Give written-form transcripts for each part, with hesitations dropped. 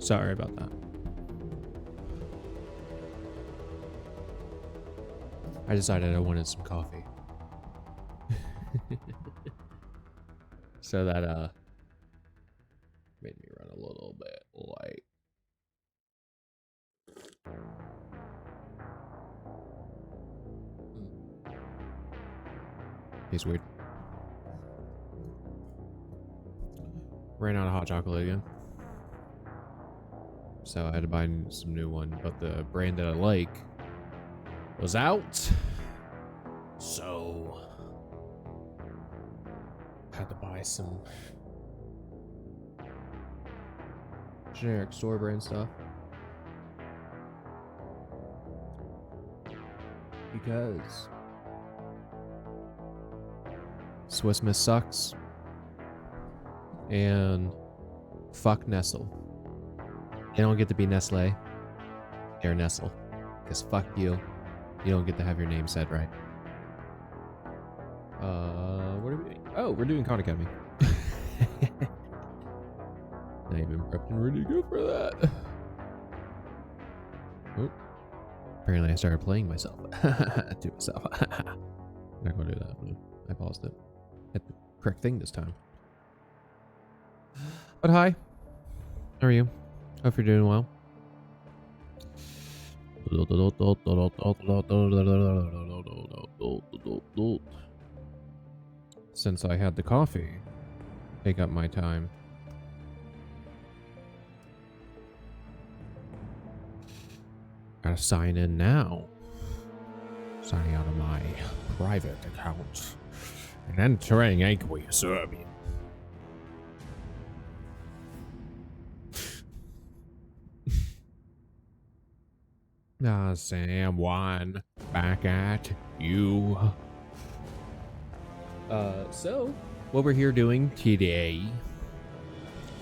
Sorry about that. I decided I wanted some coffee. So that made me run a little bit late. He's weird. Ran out of hot chocolate again. So I had to buy some new one, but the brand that I like was out. So had to buy some generic store brand stuff. Because Swiss Miss sucks. And fuck Nestle. They don't get to be Nestle. They're Nestle. Because fuck you. You don't get to have your name said right. What are we doing? Oh, we're doing Khan Academy. Not even prepped and ready to go for that. Oh. Apparently I started playing myself. To myself. I'm not gonna do that. I paused it. Hit the correct thing this time. But hi. How are you? Hope you're doing well. Since I had the coffee, take up my time. Gotta sign in now. Signing out of my private account and entering aqueous Serbian. Sam 1 back at you. So what we're here doing today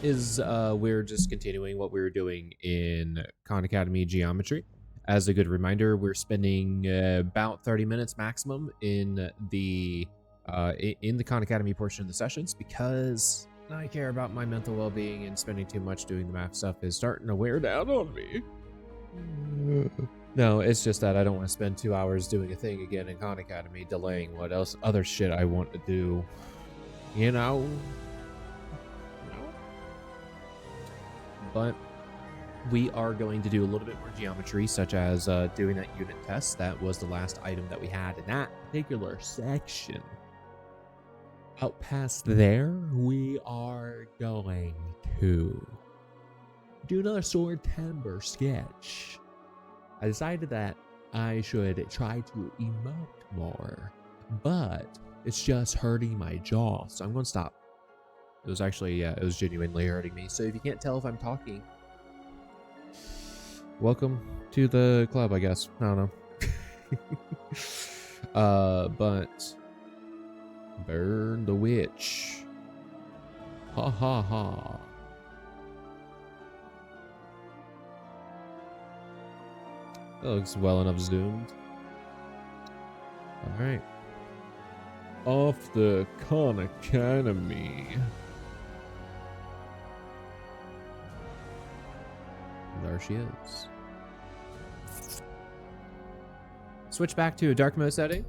is we're just continuing what we were doing in Khan Academy Geometry. As a good reminder, we're spending about 30 minutes maximum in the Khan Academy portion of the sessions because I care about my mental well-being, and spending too much doing the math stuff is starting to wear down on me. No, it's just that I don't want to spend 2 hours doing a thing again in Khan Academy, delaying what else other shit I want to do. You know? But we are going to do a little bit more geometry, such as doing that unit test. That was the last item that we had in that particular section. Out past there, we are going to do another Swordtember sketch. I decided that I should try to emote more, but it's just hurting my jaw, so I'm going to stop. It was actually, it was genuinely hurting me. So if you can't tell if I'm talking, welcome to the club, I guess. I don't know. But burn the witch. Ha ha ha. That looks well enough zoomed. Alright. Off the Khan Academy. There she is. Switch back to a dark mode setting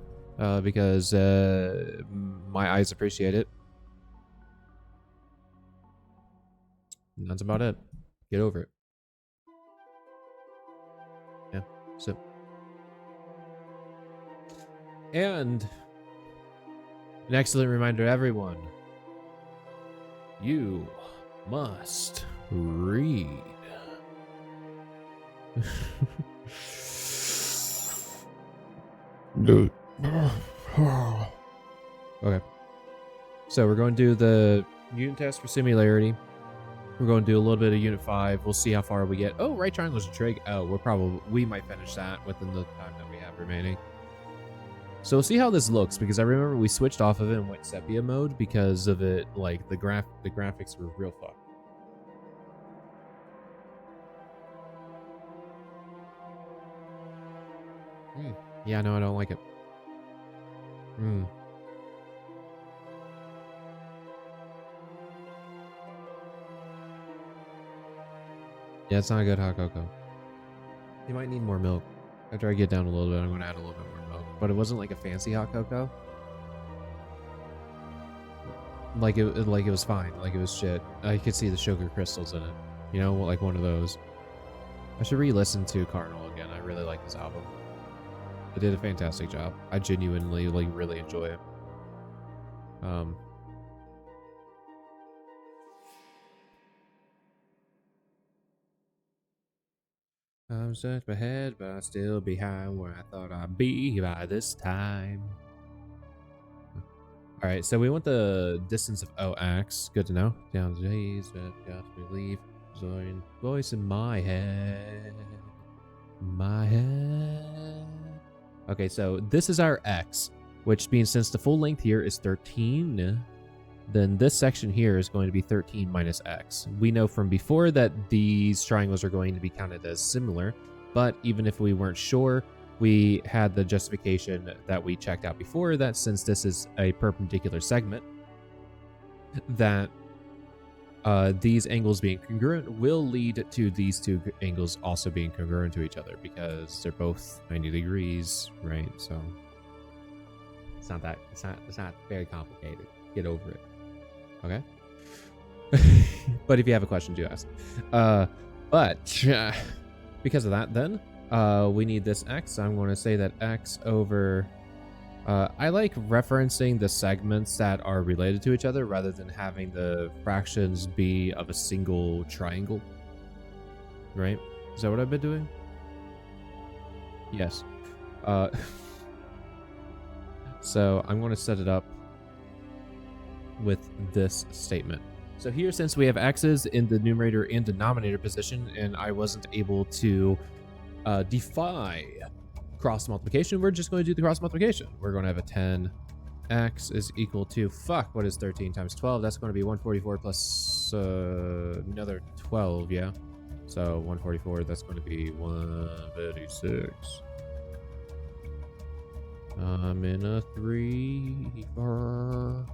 because my eyes appreciate it. And that's about it. Get over it. Yeah, so. And an excellent reminder to everyone. You must read. Okay. So we're going to do the unit test for similarity. We're going to do a little bit of unit 5. We'll see how far we get. Oh, right triangle's a trig. Oh, we might finish that within the time that we have remaining. So we'll see how this looks, because I remember we switched off of it and went sepia mode because of it, like the graphics were real fucked. Yeah, no, I don't like it. Yeah, it's not a good hot cocoa. You might need more milk. After I get down a little bit, I'm going to add a little bit more milk. But it wasn't like a fancy hot cocoa. Like it was fine. Like it was shit. I could see the sugar crystals in it. You know, like one of those. I should re-listen to Cardinal again. I really like this album. They did a fantastic job. I genuinely like really enjoy it. I'm such ahead, but I'm still behind where I thought I'd be by this time. All right, so we want the distance of OX. Good to know. Down the days, but got to believe. Voice in my head. My head. Okay, so this is our X, which means since the full length here is 13, then this section here is going to be 13 minus X. We know from before that these triangles are going to be counted as similar, but even if we weren't sure, we had the justification that we checked out before that since this is a perpendicular segment, that these angles being congruent will lead to these two angles also being congruent to each other because they're both 90 degrees, right? So it's not very complicated. Get over it. Okay. But if you have a question, do ask. But because of that, then we need this X. I'm going to say that X over. I like referencing the segments that are related to each other rather than having the fractions be of a single triangle. Right? Is that what I've been doing? Yes. So I'm going to set it up with this statement. So here, since we have X's in the numerator and denominator position, and I wasn't able to defy cross multiplication, we're just going to do the cross multiplication. We're going to have a 10. X is equal to, what is 13 times 12? That's going to be 144 plus another 12, yeah? So 144, that's going to be 156. I'm in a 3-4.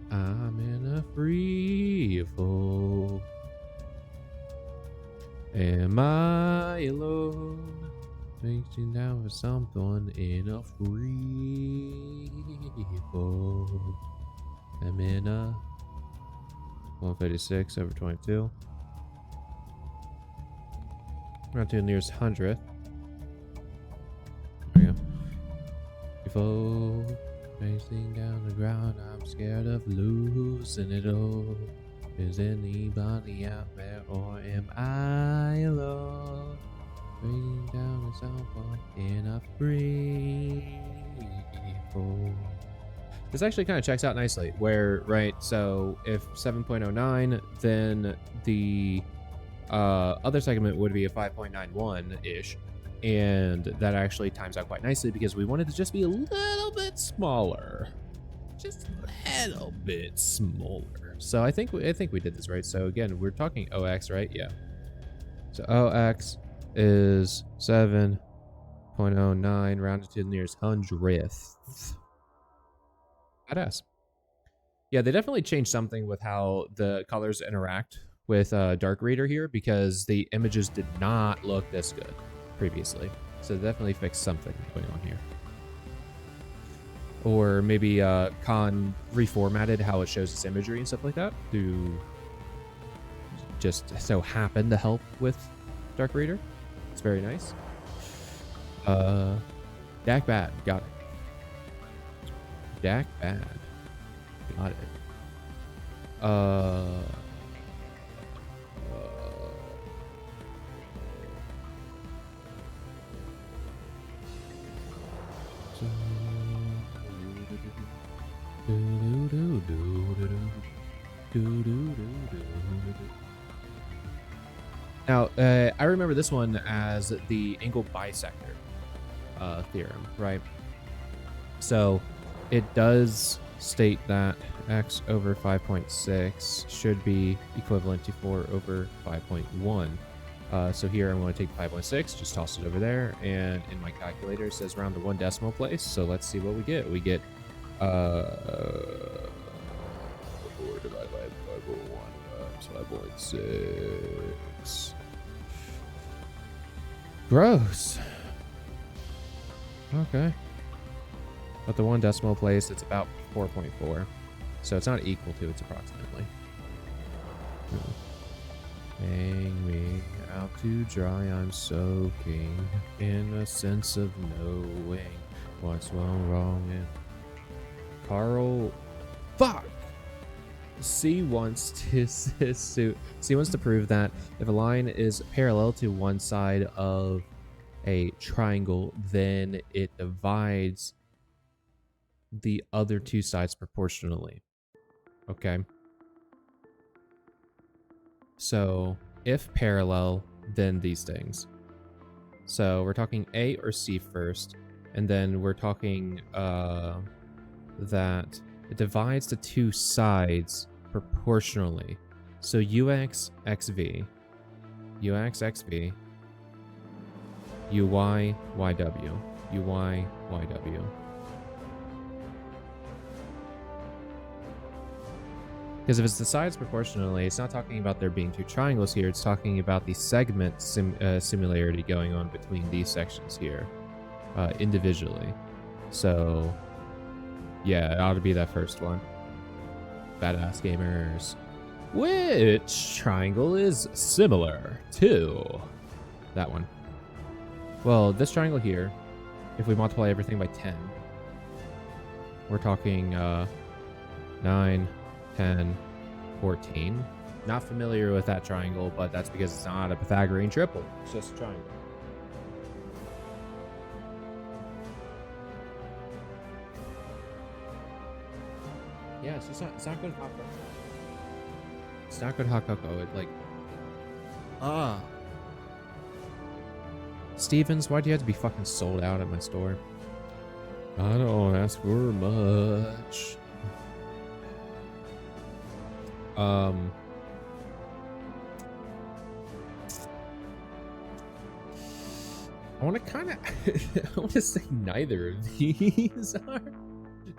I'm in a free fall. Am I alone? Reaching down for something in a free fall. I'm in a 156 over 22. Round to the nearest hundredth. There we go. Fall. Racing down the ground, I'm scared of losing it all. Is anybody out there, or am I alone? Racing down the southpaw in a free fall. This actually kind of checks out nicely. Where, right, so if 7.09, then the other segment would be a 5.91-ish. And that actually times out quite nicely because we wanted to just be a little bit smaller. Just a little bit smaller. So I think we did this right. So again, we're talking OX, right? Yeah. So OX is 7.09 rounded to the nearest hundredth. Badass. Yeah, they definitely changed something with how the colors interact with Dark Reader here because the images did not look this good previously. So definitely fixed something going on here. Or maybe Khan reformatted how it shows its imagery and stuff like that to just so happen to help with Dark Reader. It's very nice. Dak Bad, got it. Dak Bad, got it. Now, I remember this one as the angle bisector theorem, right? So it does state that x over 5.6 should be equivalent to 4 over 5.1. So here I'm going to take 5.6, just toss it over there, and in my calculator it says round to 1 decimal place. So let's see what we get. We get 4 divided by 5.1. times 5.6. Gross. Okay. But the one decimal place, it's about 4.4. So it's not equal to, it's approximately. Hang me out to dry, I'm soaking in a sense of knowing what's wrong and Carl. Fuck! C wants to prove that if a line is parallel to one side of a triangle, then it divides the other two sides proportionally. Okay. So if parallel, then these things. So we're talking A or C first, and then we're talking that it divides the two sides proportionally. So UX XV, UX XV, UY YW, UY YW. Because if it's the sides proportionally, it's not talking about there being two triangles here, it's talking about the segment similarity going on between these sections here, individually. So, yeah, it ought to be that first one. Badass gamers. Which triangle is similar to that one? Well, this triangle here, if we multiply everything by 10, we're talking 9, 10, 14. Not familiar with that triangle, but that's because it's not a Pythagorean triple. It's just a triangle. Yeah, it's not good hot cocoa. It's not good hot cocoa. It like Stevens, why do you have to be fucking sold out at my store? I don't ask for much. I want to kind of I want to say neither of these are,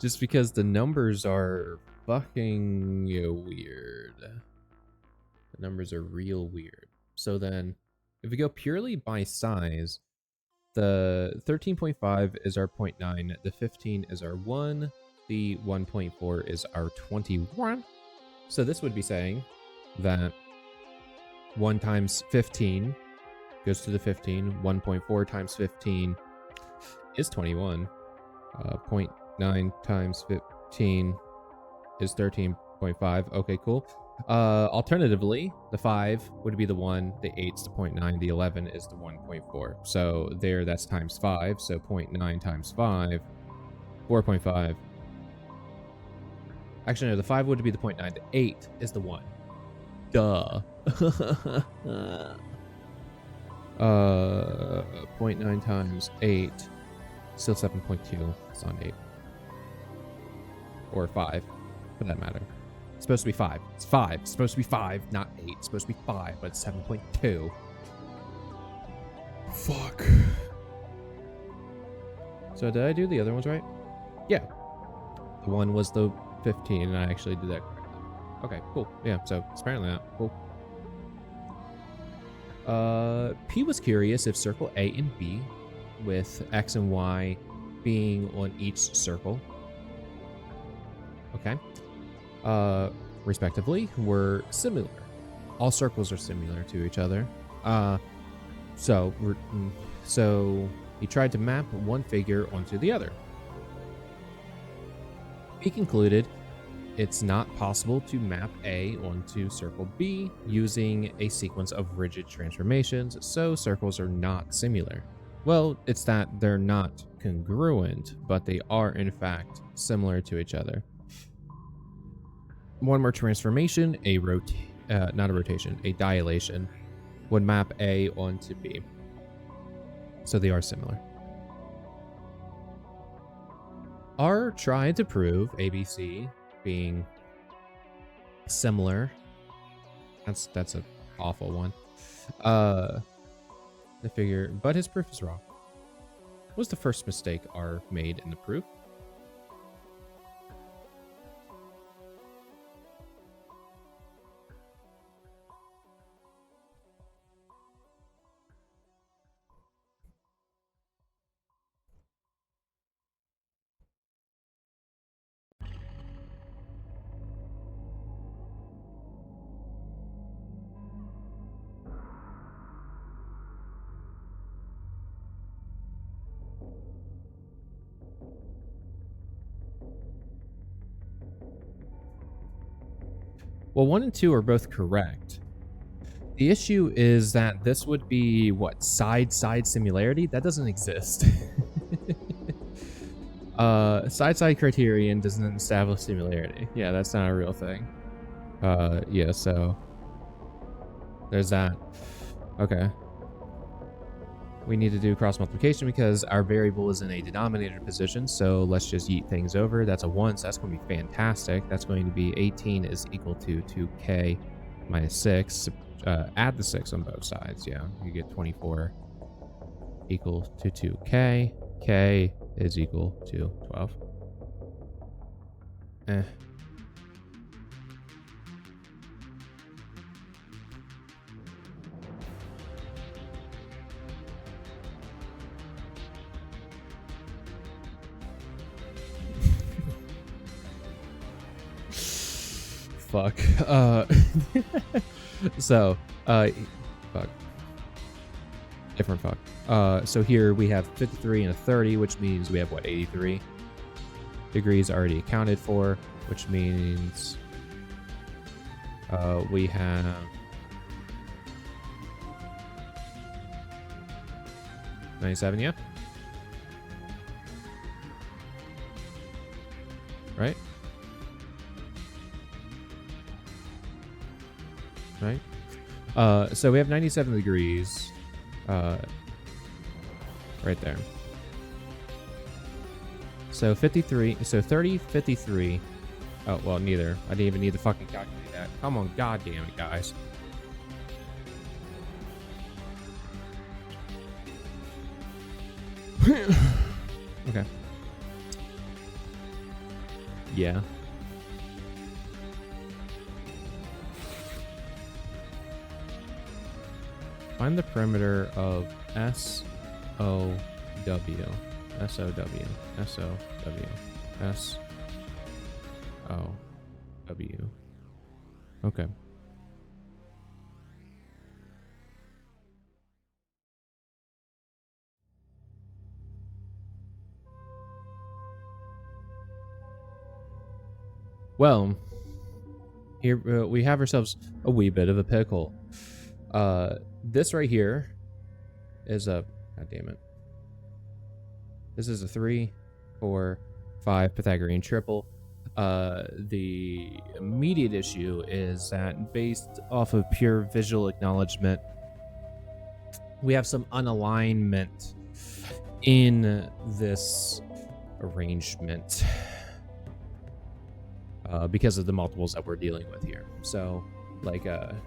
just because the numbers are fucking weird. The numbers are real weird. So then if we go purely by size, the 13.5 is our 0.9, the 15 is our 1, the 1.4 is our 21. So this would be saying that 1 times 15 goes to the 15. 1.4 times 15 is 21. 0.9 times 15 is 13.5. Okay, cool. Alternatively, the 5 would be the 1, the 8's the 0.9, the 11 is the 1.4. So there, that's times 5. So 0.9 times 5, 4.5. Actually, no, the 5 would be the 0.9. The 8 is the 1. Duh. 0.9 times 8, still 7.2. It's on 8. Or 5, for that matter. It's supposed to be 5. It's 5. It's supposed to be 5, not 8. It's supposed to be 5, but it's 7.2. Fuck. So did I do the other ones right? Yeah. The one was the 15, and I actually did that correctly. Okay, cool. Yeah, so it's apparently not. Cool. P was curious if circle A and B, with X and Y being on each circle, okay, respectively, were similar. All circles are similar to each other. So he tried to map one figure onto the other. He concluded it's not possible to map A onto circle B using a sequence of rigid transformations, so circles are not similar. Well, it's that they're not congruent, but they are in fact similar to each other. One more transformation, a dilation, would map A onto B. So they are similar. R tried to prove ABC being similar. That's an awful one. The figure, but his proof is wrong. What was the first mistake R made in the proof? Well, 1 and 2 are both correct. The issue is that this would be, what, side-side similarity? That doesn't exist. Side-side criterion doesn't establish similarity. Yeah, that's not a real thing. Yeah, so there's that. Okay. We need to do cross multiplication because our variable is in a denominator position, so let's just yeet things over. That's a 1, so that's going to be fantastic. That's going to be 18 is equal to 2k minus 6. Add the 6 on both sides. Yeah, you get 24 equal to 2k. K is equal to 12. Fuck. So, fuck. Different fuck. So here we have 53 and a 30, which means we have, what, 83 degrees already accounted for, which means we have 97, yeah? Right? Right? So we have 97 degrees right there. So 53, so 30, 53. Oh, well, neither. I didn't even need to fucking calculate that. Come on, goddamn it, guys. Okay. Yeah. Find the perimeter of SOW. SOW. SOW. SOW. Okay. Well, here we have ourselves a wee bit of a pickle. This right here is a, god damn it. This is a 3, 4, 5 Pythagorean triple. The immediate issue is that based off of pure visual acknowledgement, we have some unalignment in this arrangement because of the multiples that we're dealing with here. So, like,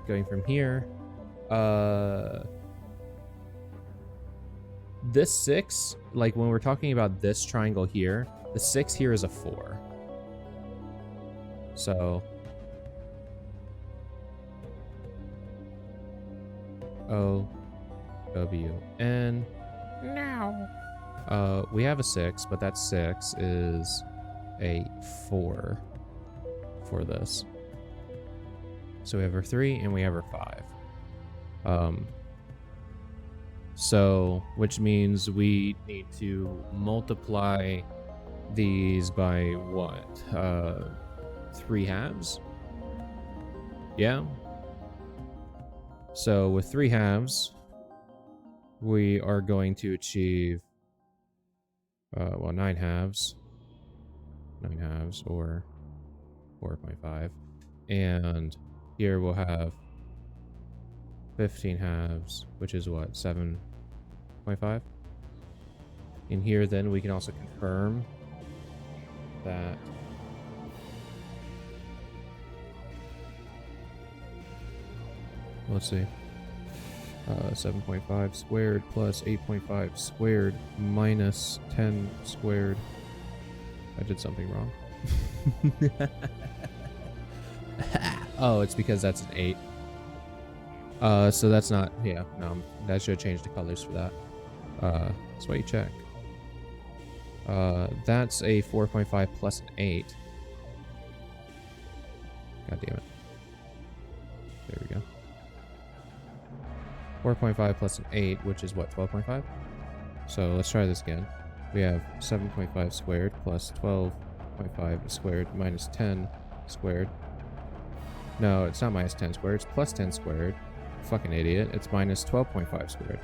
going from here, this 6, like when we're talking about this triangle here, the 6 here is a 4. So O-W-N. No. We have a 6, but that 6 is a 4 for this. So we have our 3 and we have our 5. So, which means we need to multiply these by what? 3 halves? Yeah. So with 3 halves, we are going to achieve, well, 9 halves. 9 halves, or 4.5. And here we'll have 15 halves, which is what, 7.5? In here, then, we can also confirm that let's see, 7.5 squared plus 8.5 squared minus 10 squared. I did something wrong. Oh, it's because that's an 8. So that's not, yeah, no, that should have changed the colors for that. That's why you check. That's a 4.5 plus an 8. God damn it. There we go. 4.5 plus an 8, which is what, 12.5? So let's try this again. We have 7.5 squared plus 12.5 squared minus 10 squared No, it's not minus 10 squared. It's plus 10 squared. Fucking idiot. It's minus 12.5 squared.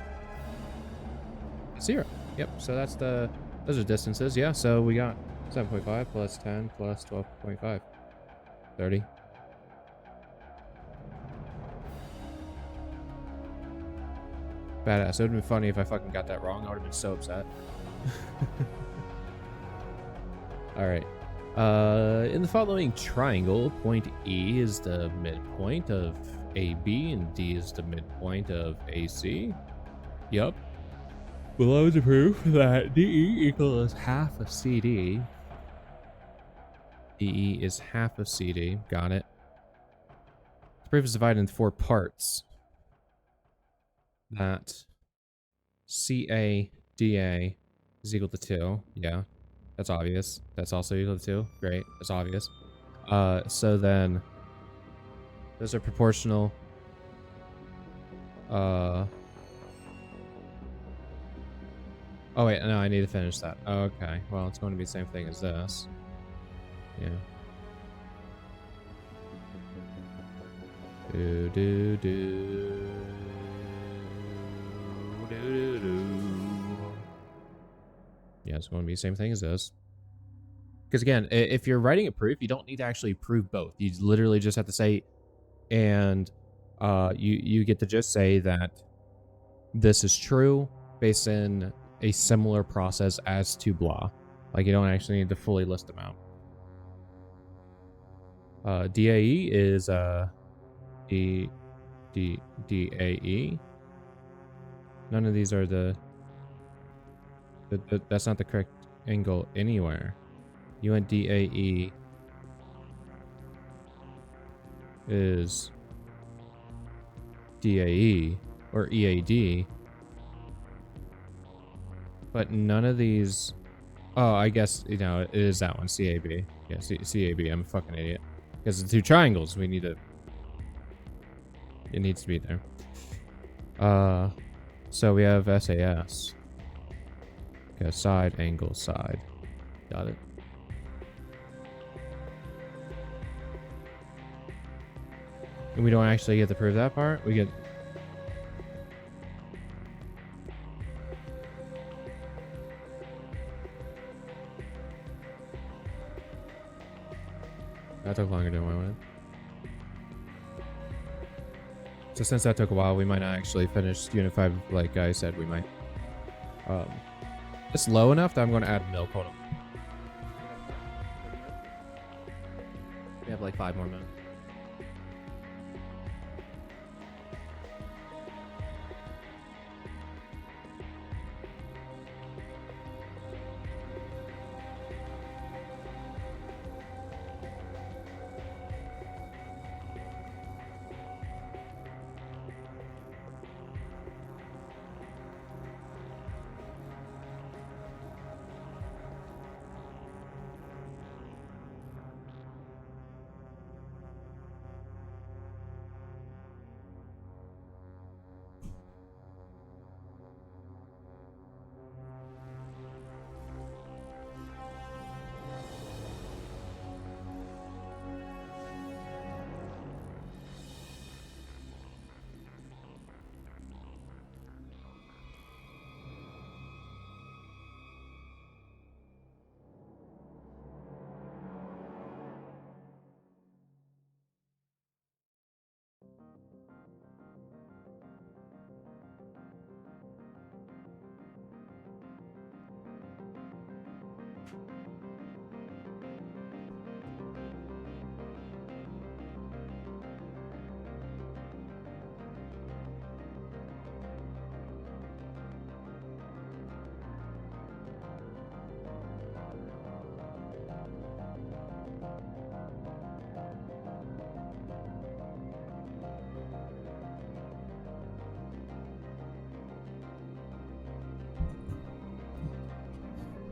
0. Yep, so that's the... Those are distances, yeah. So we got 7.5 plus 10 plus 12.5. 30. Badass. It would have been funny if I fucking got that wrong. I would have been so upset. Alright. In the following triangle, point E is the midpoint of AB and D is the midpoint of AC. Yup. Below the proof that DE equals half of CD. DE is half of CD. Got it. The proof is divided into 4 parts. That CA DA is equal to 2. Yeah. That's obvious. That's also equal to 2. Great. That's obvious. So then those are proportional. Oh wait, no, I need to finish that. Okay. Well, it's going to be the same thing as this. Yeah. Do do do. Do do do. Yeah, it's going to be the same thing as this. Because again, if you're writing a proof, you don't need to actually prove both. You literally just have to say, and you get to just say that this is true based in a similar process as to blah. Like you don't actually need to fully list them out. DAE is DAE. None of these are that's not the correct angle anywhere. You went DAE is DAE or EAD. But none of these... Oh, I guess, you know, it is that one, CAB. Yeah, CAB, I'm a fucking idiot. Because the 2 triangles, we need to... It needs to be there. So we have SAS. Okay, side, angle, side. Got it. And we don't actually get to prove that part. We get... That took longer than I wanted. So since that took a while, we might not actually finish Unit 5 like I said we might. It's low enough that I'm going to add milk. Hold on. We have like 5 more minutes.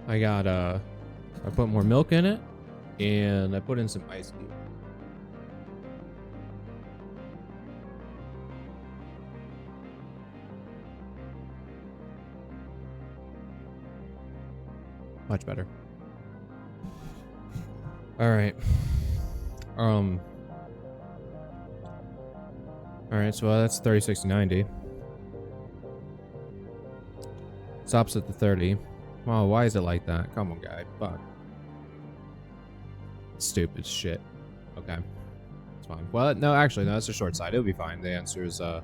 I got, I put more milk in it, and I put in some ice cube. Much better. All right. All right, so that's 30, 60, 90. Stops at the 30. Well, why is it like that? Come on, guy. Fuck. Stupid shit. Okay. It's fine. Well, no, actually, no, that's the short side. It'll be fine. The answer is 4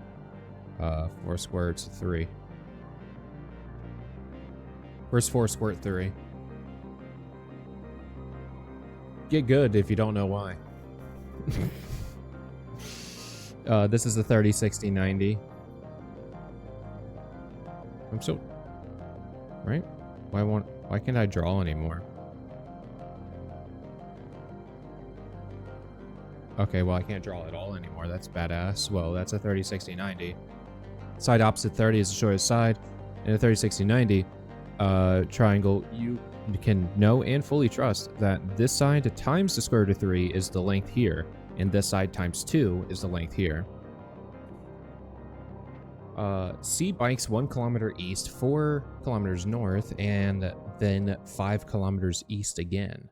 squirts, 3. Where's 4 squirt 3? Get good if you don't know why. This is the 30, 60, 90. I'm so... Right? Why can't I draw anymore? Okay, well, I can't draw at all anymore. That's badass. Well, that's a 30, 60, 90. Side opposite 30 is the shortest side. In a 30, 60, 90 triangle, you can know and fully trust that this side times the square root of 3 is the length here, and this side times 2 is the length here. C bikes 1 kilometer east, 4 kilometers north, and then 5 kilometers east again.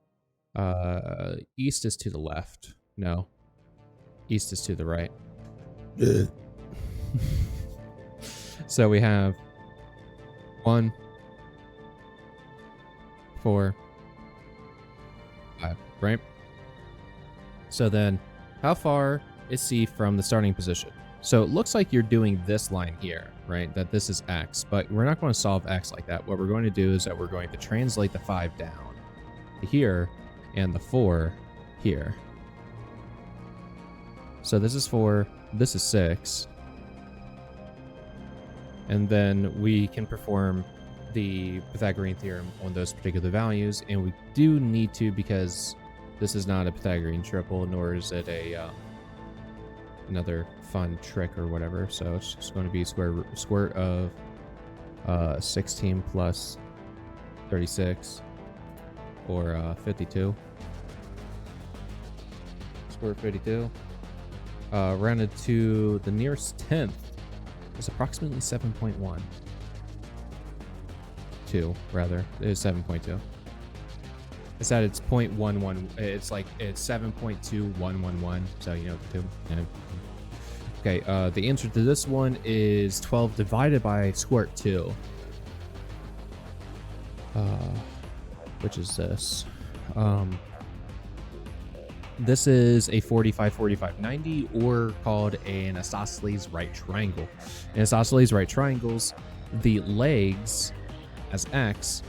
East is to the left. No. East is to the right. So we have 1, 4, 5, right? So then, how far is C from the starting position? So it looks like you're doing this line here, right? That this is X, but we're not going to solve X like that. What we're going to do is that we're going to translate the 5 down to here and the 4 here. So this is 4, this is 6. And then we can perform the Pythagorean theorem on those particular values, and we do need to, because this is not a Pythagorean triple, nor is it a another fun trick or whatever. So it's just going to be square of 16 plus 36, or 52. Square root of 52. Rounded to the nearest tenth is approximately 7.1. 2 rather. It is 7.2. It's that it's 0.11. It's like it's 7.2111. So you know the 2. Yeah. Okay. The answer to this one is 12 divided by square root 2. Which is this. This is a 45, 45, 90, or called an isosceles right triangle. In isosceles right triangles, the legs as x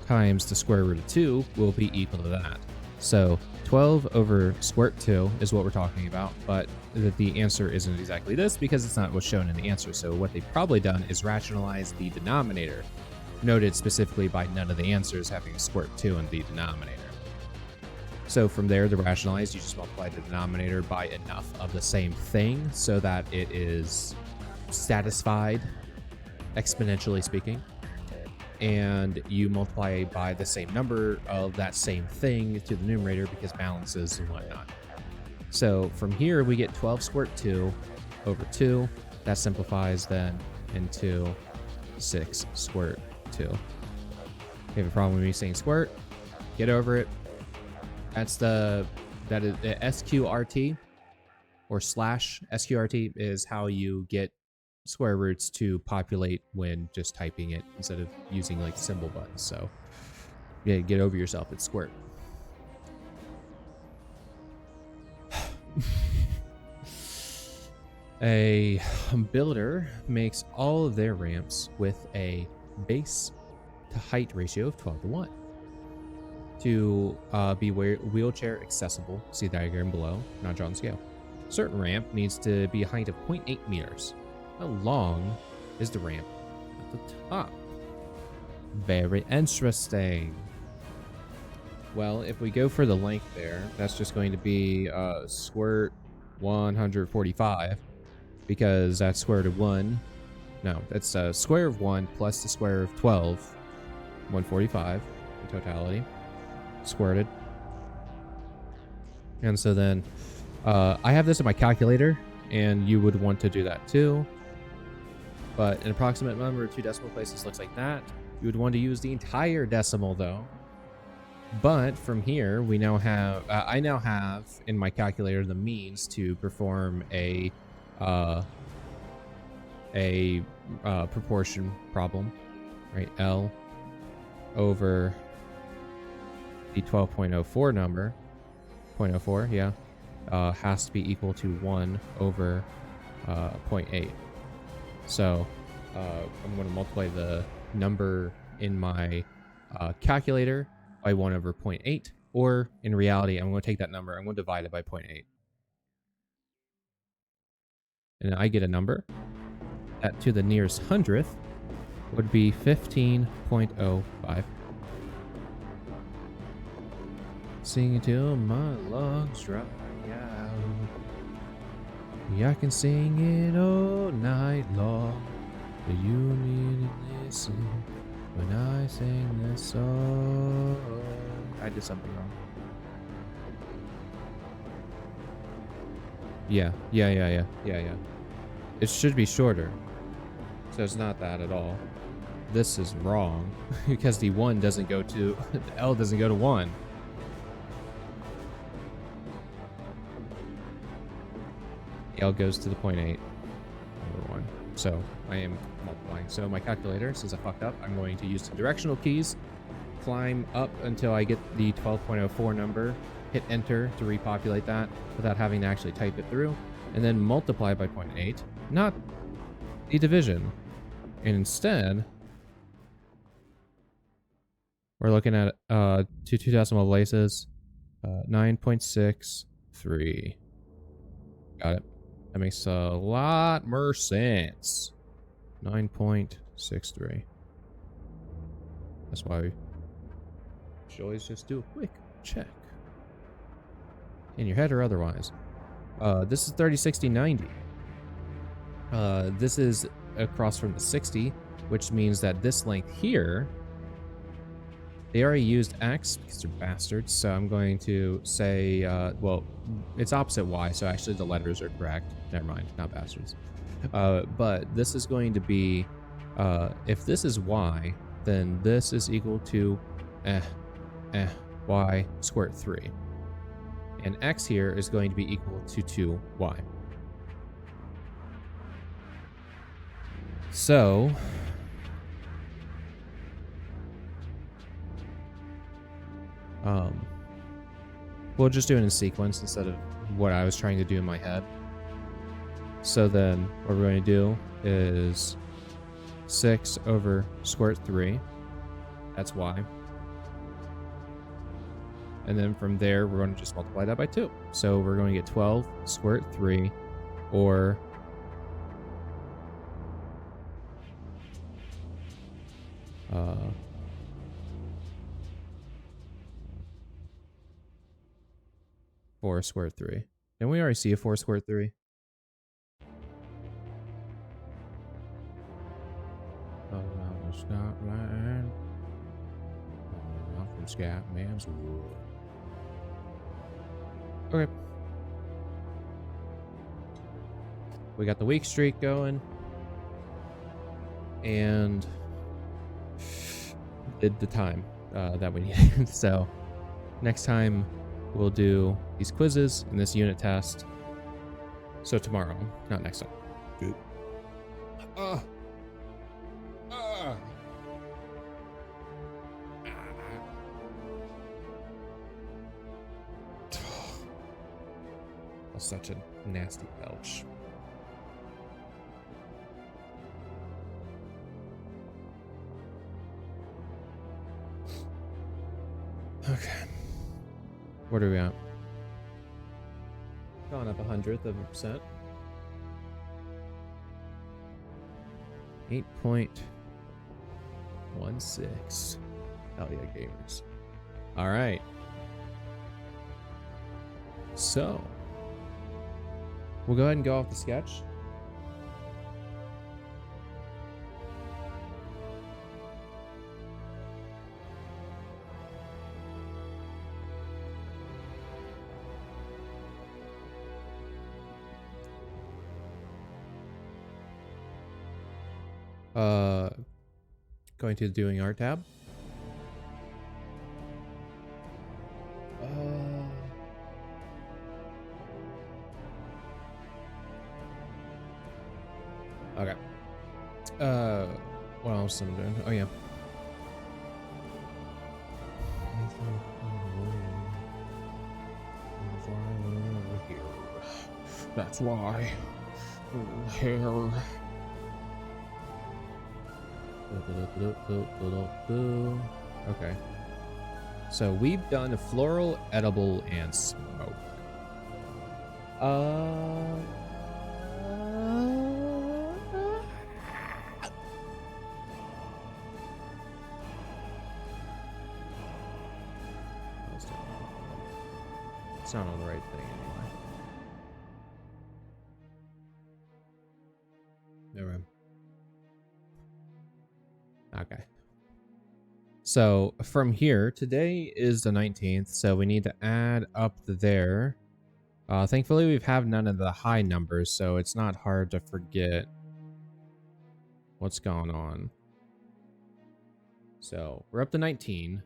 times the square root of 2 will be equal to that. So 12 over square root 2 is what we're talking about, but the answer isn't exactly this because it's not what's shown in the answer. So what they've probably done is rationalize the denominator, noted specifically by none of the answers having a square root 2 in the denominator. So from there, to rationalize, you just multiply the denominator by enough of the same thing so that it is satisfied, exponentially speaking. And you multiply by the same number of that same thing to the numerator because balances and whatnot. So from here, we get 12 square root 2 over 2. That simplifies then into 6 square root 2. If you have a problem with me saying square, get over it. That is the SQRT or slash SQRT is how you get square roots to populate when just typing it instead of using like symbol buttons. So yeah, get over yourself. It's squirt. A builder makes all of their ramps with a base to height ratio of 12:1. To be wheelchair accessible, see diagram below, not drawn scale. Certain ramp needs to be a height of 0.8 meters. How long is the ramp at the top? Very interesting. Well, if we go for the length there, that's just going to be square 145, because that's square root of 1. No, that's square of 1 plus the square of 12, 145 in totality. Squared. And so then I have this in my calculator, and you would want to do that too. But an approximate number of 2 decimal places looks like that. You would want to use the entire decimal though. But from here, we now have, I now have in my calculator the means to perform a proportion problem, right? L over the 12.04 number, 0.04, yeah, has to be equal to 1 over 0.8. So I'm going to multiply the number in my calculator by 1 over 0.8, or in reality, I'm going to take that number, I'm going to divide it by 0.8. And I get a number that to the nearest hundredth would be 15.05. Sing until my lungs dry out. Yeah, I can sing it all night long. But you need to listen when I sing this song. I did something wrong. Yeah. It should be shorter. So it's not that at all. This is wrong because the 1 doesn't go to, the L doesn't go to 1. The L goes to the 0.8 over 1. So I am multiplying. So my calculator, since I fucked up, I'm going to use the directional keys, climb up until I get the 12.04 number, hit enter to repopulate that without having to actually type it through, and then multiply by 0.8, not the division. And instead, we're looking at 2 decimal places, 9.63. Got it. That makes a lot more sense. 9.63. That's why we should always just do a quick check. In your head or otherwise. This is 30, 60, 90. This is across from the 60, which means that this length here, they already used X because they're bastards. So I'm going to say, well, it's opposite Y. So actually the letters are correct. Never mind, not bastards. But this is going to be, if this is Y, then this is equal to Y squared 3. And X here is going to be equal to 2Y. So we'll just do it in sequence instead of what I was trying to do in my head. So then what we're going to do is 6 over square root 3. That's Y. And then from there, we're going to just multiply that by 2. So we're going to get 12 square root 3, or four square root 3. Didn't we already see a 4 square root 3? Oh, I'm Scotland. I'm from Scotland's wood. Okay. We got the week streak going. And did the time that we needed. So next time we'll do these quizzes and this unit test. So tomorrow, not next time. Good. Such a nasty belch. Okay. What are we at? Gone up 0.01%. 8.16. Hell yeah, gamers. All right. So we'll go ahead and go off the sketch. Going to the doing art tab. Okay. What else am I doing? Oh yeah. That's why. Hair. Okay. So we've done floral, edible, and smoke. It's not on the right thing anyway. Okay. So from here, today is the 19th, so we need to add up there. Thankfully, we've had none of the high numbers, so it's not hard to forget what's going on. So we're up to 19.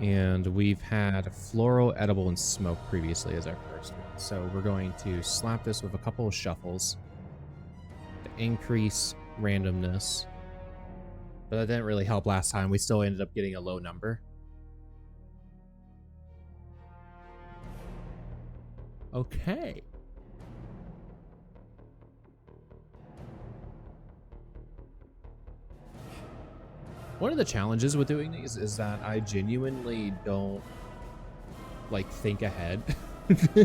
And we've had floral, edible, and smoke previously as our first one. So we're going to slap this with a couple of shuffles to increase randomness. But that didn't really help last time. We still ended up getting a low number. Okay. One of the challenges with doing these is that I genuinely don't like think ahead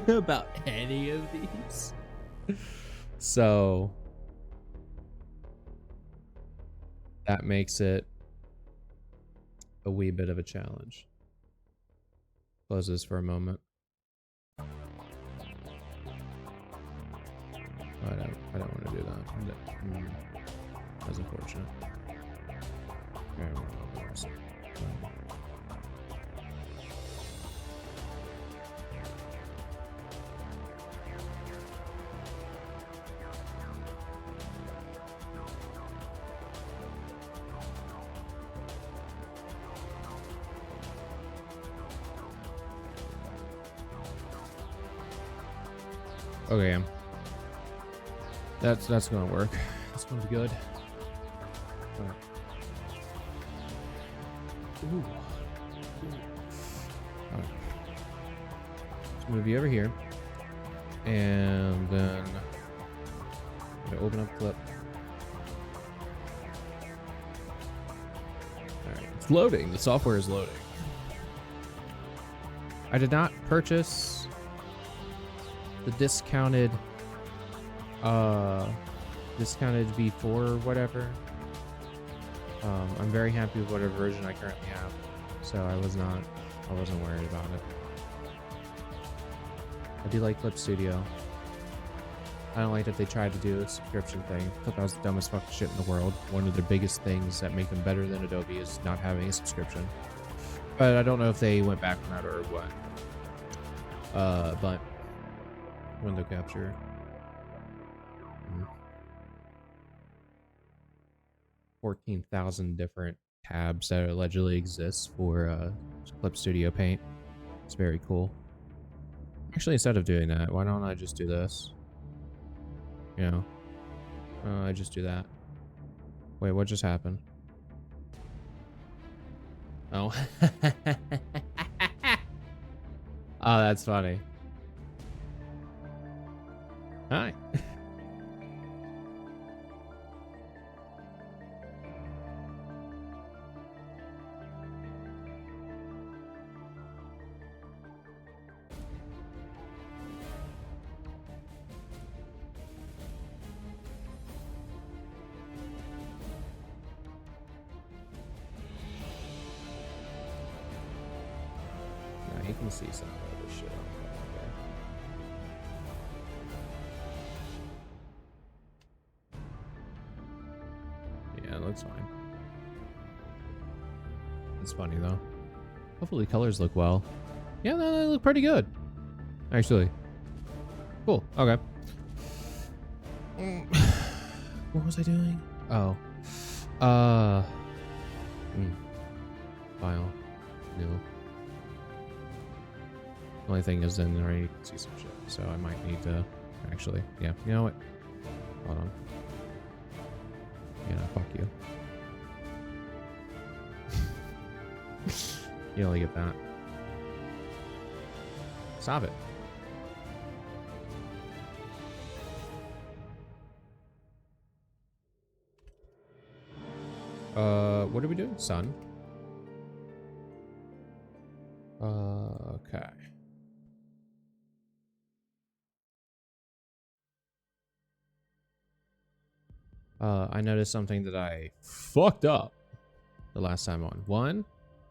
about any of these. So that makes it a wee bit of a challenge. Close this for a moment. I don't want to do that. That's unfortunate. Okay, that's gonna work. That's gonna be good. All right. Ooh. All right. Let's move you over here, and then I'm gonna open up clip. All right, it's loading. The software is loading. I did not purchase the discounted V4 whatever. I'm very happy with whatever version I currently have, so I wasn't worried about it. I do like Clip Studio. I don't like that they tried to do a subscription thing. I thought that was the dumbest fucking shit in the world. One of the biggest things that make them better than Adobe is not having a subscription. But I don't know if they went back on that or what. But window capture. 14,000 different tabs that allegedly exist for Clip Studio Paint. It's very cool. Actually, instead of doing that, why don't I just do this? You know, I just do that. Wait, what just happened? Oh. Oh, that's funny. Hi. You can see some of this shit on there. Yeah, it looks fine. It's funny though. Hopefully colors look well. Yeah, no, they look pretty good. Actually. Cool. Okay. What was I doing? Oh. File. New. The only thing is then already you can see some shit. So I might need to actually, yeah, you know what? Hold on. Yeah, no, fuck you. You only get that. Stop it. What are we doing? Sun. Okay. I noticed something that I fucked up the last time on. One,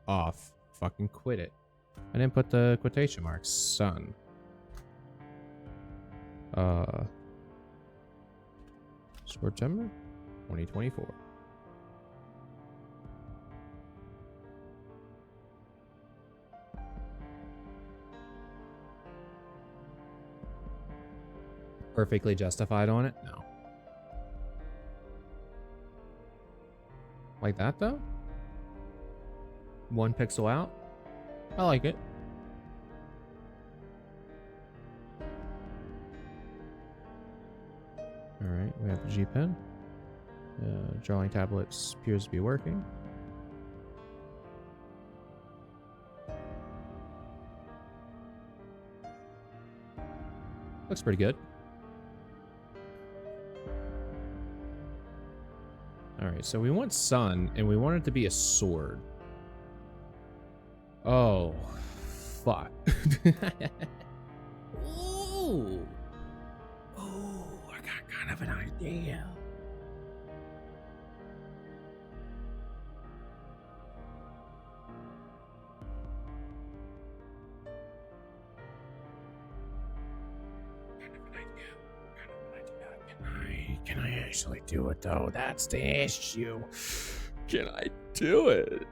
off. Fucking quit it. I didn't put the quotation marks. Sun. Swordtember 2024. Perfectly justified on it? No. Like that though? 1 pixel out? I like it. Alright, we have the G pen. Drawing tablets appears to be working. Looks pretty good. Alright, so we want sun, and we want it to be a sword. Oh, fuck. Ooh. Oh, I got kind of an idea. Can I actually do it though? That's the issue. Can I do it?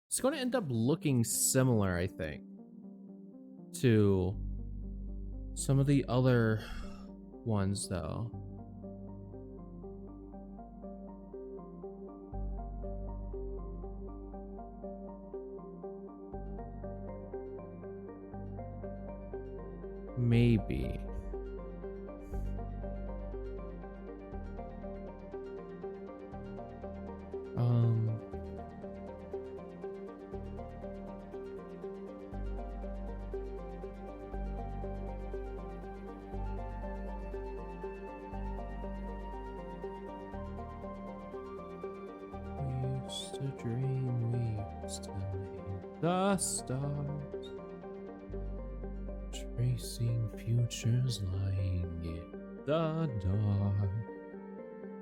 It's going to end up looking similar, I think, to some of the other ones though. Maybe. Used to dream, we used to make the stars, tracing futures lying in the dark.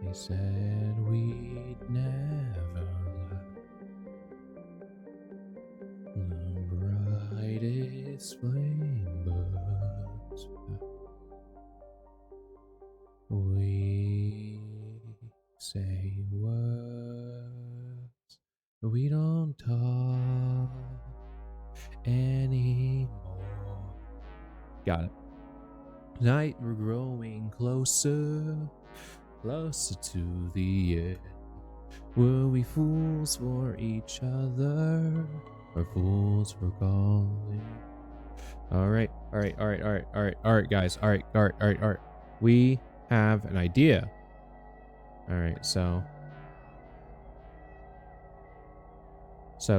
They said we'd never let the brightest flame burst back. We say words, but we don't talk anymore. Got it. Night, we're growing closer, closer to the end. Were we fools for each other, or fools for calling? Alright, guys. Alright. We have an idea. Alright, so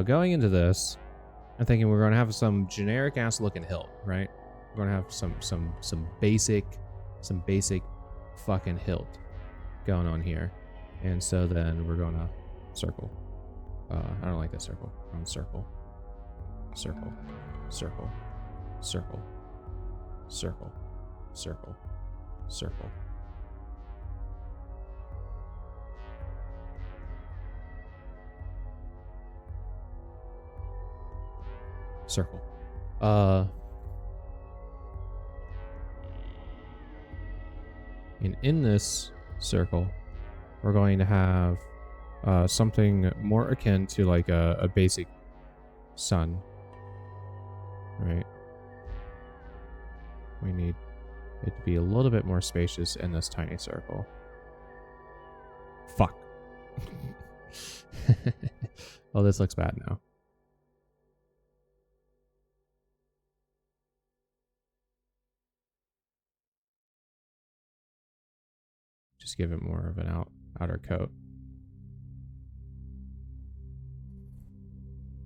going into this, I'm thinking we're gonna have some generic ass looking hilt, right? We're gonna have some basic fucking hilt going on here. And so then we're gonna circle. I don't like that circle. I'm gonna circle. Circle. Circle. Circle. Circle. Circle. Circle. Circle. And in this circle, we're going to have something more akin to like a basic sun, right? We need it to be a little bit more spacious in this tiny circle. Fuck. Oh, this looks bad now. Just give it more of an outer coat.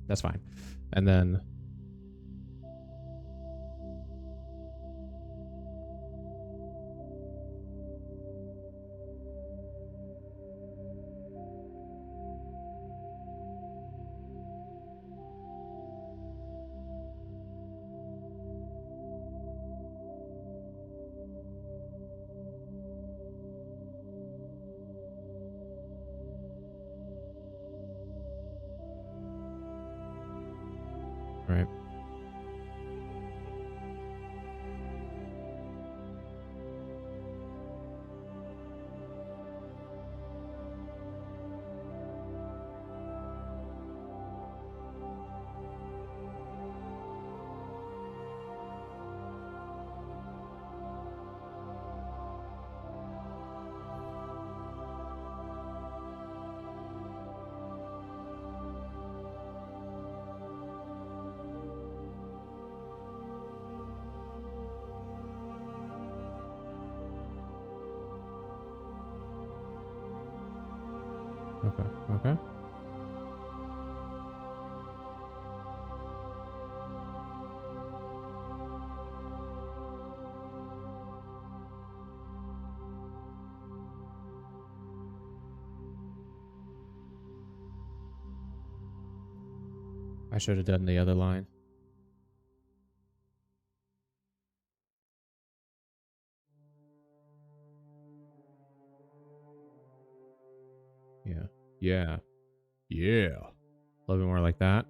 That's fine. And then right. Okay, okay. I should have done the other line. Yeah. Yeah. Yeah. A little bit more like that.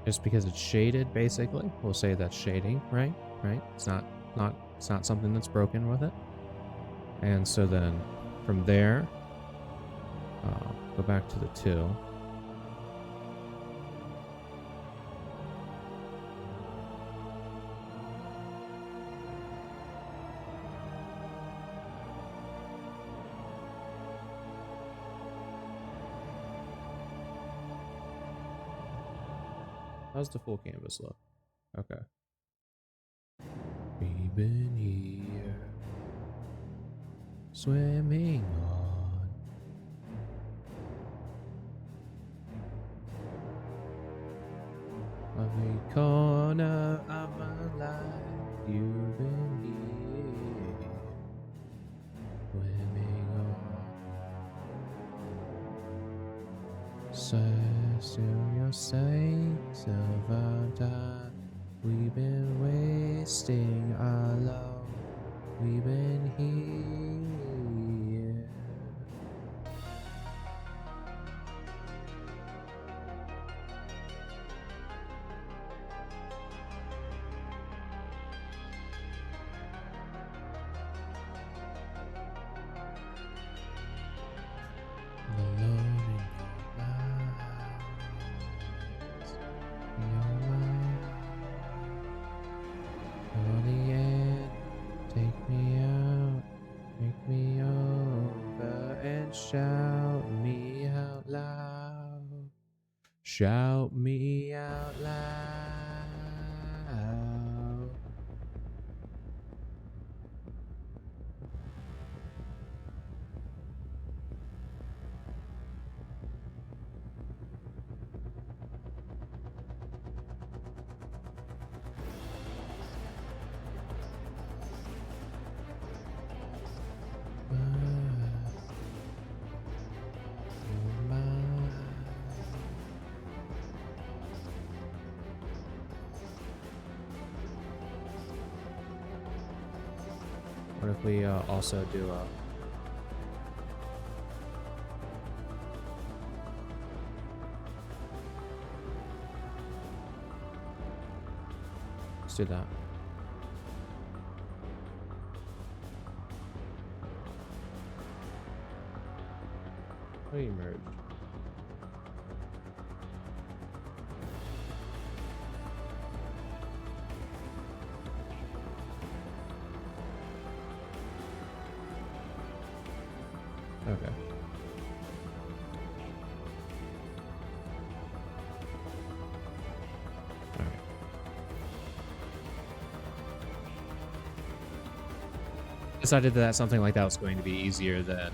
Just because it's shaded, basically. We'll say that's shading, right? Right? It's not something that's broken with it. And so then from there, go back to the 2. How's the full canvas look? Okay. We've been here, swimming on. Every corner of my life, you've been here, swimming on. So your sakes of our time, we've been wasting our love, we've been here. Alone in your mind, for the end, take me out, make me over, and shout me out loud, shout me out loud. What if we also do a... Let's do that. We merged. Okay. All right. Decided that something like that was going to be easier than...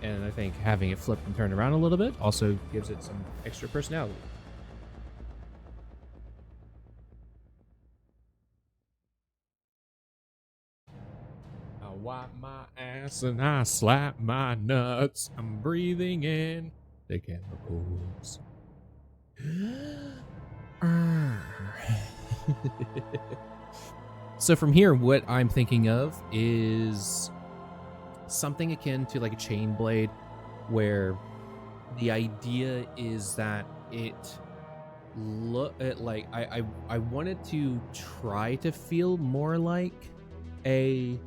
And I think having it flipped and turned around a little bit also gives it some extra personality. I wipe my ass and I slap my nuts. I'm breathing in the chemicals. So from here, what I'm thinking of is something akin to like a chain blade, where the idea is that it I wanted to try to feel more like a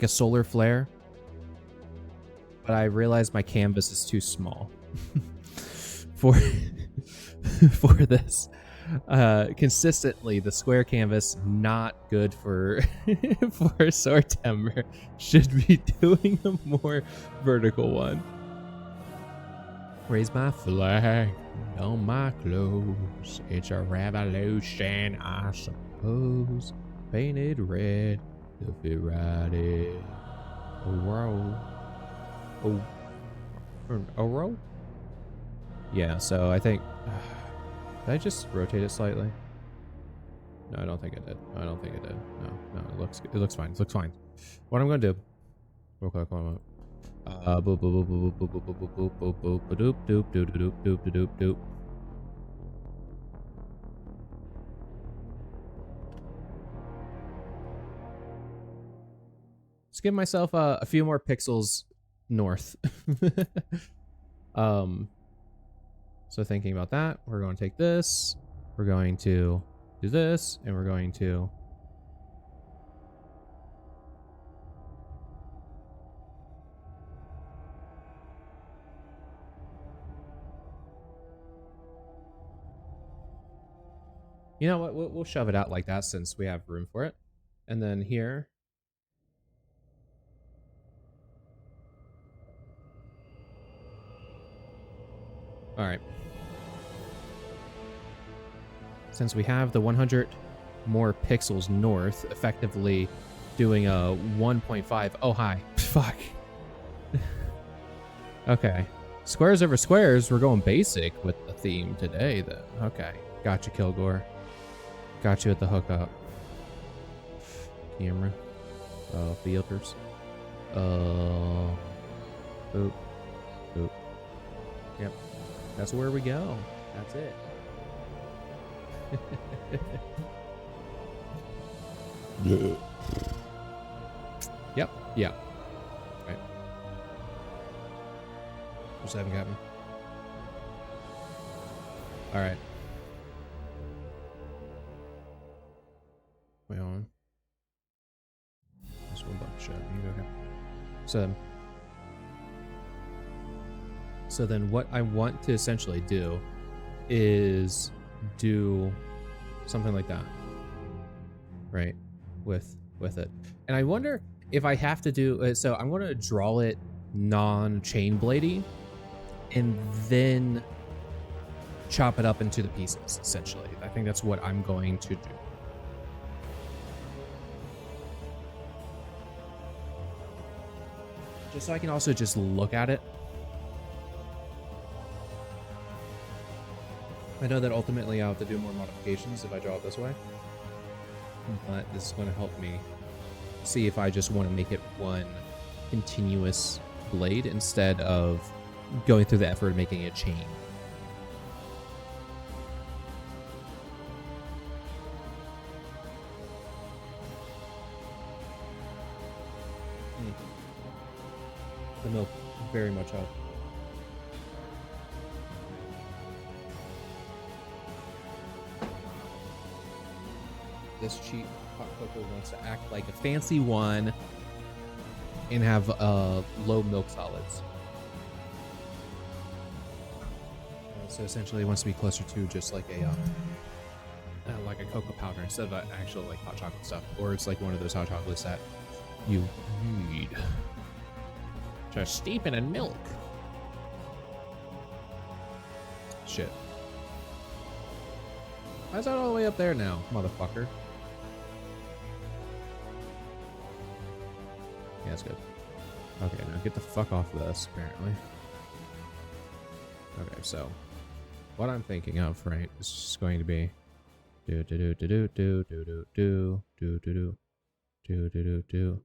solar flare, but I realized my canvas is too small for for this. Consistently, the square canvas not good for for Swordtember. Should be doing a more vertical one. Raise my flag on my clothes. It's a revolution, I suppose. Painted red to fit right in. A row. A row? Yeah, so I think... Did I just rotate it slightly? No, I don't think I did. I don't think I did. No, it looks fine. It looks fine. What I'm gonna do? Real quick, boop boop boop boop boop boop boop boop boop boop doop doop doop doop doop doop doop. Let's give myself a few more pixels north. So thinking about that, we're going to take this, we're going to do this, and we're going to... You know what, we'll shove it out like that since we have room for it. And then here... All right. Since we have the 100 more pixels north, effectively doing a 1.5. Oh, hi. Fuck. Okay. Squares over squares. We're going basic with the theme today, then. Okay. Gotcha, Kilgore. Got you at the hookup. Camera. Filters. Boop. Boop. Yep. That's where we go. That's it. Yep. Yeah. Right. Just haven't got me. All right. Wait on. This one buck shot. Okay. So then what I want to essentially do is do something like that, right? With it. And I wonder if I have to do, so I'm going to draw it non-chain bladey and then chop it up into the pieces, essentially. I think that's what I'm going to do. Just so I can also just look at it. I know that ultimately I'll have to do more modifications if I draw it this way, but this is going to help me see if I just want to make it one continuous blade instead of going through the effort of making a chain. the milk very much up. This cheap hot cocoa wants to act like a fancy one and have low milk solids. So essentially, it wants to be closer to just like a cocoa powder instead of actual like hot chocolate stuff, or it's like one of those hot chocolates that you need to steep it in milk. Shit. Why is that all the way up there now, motherfucker? Yeah, that's good. Okay, now get the fuck off of this, apparently. Okay, so what I'm thinking of, right, is just going to be do do do do do do do do do do do do do do do.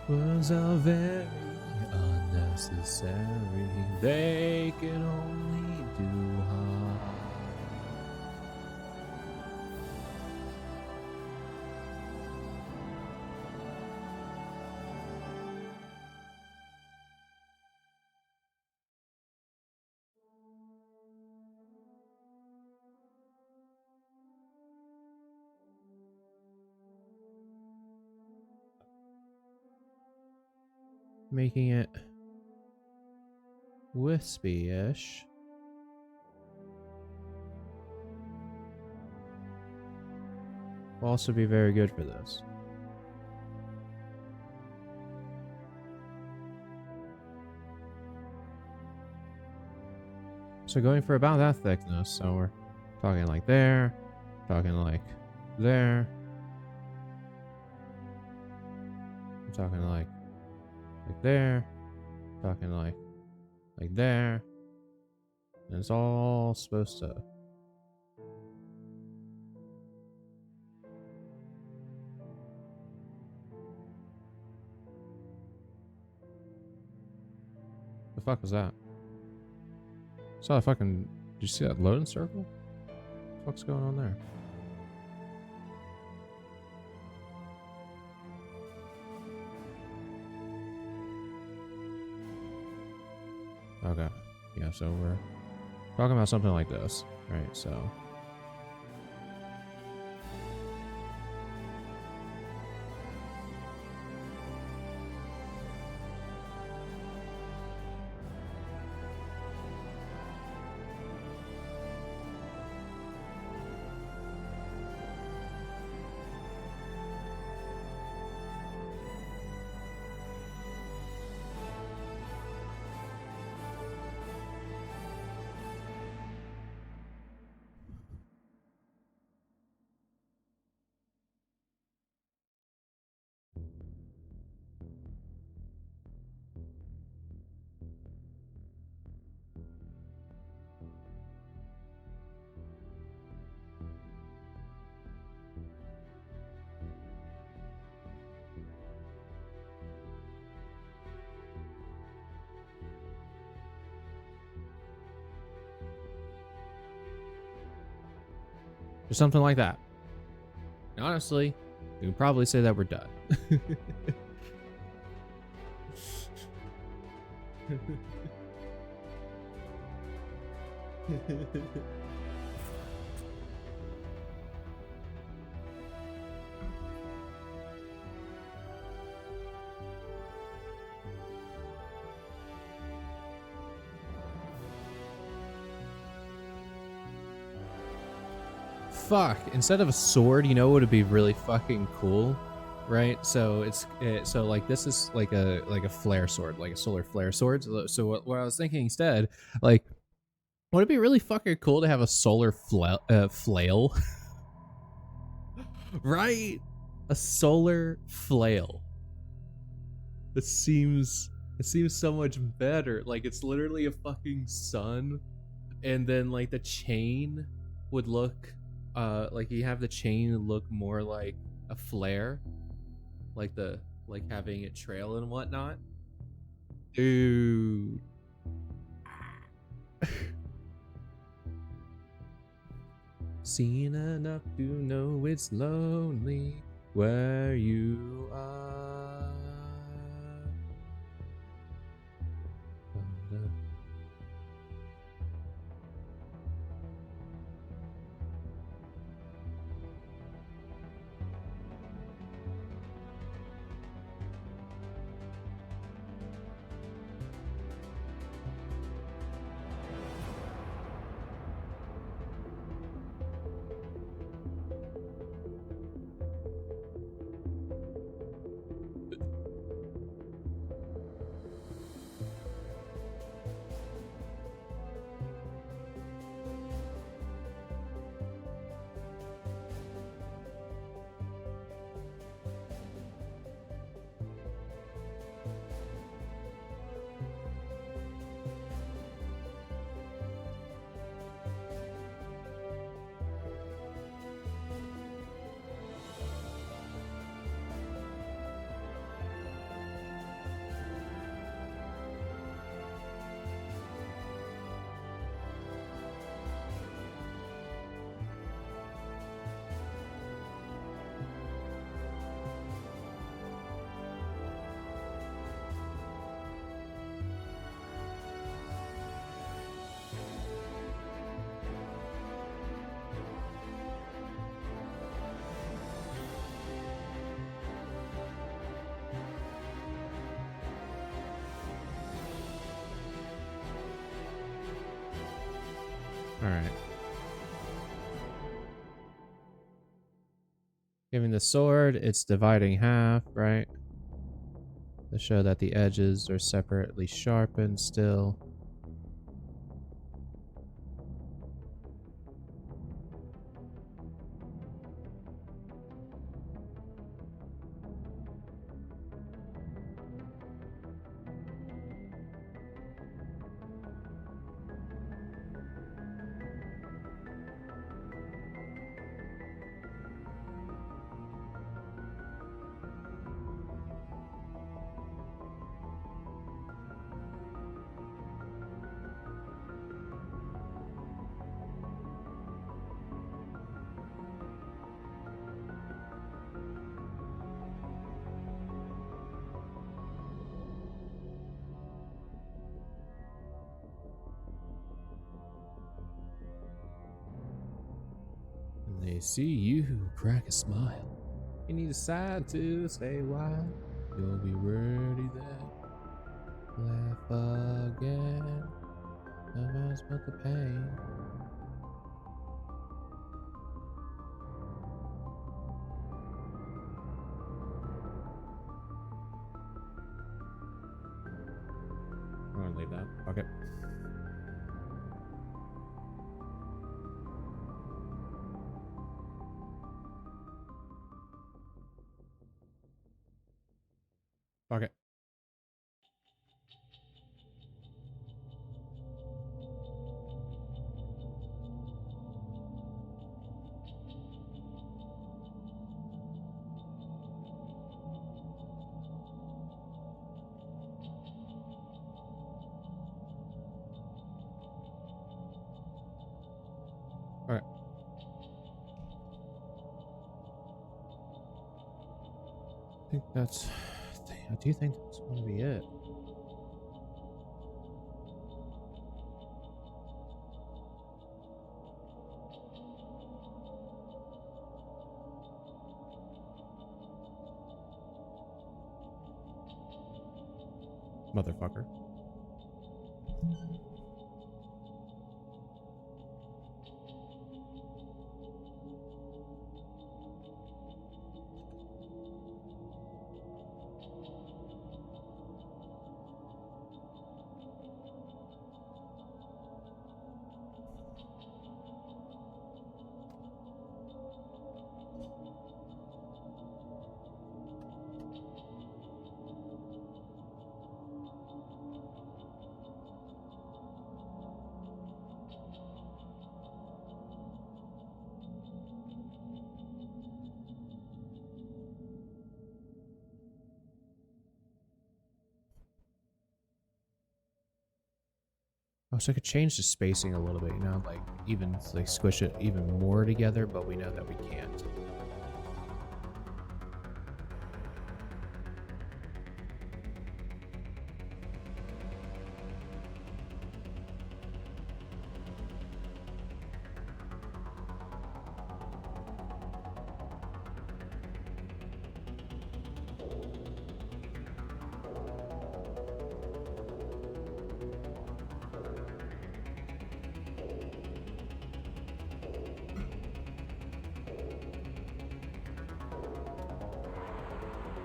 Was a very unnecessary. They can only do harm. Making it wispy-ish. Will also be very good for this. So going for about that thickness, so we're talking like there, talking like there, I'm talking like there, talking like there, and it's all supposed to the fuck was that? Saw a fucking, did you see that loading circle? What the fuck's going on there? Okay, yeah, so we're talking about something like this, right? So or something like that. And honestly, we can probably say that we're done. Fuck, instead of a sword, you know what would be really fucking cool, right? So so like this is like a flare sword, like a solar flare sword. So what I was thinking instead, like, would it be really fucking cool to have a solar flail? Right? A solar flail. It seems It seems so much better. Like, it's literally a fucking sun, and then like the chain would look like you have the chain look more like a flare, like having it trail and whatnot. Dude. Seen enough to know it's lonely where you are. All right. Giving the sword, it's dividing half, right? To show that the edges are separately sharpened still. And they see you crack a smile. You need a side to stay wild. You'll be ready then. Laugh again. Nothing's but the pain. I'm gonna leave that. Okay. Okay. Alright. I think that's... I do think that's going to be it. Motherfucker. Oh, so I could change the spacing a little bit, you know, like even like squish it even more together, but we know that we can't.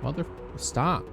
Mother, stop.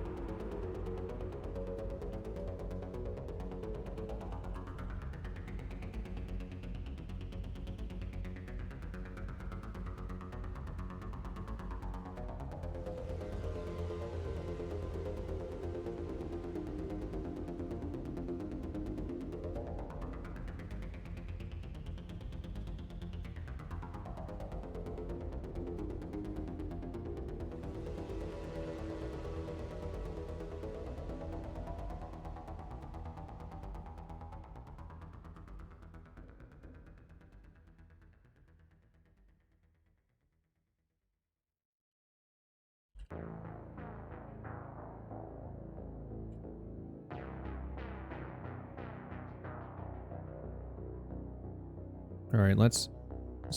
All right, let's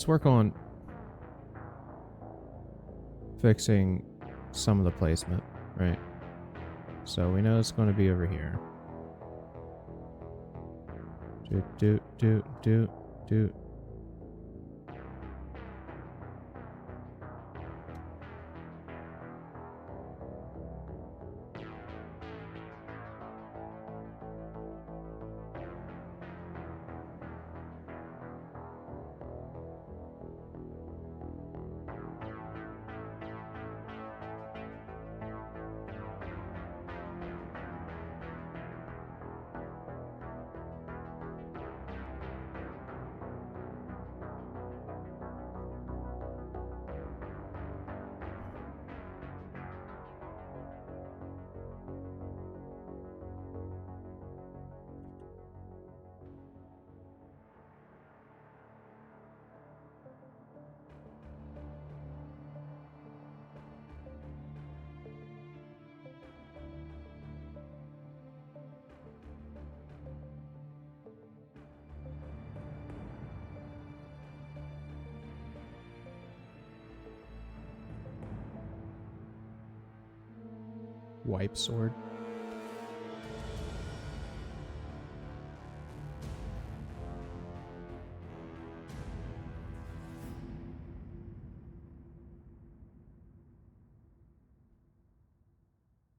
work on fixing some of the placement, right? So we know it's going to be over here. Do. Wipe sword.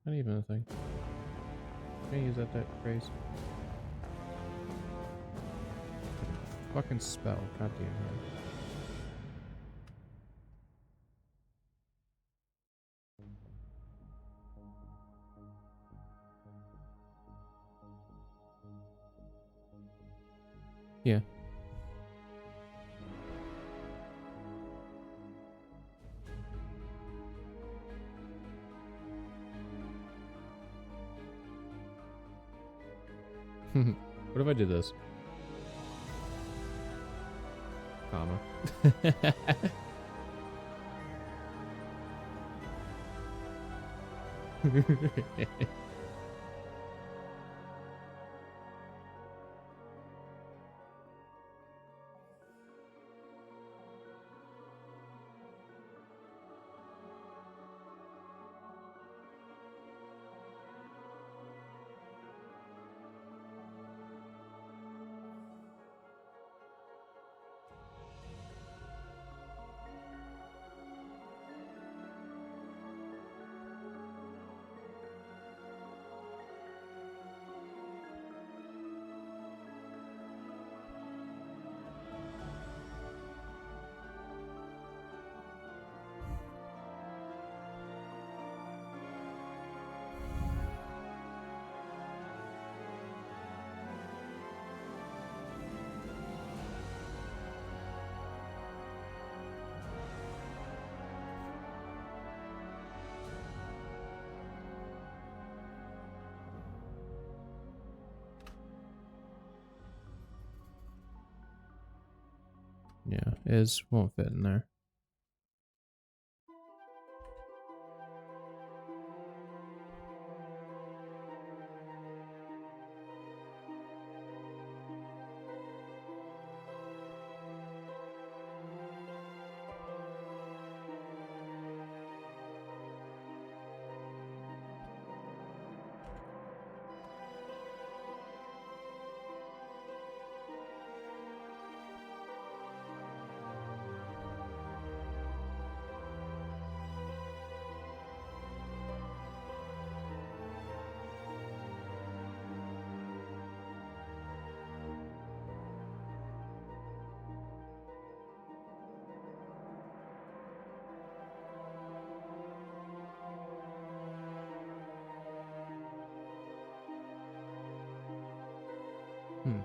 Not even a thing. Can't use that phrase. Fucking spell. God damn it. Yeah. What if I did this? Comma. Yeah, won't fit in there. Hmm.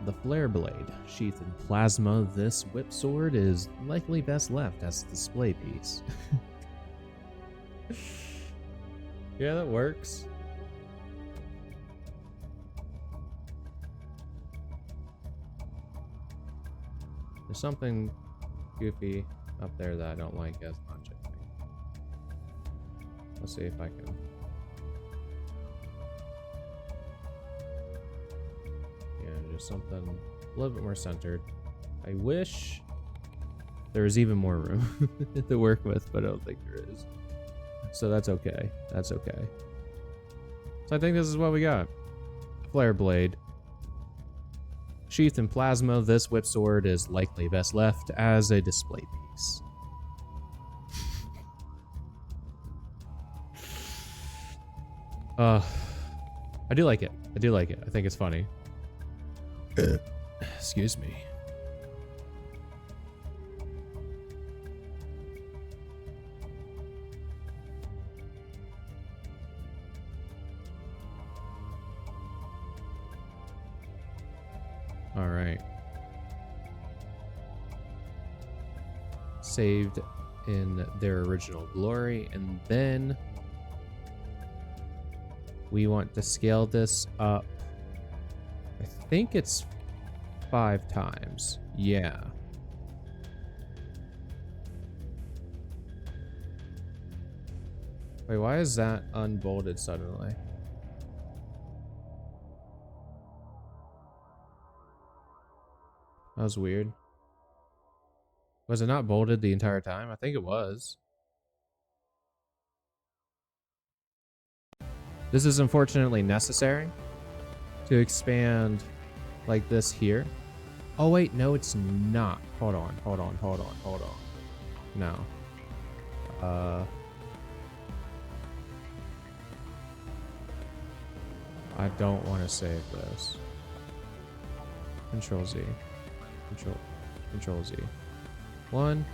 The flare blade, sheathed in plasma, this whip sword is likely best left as a display piece. Yeah, that works. There's something goofy up there that I don't like as much, I think. Let's see if I can. Just something a little bit more centered. I wish there was even more room to work with, but I don't think there is. So that's okay. That's okay. So I think this is what we got. Flare blade. Sheathed in plasma, this whip sword is likely best left as a display piece. I do like it. I do like it. I think it's funny. Excuse me. All right. Saved in their original glory, and then we want to scale this up. I think it's 5 times. Yeah. Wait, why is that unbolted suddenly? That was weird. Was it not bolted the entire time? I think it was. This is unfortunately necessary to expand like this here. Oh wait, no, it's not. Hold on. No. I don't want to save this. Control Z. Control Z. 1.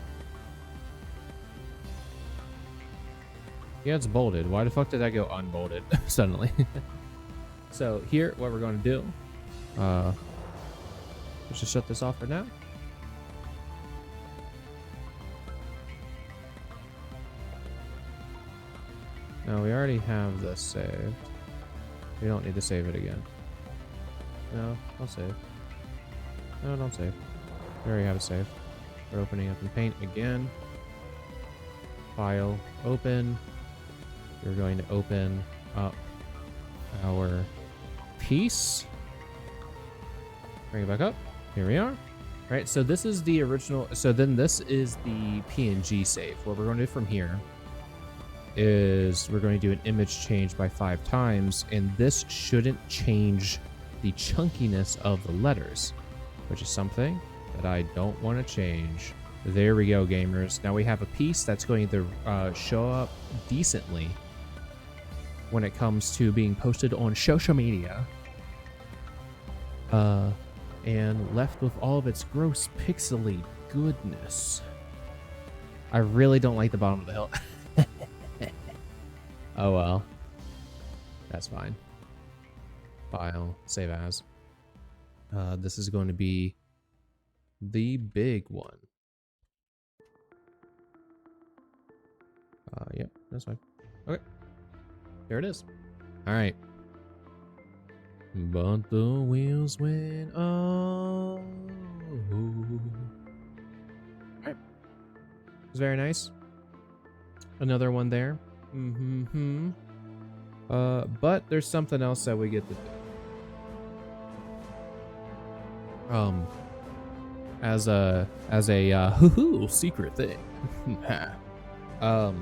Yeah, it's bolted. Why the fuck did that go unbolted suddenly? So here, what we're going to do, let's just shut this off for now. No, we already have this saved. We don't need to save it again. No, I'll save. No, don't save. We already have it saved. We're opening up in Paint again. File, open. We're going to open up our piece. Bring it back up. Here we are. All right, so this is the original. So then this is the PNG save. What we're going to do from here is we're going to do an image change by 5 times, and this shouldn't change the chunkiness of the letters, which is something that I don't want to change. There we go, gamers. Now we have a piece that's going to show up decently when it comes to being posted on social media, and left with all of its gross pixely goodness. I really don't like the bottom of the hill. Oh well, that's fine. File, save as. This is going to be the big one. Yep, that's fine. Okay, there it is. All right. But the wheels went oh. All right. It's very nice. Another one there. But there's something else that we get to do. As a secret thing. Let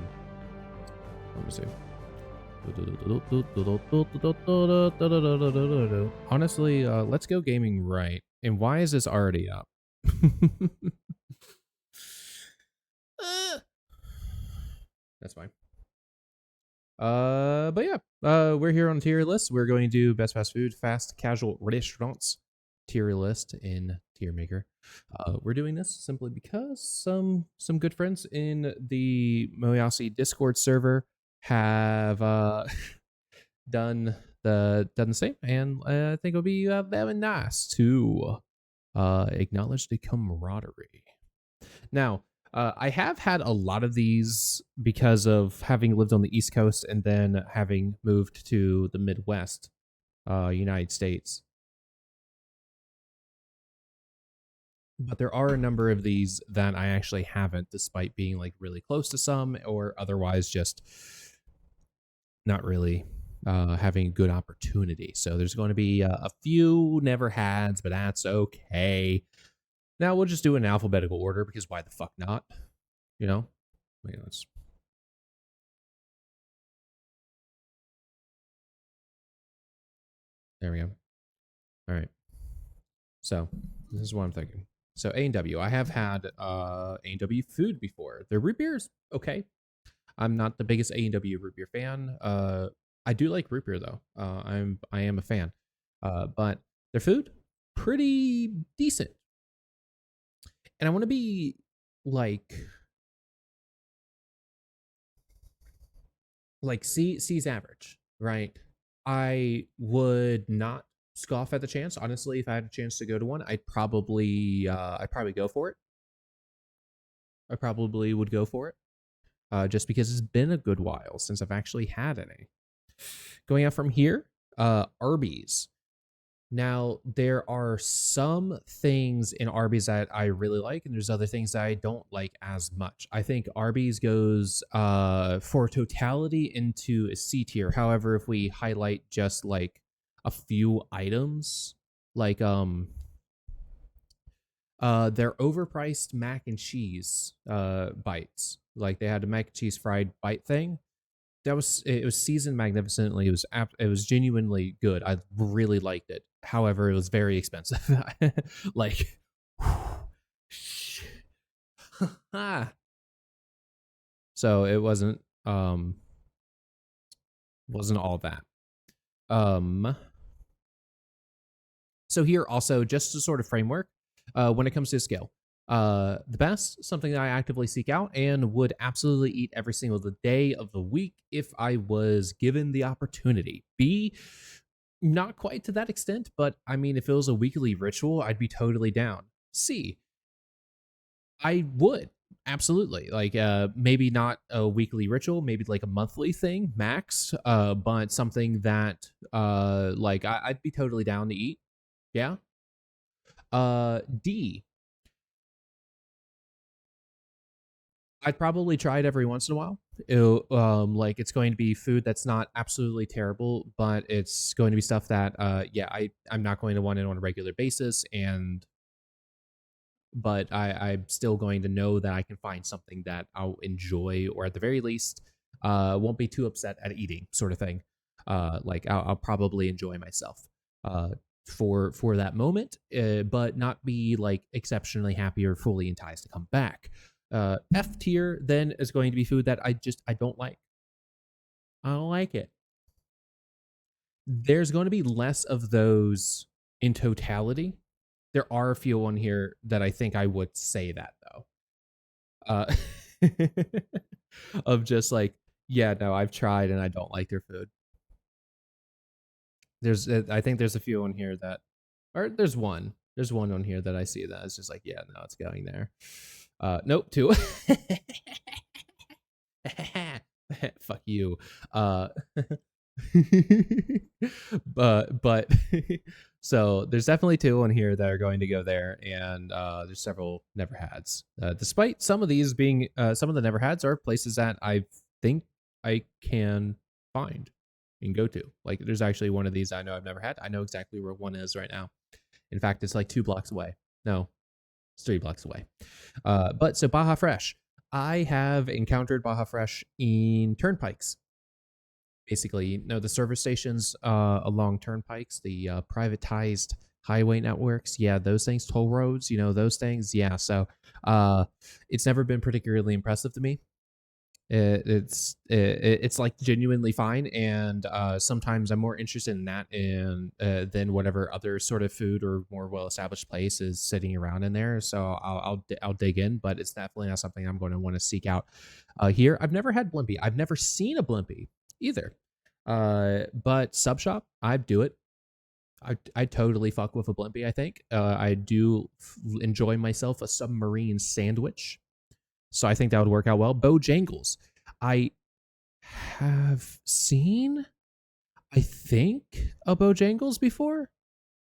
me see. Honestly, let's go gaming right. And why is this already up? That's fine. But yeah, we're here on tier list. We're going to do best fast food, fast casual restaurants tier list in tier maker. We're doing this simply because some good friends in the Moyasi Discord server have done the same, and I think it'll be very nice to acknowledge the camaraderie. Now, I have had a lot of these because of having lived on the East Coast and then having moved to the Midwest, United States. But there are a number of these that I actually haven't, despite being like really close to some, or otherwise just not really having a good opportunity. So there's going to be a few never hads, but that's okay. Now we'll just do it in alphabetical order because why the fuck not? You know? Wait, let's. There we go. All right. So this is what I'm thinking. So A&W, I have had A&W food before. Their root beer is okay. I'm not the biggest A&W root beer fan. I do like root beer though. I am a fan. But their food pretty decent. And I want to be like C's average, right? I would not scoff at the chance. Honestly, if I had a chance to go to one, I'd probably go for it. I probably would go for it. Just because it's been a good while since I've actually had any. Going out from here, Arby's. Now, there are some things in Arby's that I really like, and there's other things that I don't like as much. I think Arby's goes for totality into a C tier. However, if we highlight just like a few items, like their overpriced mac and cheese bites, like they had a mac and cheese fried bite thing. It was seasoned magnificently. It was genuinely good. I really liked it. However, it was very expensive. Like, So it wasn't all that. Um, so here also, just a sort of framework, when it comes to scale, the best, something that I actively seek out and would absolutely eat every single day of the week if I was given the opportunity. B, not quite to that extent, but I mean, if it was a weekly ritual, I'd be totally down. C, I would absolutely like maybe not a weekly ritual, maybe like a monthly thing max, but something that like I'd be totally down to eat. Yeah. D, I'd probably try it every once in a while. Like it's going to be food that's not absolutely terrible, but it's going to be stuff that yeah, I'm not going to want it on a regular basis, and but I'm still going to know that I can find something that I'll enjoy, or at the very least, won't be too upset at eating, sort of thing. Like I'll probably enjoy myself uh, for that moment, but not be like exceptionally happy or fully enticed to come back. F tier then is going to be food that I don't like. I don't like it. There's going to be less of those in totality. There are a few on here that I think I would say that though. Uh, of just like, yeah, no, I've tried and I don't like their food. I think there's a few on here that, or there's one on here that I see that is just like, yeah, no, it's going there. Nope, two. Fuck you. Uh, but so there's definitely two on here that are going to go there, and there's several never hads. Despite some of these being some of the never hads are places that I think I can find and go to. Like there's actually one of these I know I've never had. I know exactly where one is right now. In fact, it's like 2 blocks away. No, it's 3 blocks away. But so Baja Fresh. I have encountered Baja Fresh in turnpikes. Basically, the service stations along turnpikes, the privatized highway networks, yeah, those things, toll roads, those things, yeah. So it's never been particularly impressive to me. It's like genuinely fine, and sometimes I'm more interested in that than whatever other sort of food or more well established place is sitting around in there. So I'll dig in, but it's definitely not something I'm going to want to seek out here. I've never had Blimpie. I've never seen a Blimpie either. But Sub Shop, I'd do it. I totally fuck with a Blimpie. I think I do enjoy myself a submarine sandwich. So I think that would work out well. Bojangles. I have seen, I think, a Bojangles before.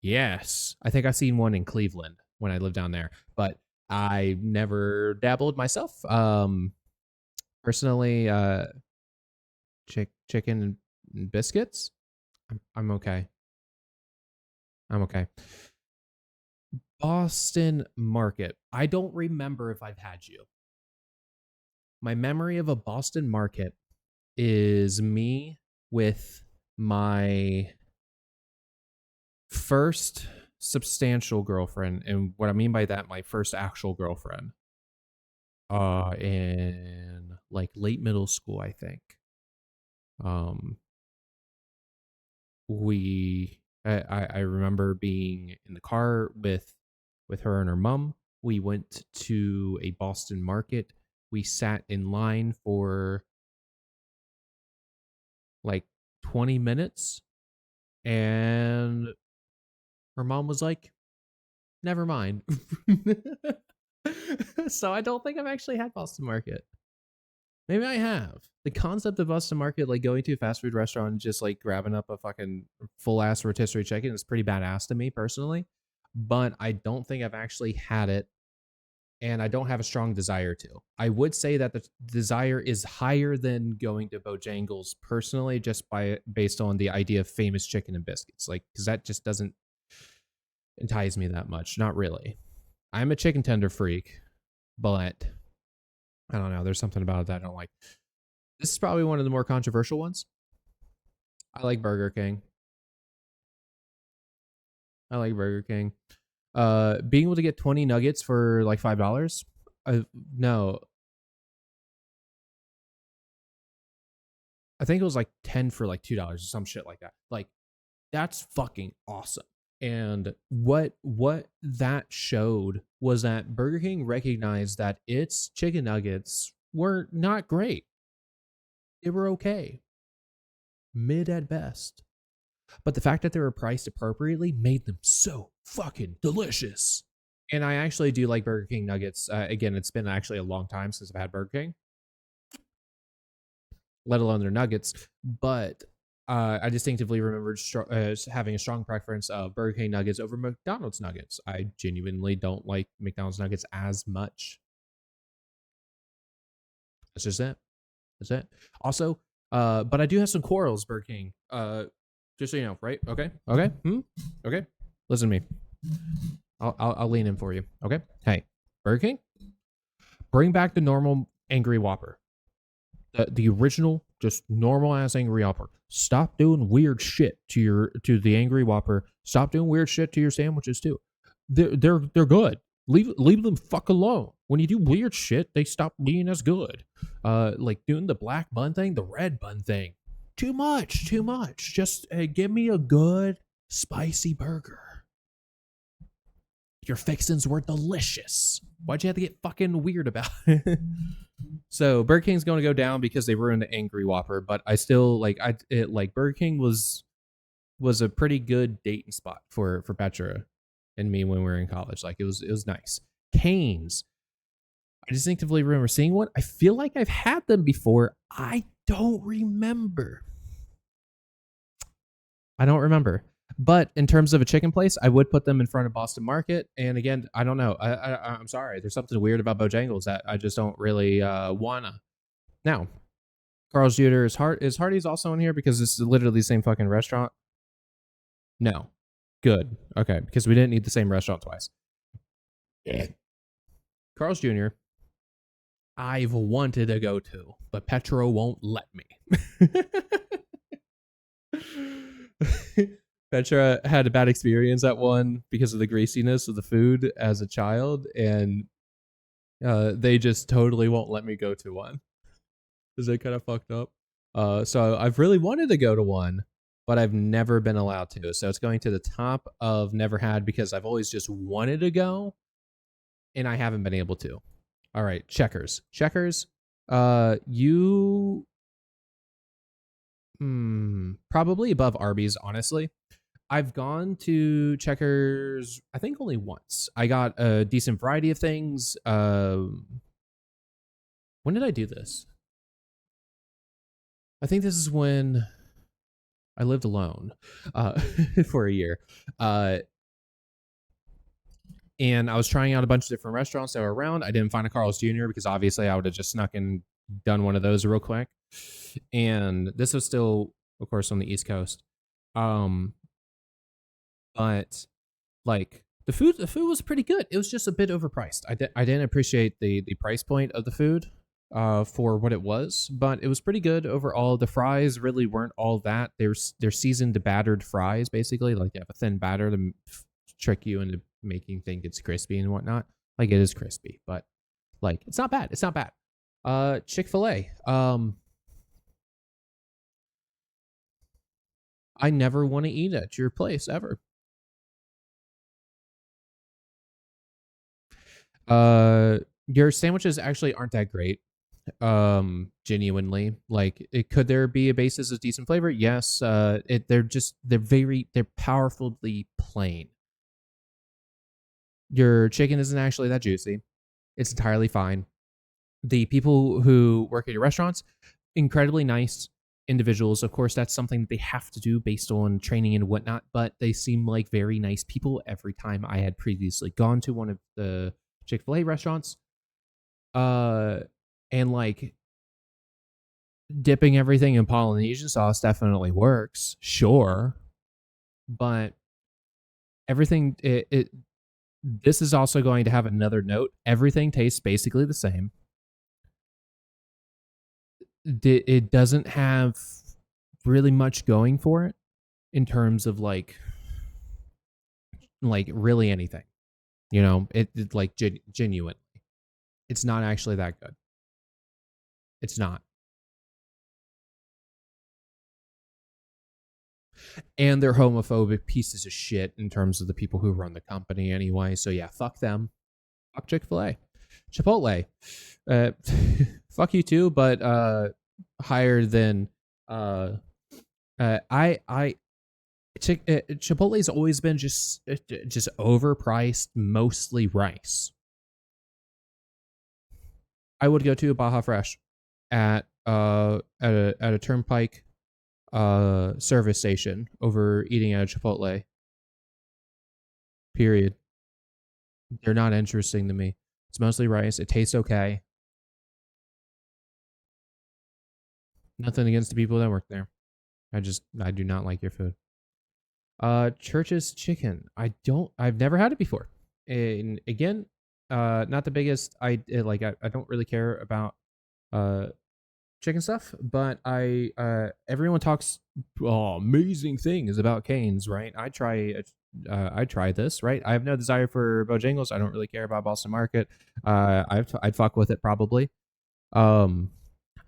Yes. I think I've seen one in Cleveland when I lived down there, but I never dabbled myself. Personally, chicken and biscuits. I'm okay. I'm okay. Boston Market. I don't remember if I've had you. My memory of a Boston Market is me with my first substantial girlfriend, and what I mean by that, my first actual girlfriend, in like late middle school, I think. Um, I remember being in the car with her and her mom. We went to a Boston Market. We sat in line for like 20 minutes, and her mom was like, never mind. So I don't think I've actually had Boston Market. Maybe I have. The concept of Boston Market, like going to a fast food restaurant and just like grabbing up a fucking full ass rotisserie chicken, is pretty badass to me personally. But I don't think I've actually had it, and I don't have a strong desire to. I would say that the desire is higher than going to Bojangles personally, just based on the idea of famous chicken and biscuits, like because that just doesn't entice me that much. Not really. I'm a chicken tender freak, but I don't know. There's something about it that I don't like. This is probably one of the more controversial ones. I like Burger King. I like Burger King. Being able to get 20 nuggets for like $5. No, I think it was like 10 for like $2 or some shit like that. Like, that's fucking awesome. And what that showed was that Burger King recognized that its chicken nuggets were not great. They were okay, mid at best. But the fact that they were priced appropriately made them so fucking delicious. And I actually do like Burger King nuggets. Again, it's been actually a long time since I've had Burger King, let alone their nuggets. But I distinctively remembered having a strong preference of Burger King nuggets over McDonald's nuggets. I genuinely don't like McDonald's nuggets as much. That's just it. That's it. Also, but I do have some quarrels, Burger King. Just so you know, right? Okay. Okay. Okay. Listen to me. I'll lean in for you. Okay. Hey, Burger King, bring back the normal Angry Whopper. The original, just normal ass Angry Whopper. Stop doing weird shit to the Angry Whopper. Stop doing weird shit to your sandwiches too. They're good. Leave them fuck alone. When you do weird shit, they stop being as good. Like doing the black bun thing, the red bun thing. Too much. Just give me a good spicy burger. Your fixins were delicious. Why'd you have to get fucking weird about it? So Burger King's going to go down because they ruined the Angry Whopper, but I still like Burger King was a pretty good dating spot for Petra and me when we were in college. Like it was nice. Cane's. I distinctively remember seeing one. I feel like I've had them before. I don't remember. But in terms of a chicken place, I would put them in front of Boston Market. And again, I don't know. I'm sorry. There's something weird about Bojangles that I just don't really wanna. Now, Carl's Jr. is Hardee's also in here because it's literally the same fucking restaurant? No. Good. Okay, because we didn't need the same restaurant twice. Yeah. Carl's Jr. I've wanted to go to, but Petro won't let me. Petra had a bad experience at one because of the greasiness of the food as a child, and they just totally won't let me go to one. Is it kind of fucked up? So I've really wanted to go to one, but I've never been allowed to. So it's going to the top of never had because I've always just wanted to go, and I haven't been able to. All right, Checkers. You probably above Arby's, honestly. I've gone to Checkers, I think only once. I got a decent variety of things. When did I do this? I think this is when I lived alone for a year. And I was trying out a bunch of different restaurants that were around. I didn't find a Carl's Jr. because obviously I would have just snuck and done one of those real quick. And this was still, of course, on the East Coast. But like the food was pretty good. It was just a bit overpriced. I didn't appreciate the price point of the food for what it was, but it was pretty good overall. The fries really weren't all that. They're seasoned battered fries, basically. Like they have a thin batter to trick you into making think it's crispy and whatnot. Like it is crispy, but like it's not bad. Chick-fil-A. I never want to eat at your place ever. Your sandwiches actually aren't that great. Genuinely, like could there be a basis of decent flavor? Yes. They're powerfully plain. Your chicken isn't actually that juicy. It's entirely fine. The people who work at your restaurants, incredibly nice individuals. Of course, that's something that they have to do based on training and whatnot, but they seem like very nice people every time I had previously gone to one of the Chick-fil-A restaurants. And like dipping everything in Polynesian sauce definitely works, sure. But everything this is also going to have another note. Everything tastes basically the same. It doesn't have really much going for it in terms of like really anything. You know, it like genuine. It's not actually that good. It's not. And they're homophobic pieces of shit in terms of the people who run the company anyway. So yeah, fuck them. Fuck Chick-fil-A. Chipotle. Fuck you too, but higher than Chipotle's always been just overpriced, mostly rice. I would go to a Baja Fresh at a Turnpike service station over eating at a Chipotle. Period. They're not interesting to me. It's mostly rice. It tastes okay. Nothing against the people that work there. I do not like your food. Church's chicken. I've never had it before. And again, not the biggest. I don't really care about chicken stuff, but everyone talks amazing things about Cane's, right? I try this, right? I have no desire for Bojangles. I don't really care about Boston Market. I'd fuck with it probably. I've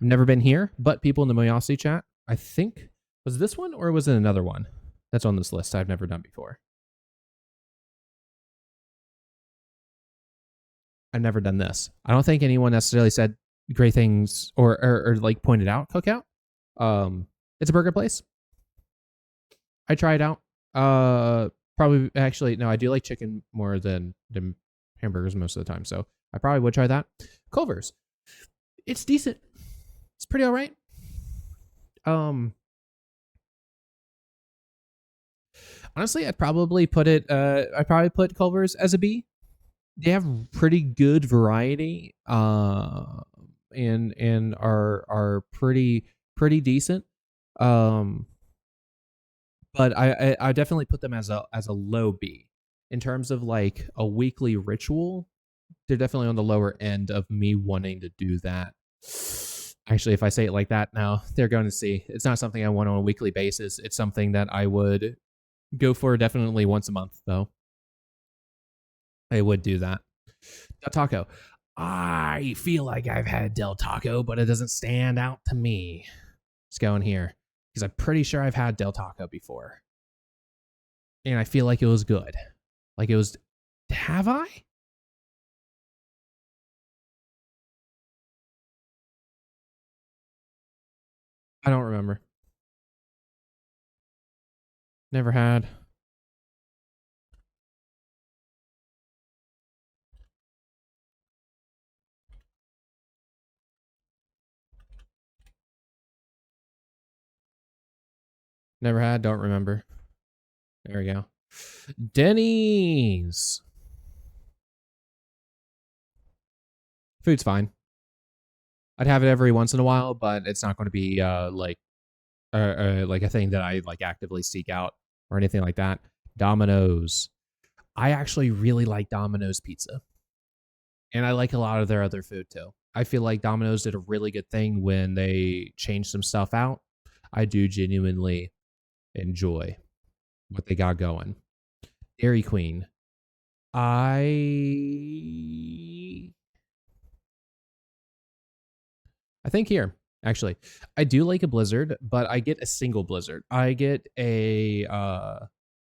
never been here, but people in the Moyosity chat, I think, was this one or was it another one that's on this list I've never done before? I've never done this. I don't think anyone necessarily said great things or like pointed out Cookout. It's a burger place. I try it out. Probably actually no, I do like chicken more than hamburgers most of the time, so I probably would try that. Culver's. It's decent. It's pretty all right. Honestly, I'd probably put Culver's as a B. They have pretty good variety, and are pretty decent. But I definitely put them as a low B in terms of like a weekly ritual. They're definitely on the lower end of me wanting to do that. Actually, if I say it like that now, they're going to see. It's not something I want on a weekly basis. It's something that I would go for definitely once a month, though. I would do that. Del Taco. I feel like I've had Del Taco, but it doesn't stand out to me. Let's go in here because I'm pretty sure I've had Del Taco before. And I feel like it was good. Like it was. Have I? I don't remember. Never had. Never had. Don't remember. There we go. Denny's. Food's fine. I'd have it every once in a while, but it's not going to be like a thing that I like actively seek out or anything like that. Domino's. I actually really like Domino's pizza. And I like a lot of their other food too. I feel like Domino's did a really good thing when they changed some stuff out. I do genuinely enjoy what they got going. Dairy Queen. I think here, actually. I do like a Blizzard, but I get a single Blizzard. I get a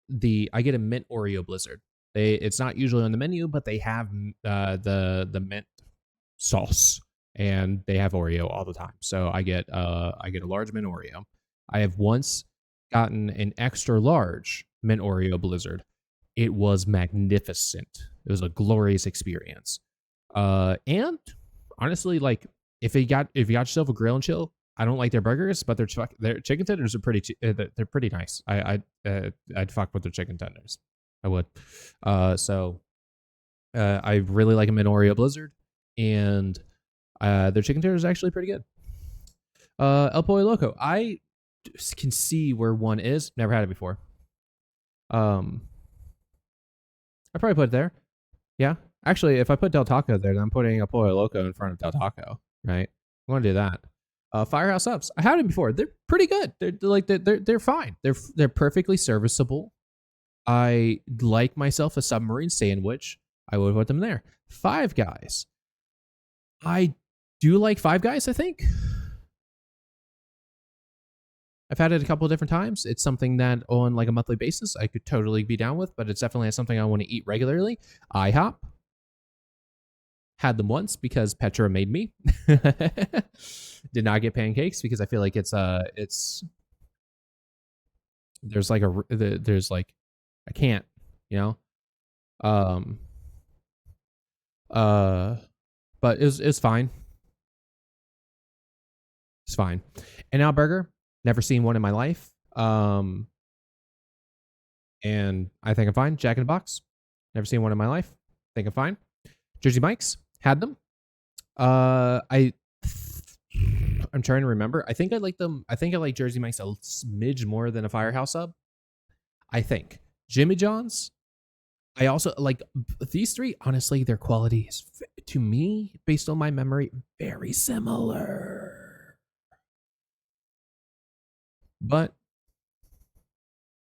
mint Oreo Blizzard. It's not usually on the menu, but they have the mint sauce and they have Oreo all the time. So I get a large mint Oreo. I have once gotten an extra large mint Oreo Blizzard. It was magnificent. It was a glorious experience. And honestly, like if you got yourself a grill and chill, I don't like their burgers, but their chicken tenders are they're pretty nice. I'd fuck with their chicken tenders. I would. I really like them in Oreo Blizzard, and their chicken tenders is actually pretty good. El Pollo Loco. I can see where one is. Never had it before. I probably put it there. Yeah. Actually, if I put Del Taco there, then I'm putting a Pollo Loco in front of Del Taco, right? I want to do that. Firehouse Subs. I had it before. They're pretty good. They're fine. They're perfectly serviceable. I like myself a submarine sandwich. I would put them there. Five Guys. I do like Five Guys, I think. I've had it a couple of different times. It's something that on like a monthly basis I could totally be down with, but it's definitely something I want to eat regularly. IHOP. Had them once because Petra made me. Did not get pancakes because I feel like it's there's like there's like I can't, you know. Um but it's fine. It's fine. In-N-Out Burger, never seen one in my life. And I think I'm fine. Jack in the Box, never seen one in my life. Think I'm fine. Jersey Mike's, had them. I'm trying to remember. I think I like them. I think I like Jersey Mike's a smidge more than a Firehouse Sub. I think Jimmy John's. I also like these three. Honestly, their quality is to me, based on my memory, very similar. But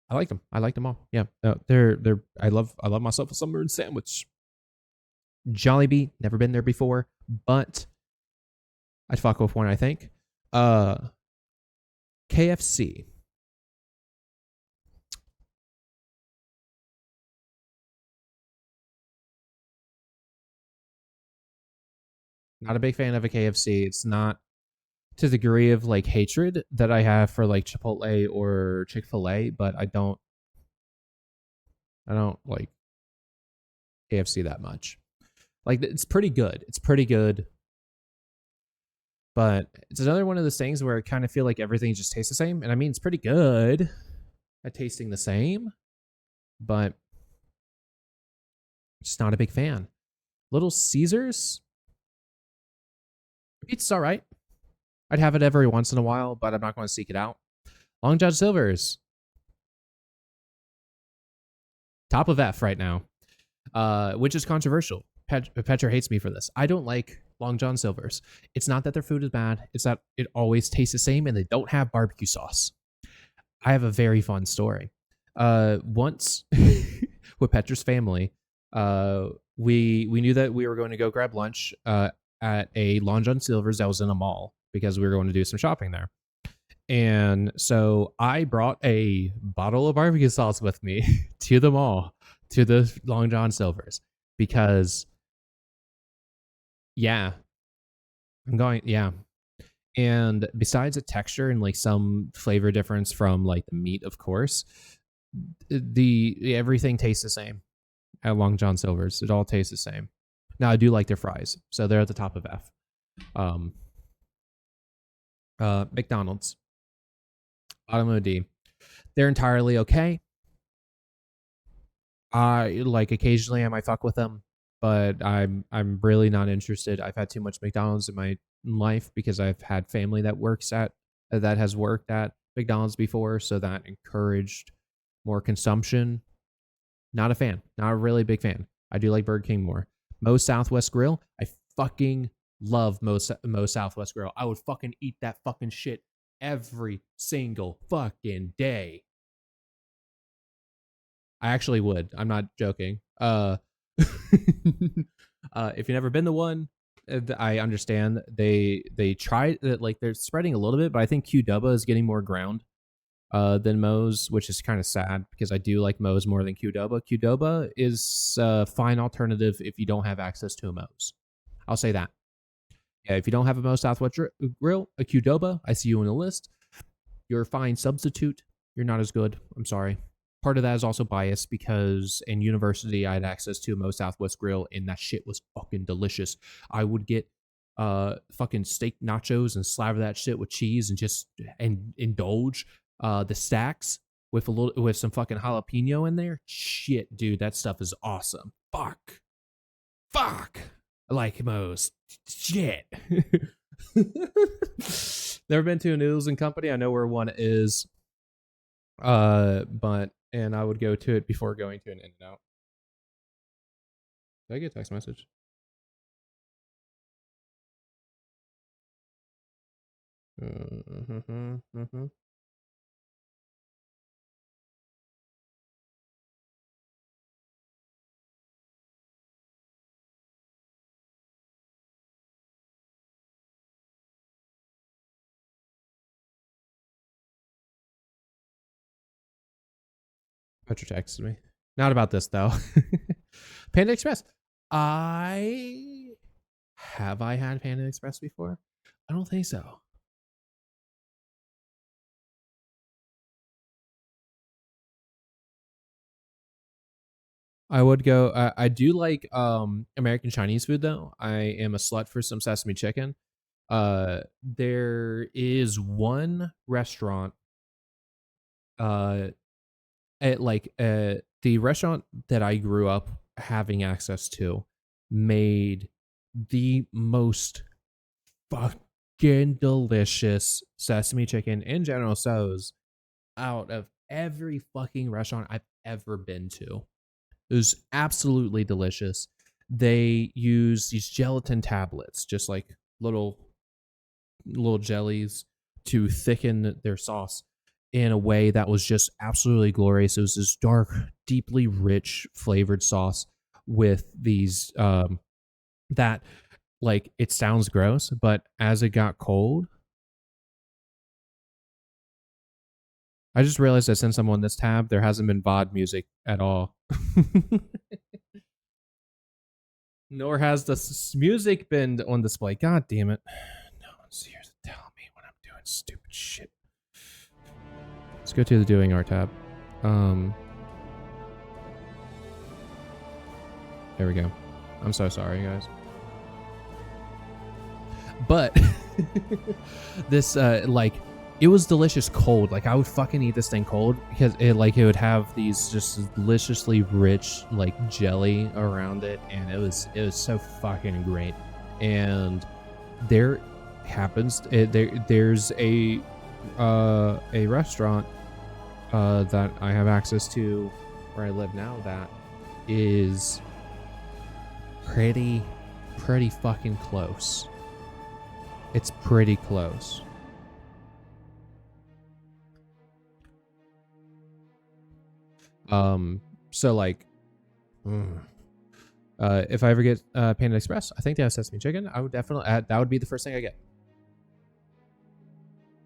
I like them. I like them all. Yeah, they're. I love myself a submarine sandwich. Jollibee, never been there before, but I'd fuck with one. I think. KFC. Not a big fan of a KFC. It's not to the degree of like hatred that I have for like Chipotle or Chick-fil-A, but I don't like KFC that much. Like it's pretty good. It's pretty good. But it's another one of those things where I kind of feel like everything just tastes the same. And I mean it's pretty good at tasting the same, but just not a big fan. Little Caesars, pizza's all right. I'd have it every once in a while, but I'm not going to seek it out. Long John Silver's, top of F right now, which is controversial. Petra hates me for this. I don't like Long John Silver's. It's not that their food is bad. It's that it always tastes the same and they don't have barbecue sauce. I have a very fun story. Once with Petra's family, we knew that we were going to go grab lunch at a Long John Silver's that was in a mall because we were going to do some shopping there. And so I brought a bottle of barbecue sauce with me to the mall, to the Long John Silver's, because yeah, I'm going, yeah. And besides the texture and like some flavor difference from like the meat, of course, the everything tastes the same at Long John Silver's. It all tastes the same. Now I do like their fries, so they're at the top of F. Um, McDonald's, bottom of D. They're entirely okay. I like occasionally I might fuck with them, but I'm really not interested. I've had too much McDonald's in my life because I've had family that has worked at McDonald's before, so that encouraged more consumption. Not a fan. Not a really big fan. I do like Burger King more. Moe's Southwest Grill. I fucking love Moe's Southwest Grill. I would fucking eat that fucking shit every single fucking day. I actually would. I'm not joking. If you've never been to one, I understand they tried like they're spreading a little bit, but I think Qdoba is getting more ground than Moe's, which is kind of sad because I do like Moe's more than Qdoba. Qdoba is a fine alternative if you don't have access to a Moe's. I'll say that. Yeah, if you don't have a Moe's Southwest Grill, a Qdoba, I see you on the list. You're a fine substitute. You're not as good. I'm sorry. Part of that is also biased because in university I had access to a Moe's Southwest Grill and that shit was fucking delicious. I would get fucking steak nachos and slaver that shit with cheese and just and indulge the stacks with some fucking jalapeno in there. Shit, dude, that stuff is awesome. Fuck. I like Moe's. Shit. Never been to a Noodles and Company. I know where one is. But and I would go to it before going to an In-N-Out. Did I get a text message? Petra texted me. Not about this though. Panda Express. Have I had Panda Express before? I don't think so. I would go. I do like American Chinese food though. I am a slut for some sesame chicken. There is one restaurant. The restaurant that I grew up having access to made the most fucking delicious sesame chicken and General Tso's out of every fucking restaurant I've ever been to. It was absolutely delicious. They use these gelatin tablets, just like little jellies, to thicken their sauce in a way that was just absolutely glorious. It was this dark, deeply rich flavored sauce with these that, like, it sounds gross, but as it got cold, I just realized that since I'm on this tab, there hasn't been VOD music at all. Nor has the music been on display. God damn it. No one's here to tell me when I'm doing stupid shit. Let's go to the doing art tab. There we go. I'm so sorry, guys. But this it was delicious cold. Like, I would fucking eat this thing cold because it would have these just deliciously rich like jelly around it, and it was so fucking great. And there's a restaurant that I have access to where I live now that is pretty fucking close. It's pretty close. So like, if I ever get Panda Express, I think they have sesame chicken. I would definitely that would be the first thing I get,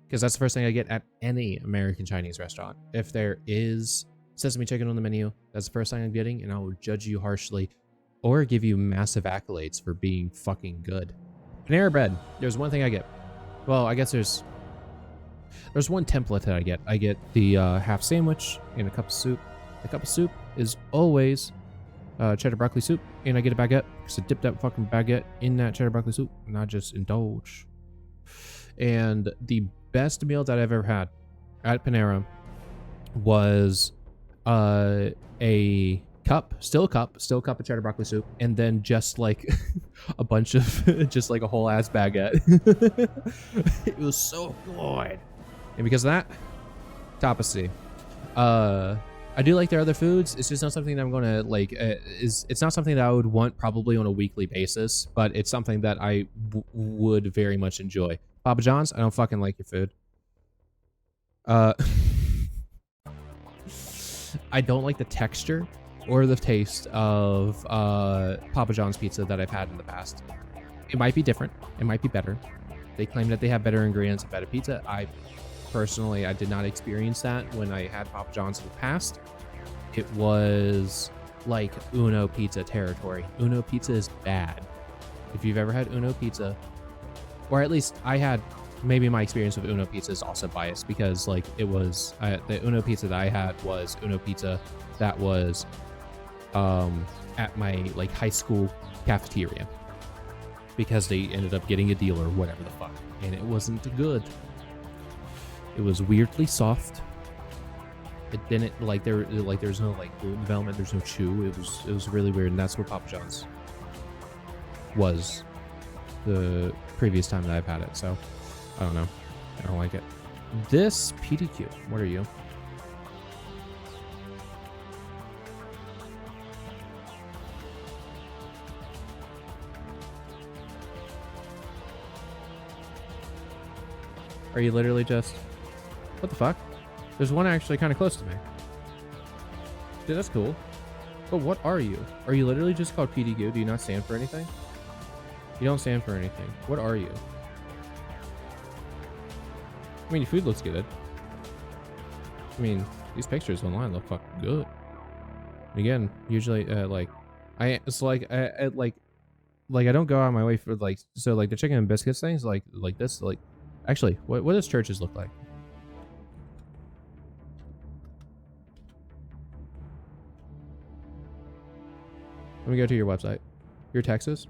because that's the first thing I get at any American Chinese restaurant. If there is sesame chicken on the menu, that's the first thing I'm getting, and I will judge you harshly or give you massive accolades for being fucking good. Panera Bread, there's one thing I get. Well, I guess there's one template that I get. I get the half sandwich and a cup of soup. The cup of soup is always cheddar broccoli soup, and I get a baguette because I dip that fucking baguette in that cheddar broccoli soup, and I just indulge. And the best meal that I've ever had at Panera was a cup of cheddar broccoli soup, and then just like a bunch of just like a whole ass baguette. It was so good, and because of that, top of C. I do like their other foods. It's just not something that I'm gonna like. It's not something that I would want probably on a weekly basis, but it's something that I would very much enjoy. Papa John's, I don't fucking like your food. I don't like the texture or the taste of Papa John's pizza that I've had in the past. It might be different. It might be better. They claim that they have better ingredients and better pizza. Personally, I did not experience that when I had Papa John's in the past. It was like Uno Pizza territory. Uno Pizza is bad. If you've ever had Uno Pizza, or at least I had, maybe my experience with Uno Pizza is also biased because like it was, the Uno Pizza that I had was Uno Pizza that was at my like high school cafeteria because they ended up getting a deal or whatever the fuck, and it wasn't good. It was weirdly soft. It didn't like there's no like gluten development. There's no chew. It was really weird, and that's what Papa John's was the previous time that I've had it. So I don't know. I don't like it. This PDQ. What are you? Are you literally just... What the fuck? There's one actually kind of close to me. Dude, that's cool. But what are you? Are you literally just called PDQ? Do you not stand for anything? You don't stand for anything. What are you? I mean, your food looks good. I mean, These pictures online look fucking good. Again, usually, it's like, I don't go out of my way for like, so like the chicken and biscuits things, like this, like, actually, what does churches look like? Let me go to your website. Your Texas.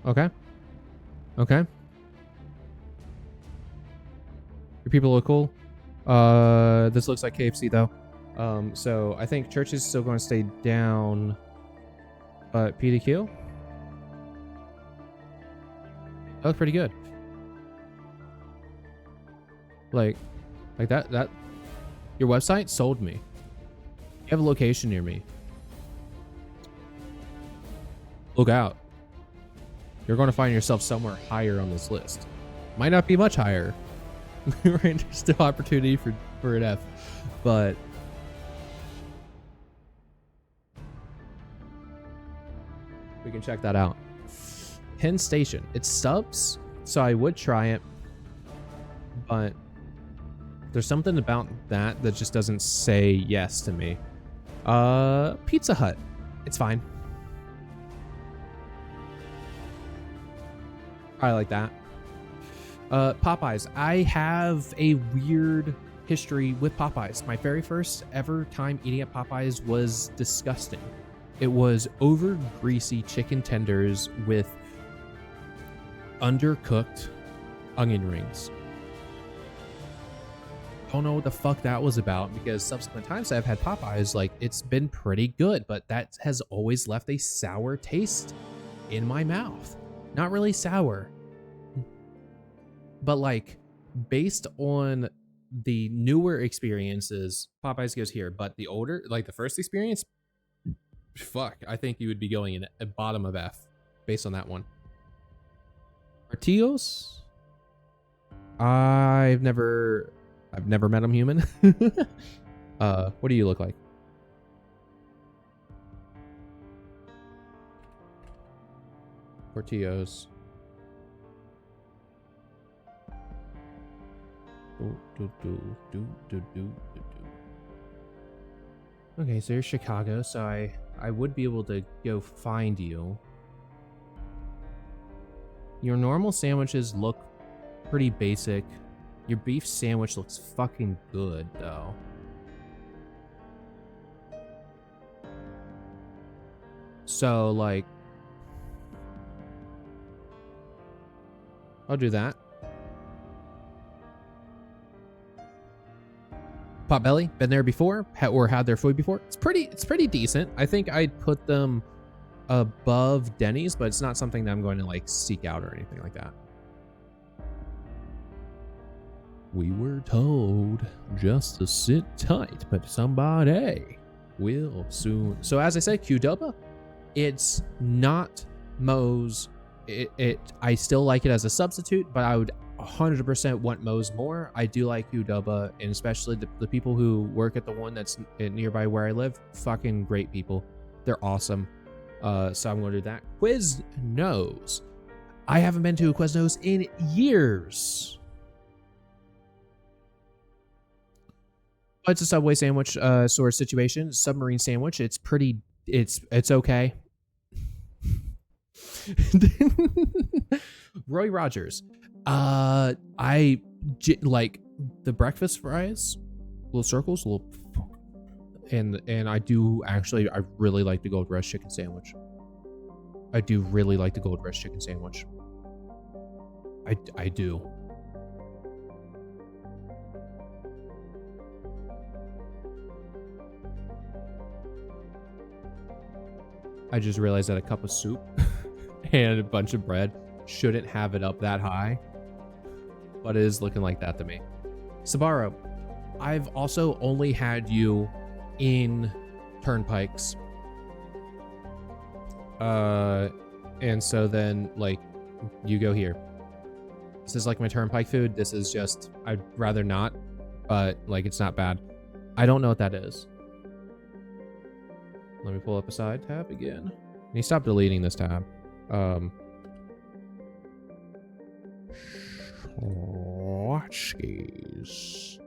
Okay. Okay. Your people look cool. This looks like KFC though. So I think church is still going to stay down, but PDQ. That looks pretty good. Like that. Your website sold me. You have a location near me. Look out. You're going to find yourself somewhere higher on this list. Might not be much higher. Right? There's still opportunity for an F, but we can check that out. Penn Station. It's subs, so I would try it, but there's something about that just doesn't say yes to me. Pizza Hut. It's fine. I like that. Popeyes. I have a weird history with Popeyes. My very first ever time eating at Popeyes was disgusting. It was over greasy chicken tenders with undercooked onion rings. I don't know what the fuck that was about, because subsequent times I've had Popeyes, like, it's been pretty good, but that has always left a sour taste in my mouth. Not really sour, but like based on the newer experiences, Popeyes goes here, but the older, like the first experience, fuck, I think you would be going in a bottom of F based on that one. Portillo's, I've never met him human. What do you look like? Portillo's. Okay, so you're Chicago, so I would be able to go find you. Your normal sandwiches look pretty basic. Your beef sandwich looks fucking good, though. So, like, I'll do that. Potbelly, been there before, or had their food before. It's pretty decent. I think I'd put them above Denny's, but it's not something that I'm going to like seek out or anything like that. We were told just to sit tight, but somebody will soon. So as I said, Qdoba, it's not Moe's. I still like it as a substitute, but I would 100% want Moe's more. I do like Qdoba, and especially the people who work at the one that's nearby where I live. Fucking great people. They're awesome. So I'm going to do that. Quiznos. I haven't been to a Quiznos in years. It's a Subway sandwich sort of situation. Submarine sandwich. It's pretty. It's okay. Roy Rogers. I like the breakfast fries, little circles, and I do actually, I really like the Gold Rush chicken sandwich. I do really like the Gold Rush chicken sandwich. I do. I just realized that a cup of soup and a bunch of bread shouldn't have it up that high, but it is looking like that to me. Sabaro, I've also only had you in Turnpikes. And so then, like, you go here. This is like my Turnpike food. This is just, I'd rather not, but like, it's not bad. I don't know what that is. Let me pull up a side tab again. Can you stop deleting this tab? Schwarzkes.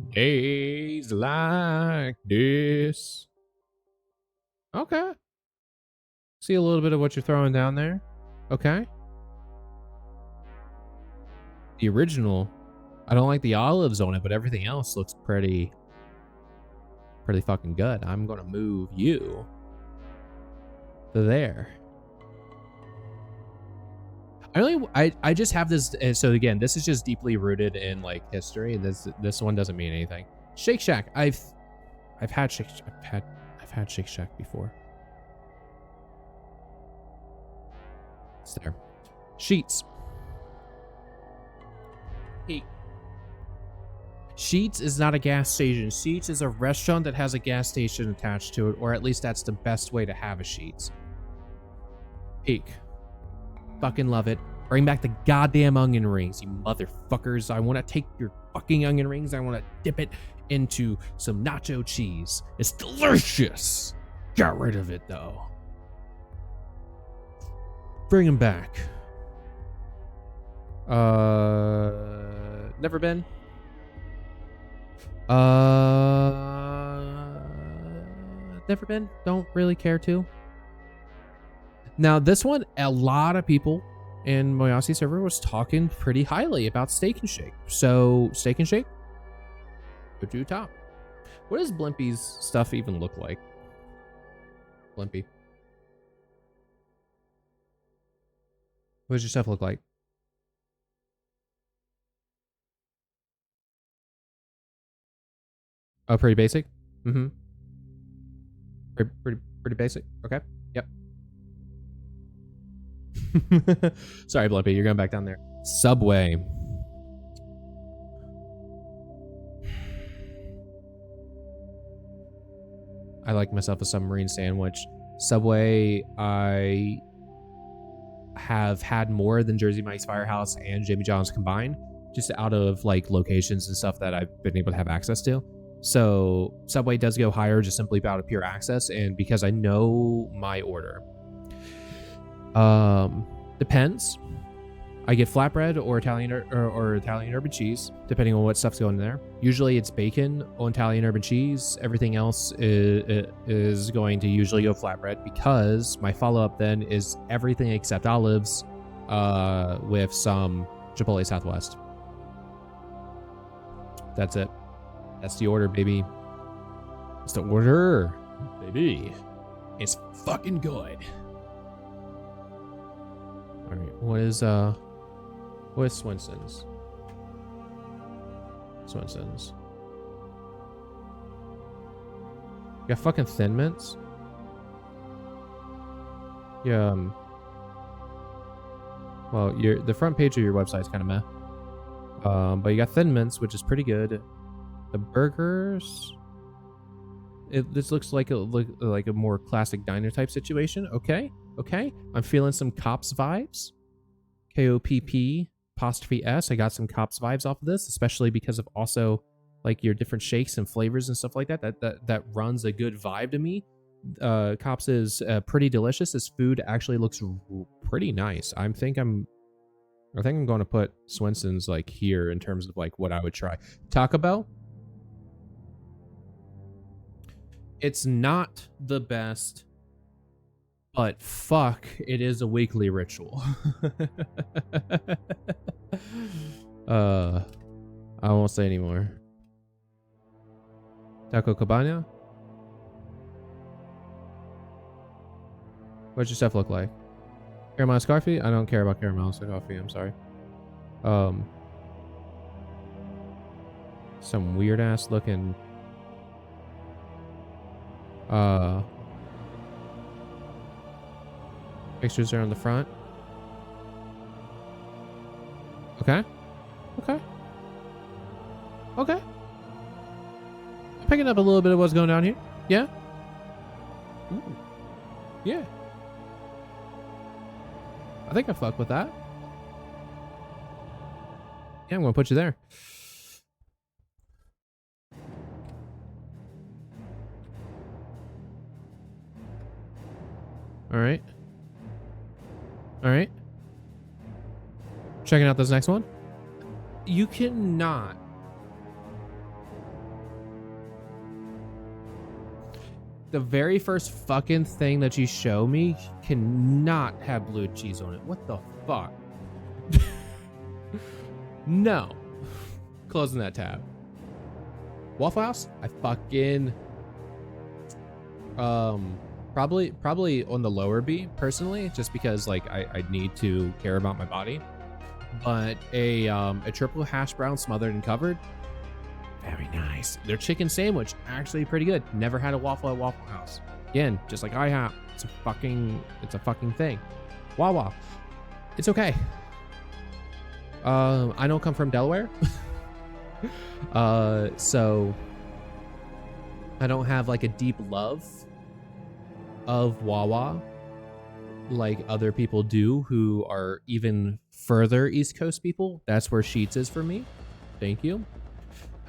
Days like this. Okay. See a little bit of what you're throwing down there. Okay. The original, I don't like the olives on it, but everything else looks pretty fucking good. I'm gonna move you to there. I just have this. So again, this is just deeply rooted in like history. This one doesn't mean anything. Shake Shack. I've had Shake Shack before. It's there. Sheets. Hey. Sheets is not a gas station. Sheets is a restaurant that has a gas station attached to it, or at least that's the best way to have a Sheets. Peak. Fucking love it. Bring back the goddamn onion rings, you motherfuckers. I want to take your fucking onion rings. I want to dip it into some nacho cheese. It's delicious. Got rid of it, though. Bring them back. Never been. Never been. Don't really care to. Now, this one, a lot of people in Moyasi server was talking pretty highly about Steak and Shake. So, Steak and Shake, go to top. What does Blimpy's stuff even look like? Blimpy. What does your stuff look like? Oh, pretty basic? Mm-hmm. Pretty basic. Okay. Yep. Sorry, Blimpy, you're going back down there. Subway. I like myself a submarine sandwich. Subway, I have had more than Jersey Mike's Firehouse and Jimmy John's combined, just out of like locations and stuff that I've been able to have access to. So Subway does go higher just simply about a pure access, and because I know my order. Depends. I get flatbread or Italian or Italian urban cheese, depending on what stuff's going in there. Usually it's bacon on Italian urban cheese. Everything else is going to usually go flatbread, because my follow-up then is everything except olives with some Chipotle Southwest. That's it. That's the order, baby. It's the order, baby. It's fucking good. All right, what is Swenson's? Swenson's. You got fucking Thin Mints? Yeah. Well, the front page of your website's kind of meh. But you got Thin Mints, which is pretty good. The burgers. This looks like a more classic diner type situation. Okay. I'm feeling some Cops vibes. KOPP''S. I got some Cops vibes off of this, especially because of also like your different shakes and flavors and stuff like that. That runs a good vibe to me. Cops is pretty delicious. This food actually looks pretty nice. I think I'm going to put Swenson's like here in terms of like what I would try. Taco Bell. It's not the best, but fuck, it is a weekly ritual. I won't say anymore. Taco Cabana? What's your stuff look like? Caramelized coffee? I don't care about caramelized coffee, I'm sorry. Some weird ass looking pictures are on the front. Okay. Picking up a little bit of what's going down here. Yeah. Ooh. Yeah. I think I fuck with that. Yeah, I'm gonna put you there. All right. Checking out this next one. You cannot the very first fucking thing that you show me cannot have blue cheese on it. What the fuck? No. Closing that tab. Waffle House? I fucking probably on the lower B personally, just because like I need to care about my body. But a triple hash brown smothered and covered. Very nice. Their chicken sandwich, actually pretty good. Never had a waffle at Waffle House. Again, just like I have. It's a fucking thing. Wawa. It's okay. I don't come from Delaware. So I don't have like a deep love of Wawa like other people do who are even further East Coast people. That's where Sheetz is for me. Thank you.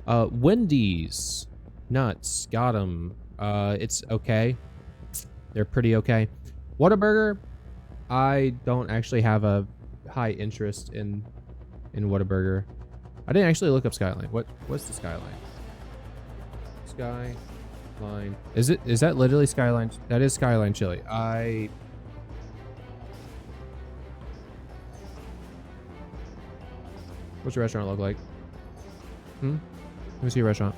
Wendy's nuts, got them. It's okay. They're pretty okay. Whataburger, I don't actually have a high interest in Whataburger. I didn't actually look up Skyline. What's the Skyline? Skyline. Is that literally Skyline? That is Skyline Chili. What's your restaurant look like? Let me see your restaurant.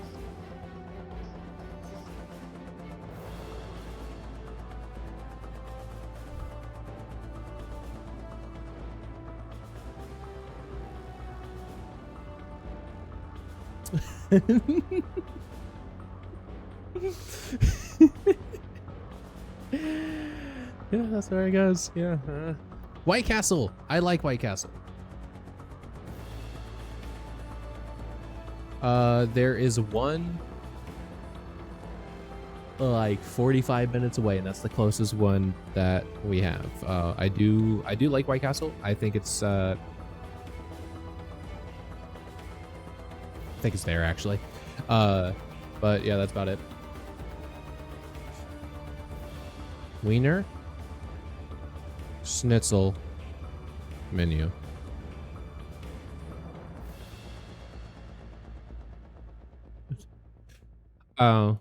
Yeah, that's where it goes. Yeah. White Castle. I like White Castle. There is one like 45 minutes away, and that's the closest one that we have. I do like White Castle. I think it's there actually. But yeah, that's about it. Wiener, schnitzel, menu. Oh,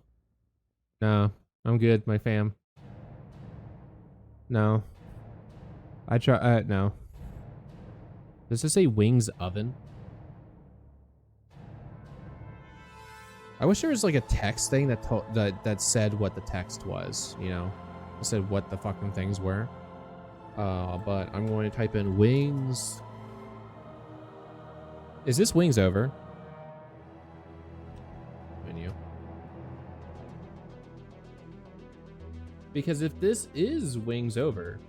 no, I'm good, my fam. No, I try. No. Does this say Wings Oven? I wish there was like a text thing that said what the text was. You know, it said what the fucking things were. But I'm going to type in wings. Is this Wings Over? Menu. Because if this is Wings Over,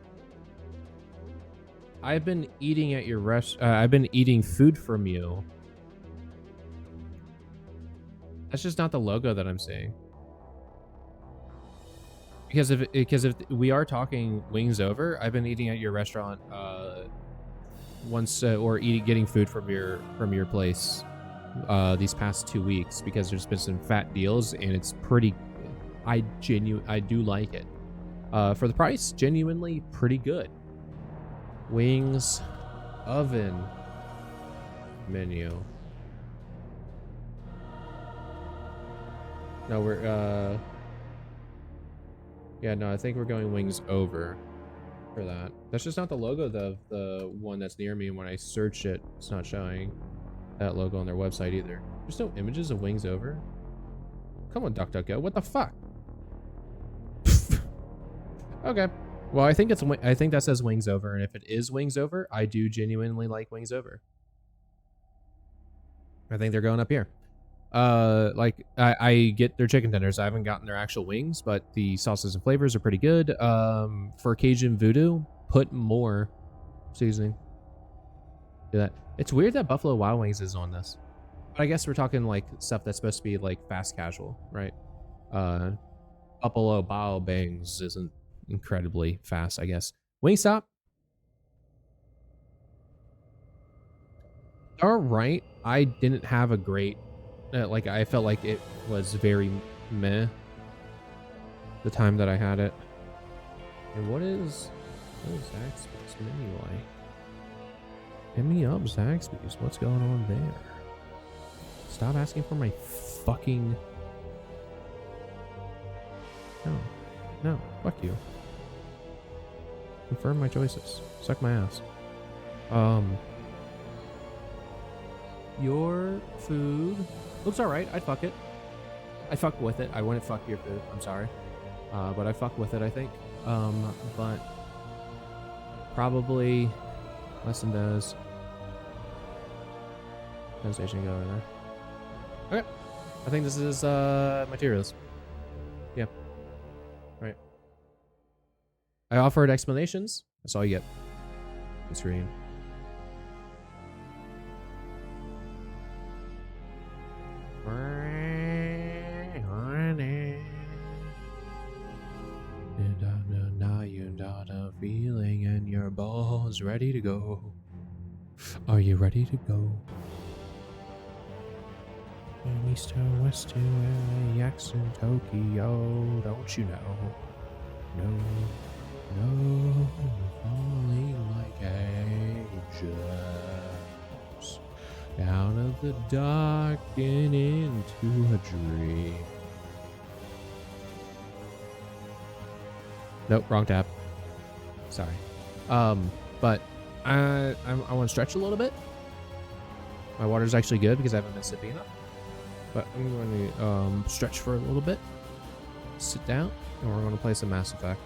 I've been eating at your I've been eating food from you. That's just not the logo that I'm seeing. Because if we are talking Wings Over, I've been eating at your restaurant once or getting food from your place these past 2 weeks, because there's been some fat deals and it's pretty. I do like it. For the price, genuinely pretty good. Wings Oven menu. No, we're yeah, no, I think we're going Wings Over for that. That's just not the logo of the one that's near me, and when I search it, it's not showing that logo on their website either. There's no images of Wings Over. Come on, DuckDuckGo. What the fuck? Okay. Well, I think that says Wings Over, and if it is Wings Over, I do genuinely like Wings Over. I think they're going up here. Like I get their chicken tenders. I haven't gotten their actual wings, but the sauces and flavors are pretty good. For Cajun Voodoo, put more seasoning. Do that. It's weird that Buffalo Wild Wings is on this, but I guess we're talking like stuff that's supposed to be like fast casual, right? Buffalo Wild Wings isn't incredibly fast, I guess. Wingstop. All right. I didn't have a great. Like, I felt like it was very meh the time that I had it. And what is Zaxby's menu like? Hit me up, Zaxby's. What's going on there? Stop asking for my fucking... No. No. Fuck you. Confirm my choices. Suck my ass. Your food looks alright. I'd fuck it. I fuck with it. I wouldn't fuck your food. I'm sorry. But I fuck with it, I think. But probably less than those. Gun station go over there. Okay. I think this is materials. Yeah. Right. I offered explanations. That's all you get. The screen. Now you got a feeling and your balls ready to go. Are you ready to go? From east to west to LAX and Tokyo, don't you know? No, no, falling like angels out of the dark and into a dream. Nope, wrong tab. Sorry. But I want to stretch a little bit. My water's actually good because I haven't been sipping enough. But I'm going to stretch for a little bit, sit down, and we're going to play some Mass Effect.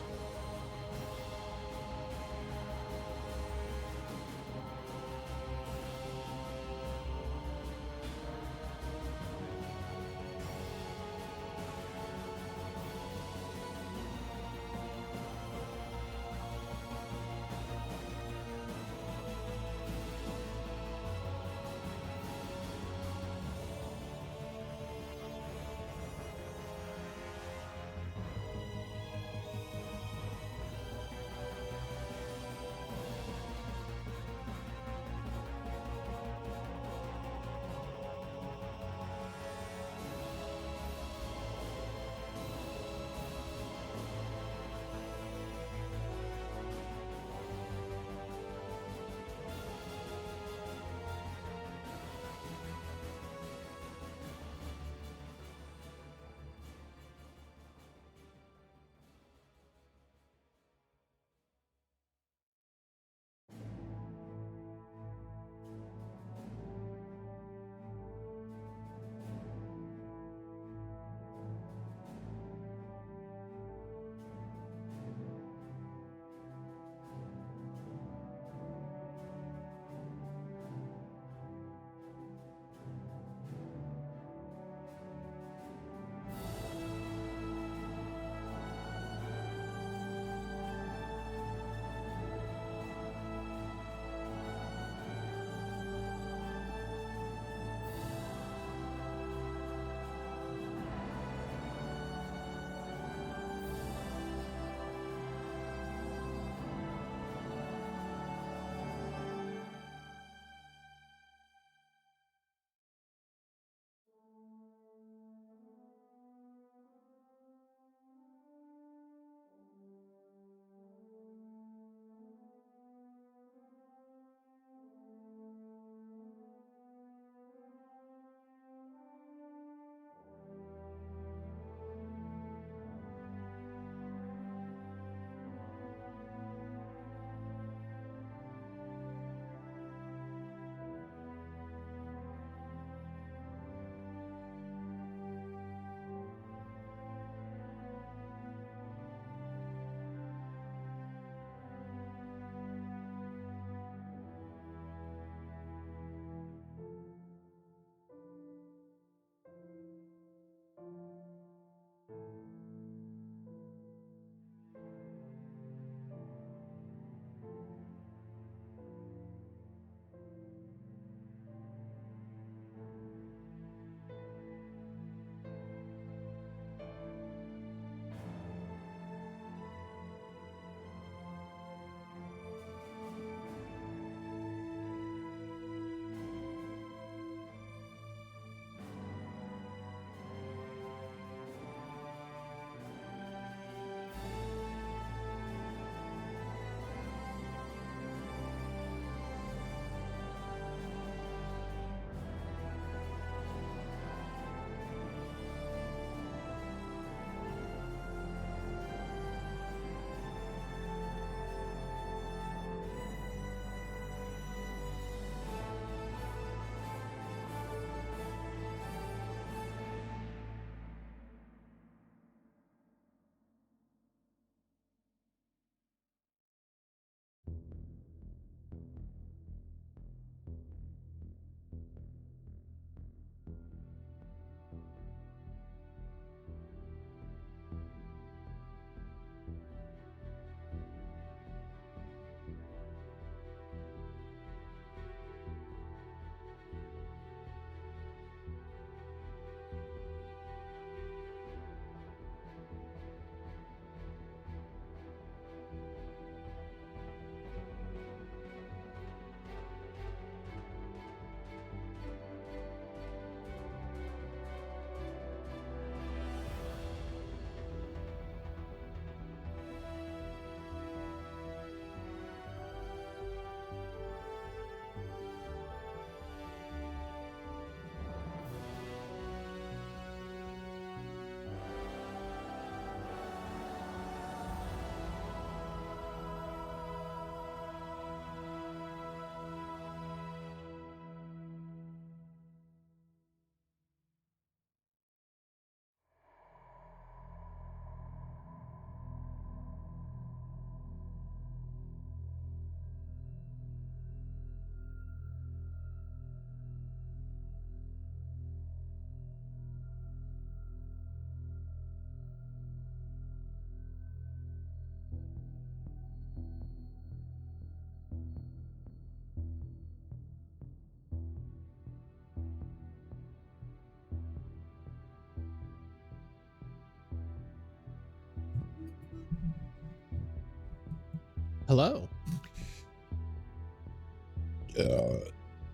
Hello.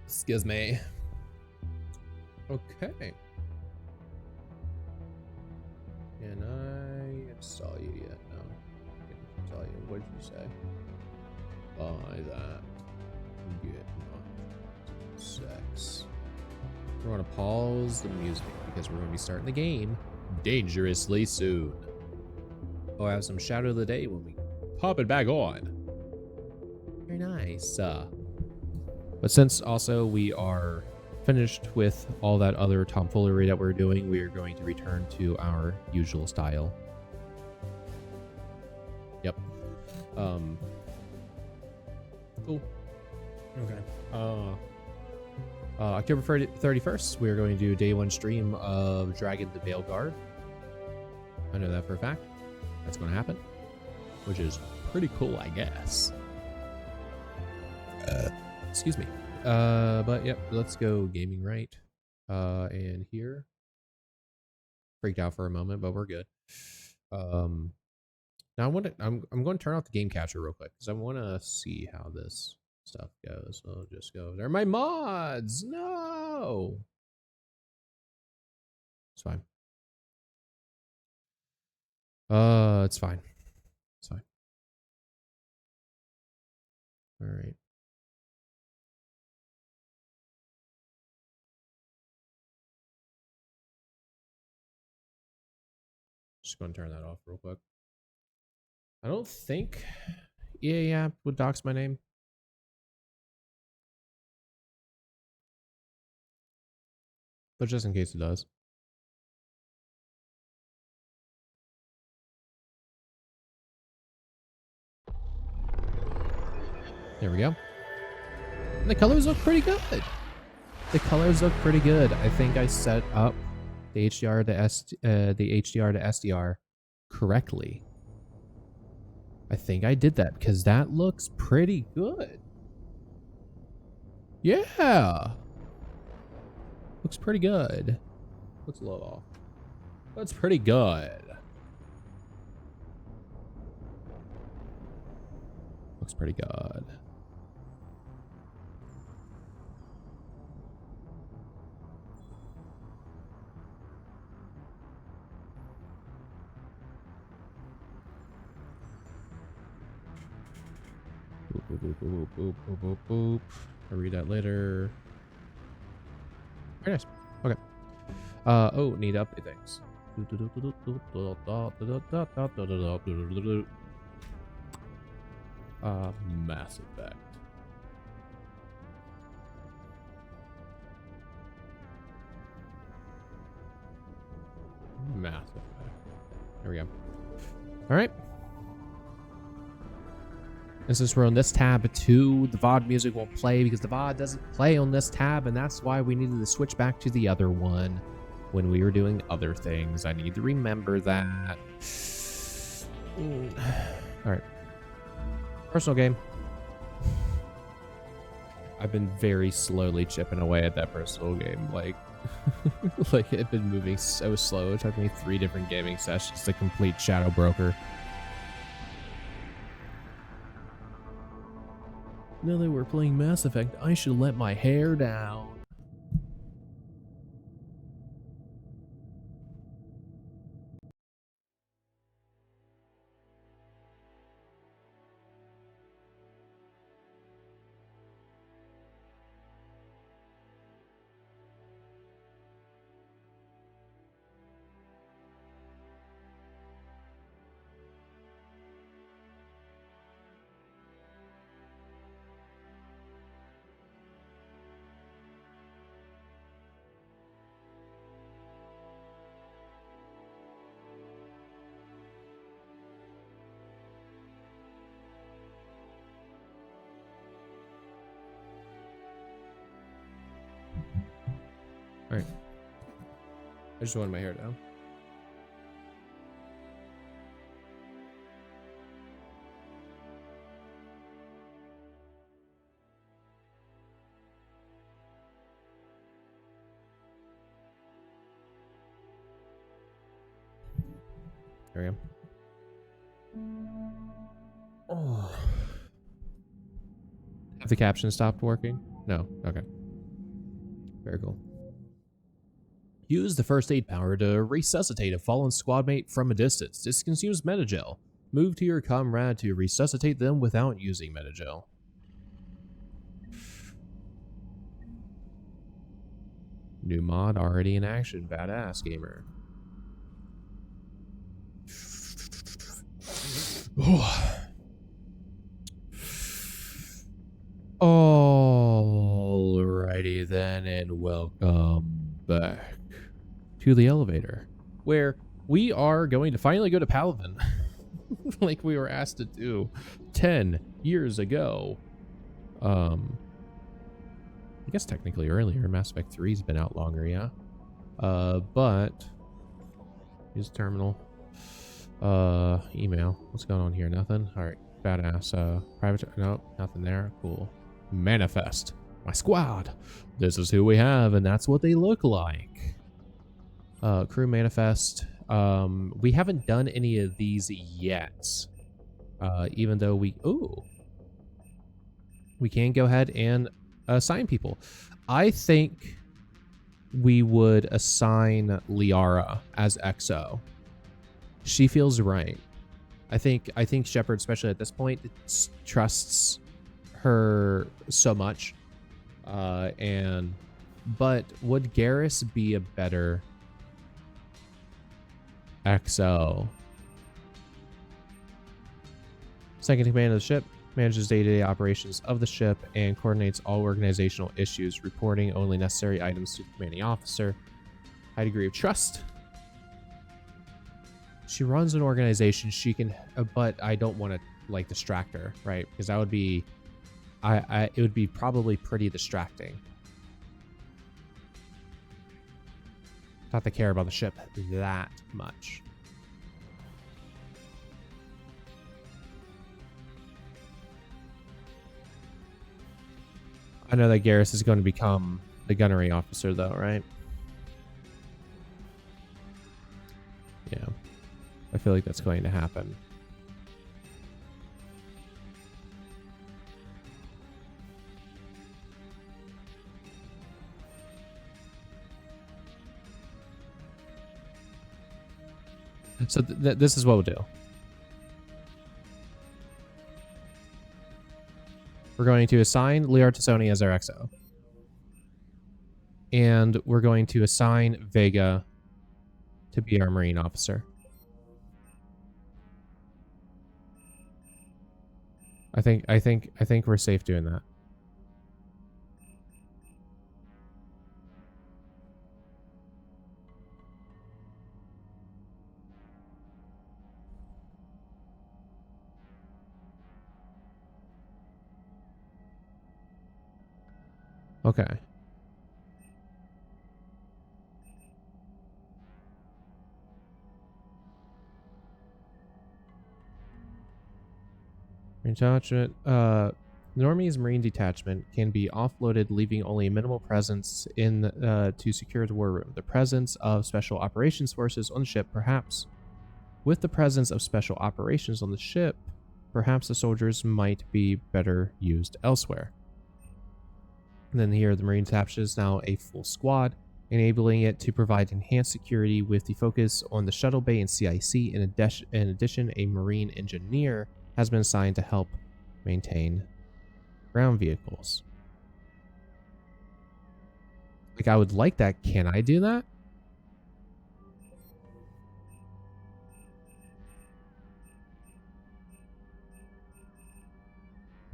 Excuse me. Okay. Can I install you yet? No. I can install you. What did you say? Buy that. Get not sex. We're gonna pause the music because we're gonna be starting the game dangerously soon. Oh, I have some shadow of the day when we pop it back on. Very nice. But since also we are finished with all that other tomfoolery that we're doing, we are going to return to our usual style. Yep. Cool. Okay. October 31st, we are going to do day 1 stream of Dragon the Veilguard. I know that for a fact. That's going to happen, which is pretty cool, I guess. Excuse me. But yep, let's go gaming right. And here. Freaked out for a moment, but we're good. Now I'm going to turn off the game catcher real quick because I want to see how this stuff goes. I'll just go. They're my mods. No. It's fine. It's fine. It's fine. All right. Just going to turn that off real quick. I don't think EA app would dox my name. But just in case it does. There we go. And the colors look pretty good. The colors look pretty good. I think I set up the HDR to SDR correctly. I think I did that because that looks pretty good. Yeah. Looks pretty good. Looks a little off. That's pretty good. Looks pretty good. Boop, boop, boop, boop, boop, boop, boop. I'll read that later. Very nice. Okay. Oh, need to update things. Mass Effect. Mass Effect. There we go. All right. And since we're on this tab too, the VOD music won't play because the VOD doesn't play on this tab, and that's why we needed to switch back to the other one when we were doing other things. I need to remember that. All right. Personal game. I've been very slowly chipping away at that personal game. Like, like it's been moving so slow. It took me 3 different gaming sessions to complete Shadow Broker. Now that we're playing Mass Effect, I should let my hair down. All right. I just wanted my hair down. There we go. Oh. the caption stopped working? No. Okay. Very cool. Use the first aid power to resuscitate a fallen squad mate from a distance. This consumes metagel. Move to your comrade to resuscitate them without using metagel. New mod already in action. Badass gamer. Alrighty then, and welcome back to the elevator, where we are going to finally go to Palaven, like we were asked to do 10 years ago. I guess technically earlier. Mass Effect 3's been out longer, yeah. But use terminal. Email. What's going on here? Nothing. All right. Badass. Private. Nope. Nothing there. Cool. Manifest. My squad. This is who we have, and that's what they look like. Crew manifest. We haven't done any of these yet. Even though we can go ahead and assign people. I think we would assign Liara as XO. She feels right. I think Shepard, especially at this point, trusts her so much. But would Garrus be a better XO? Second in command of the ship, manages day-to-day operations of the ship and coordinates all organizational issues, reporting only necessary items to the commanding officer. High degree of trust. She runs an organization. She can, but I don't want to like distract her, right? Because that would be, it would be probably pretty distracting. Not to care about the ship that much. I know that Garrus is going to become the gunnery officer, though, right? Yeah. I feel like that's going to happen. So this is what we'll do. We're going to assign Liara Tassoni as our XO. And we're going to assign Vega to be our Marine officer. I think we're safe doing that. Okay. Detachment. Normie's Marine detachment can be offloaded, leaving only a minimal presence in to secure the war room. The presence of special operations forces on the ship, perhaps. With the presence of special operations on the ship, perhaps the soldiers might be better used elsewhere. And then here, the Marine detachment is now a full squad, enabling it to provide enhanced security with the focus on the shuttle bay and CIC. In addition, a Marine engineer has been assigned to help maintain ground vehicles. Like, I would like that. Can I do that?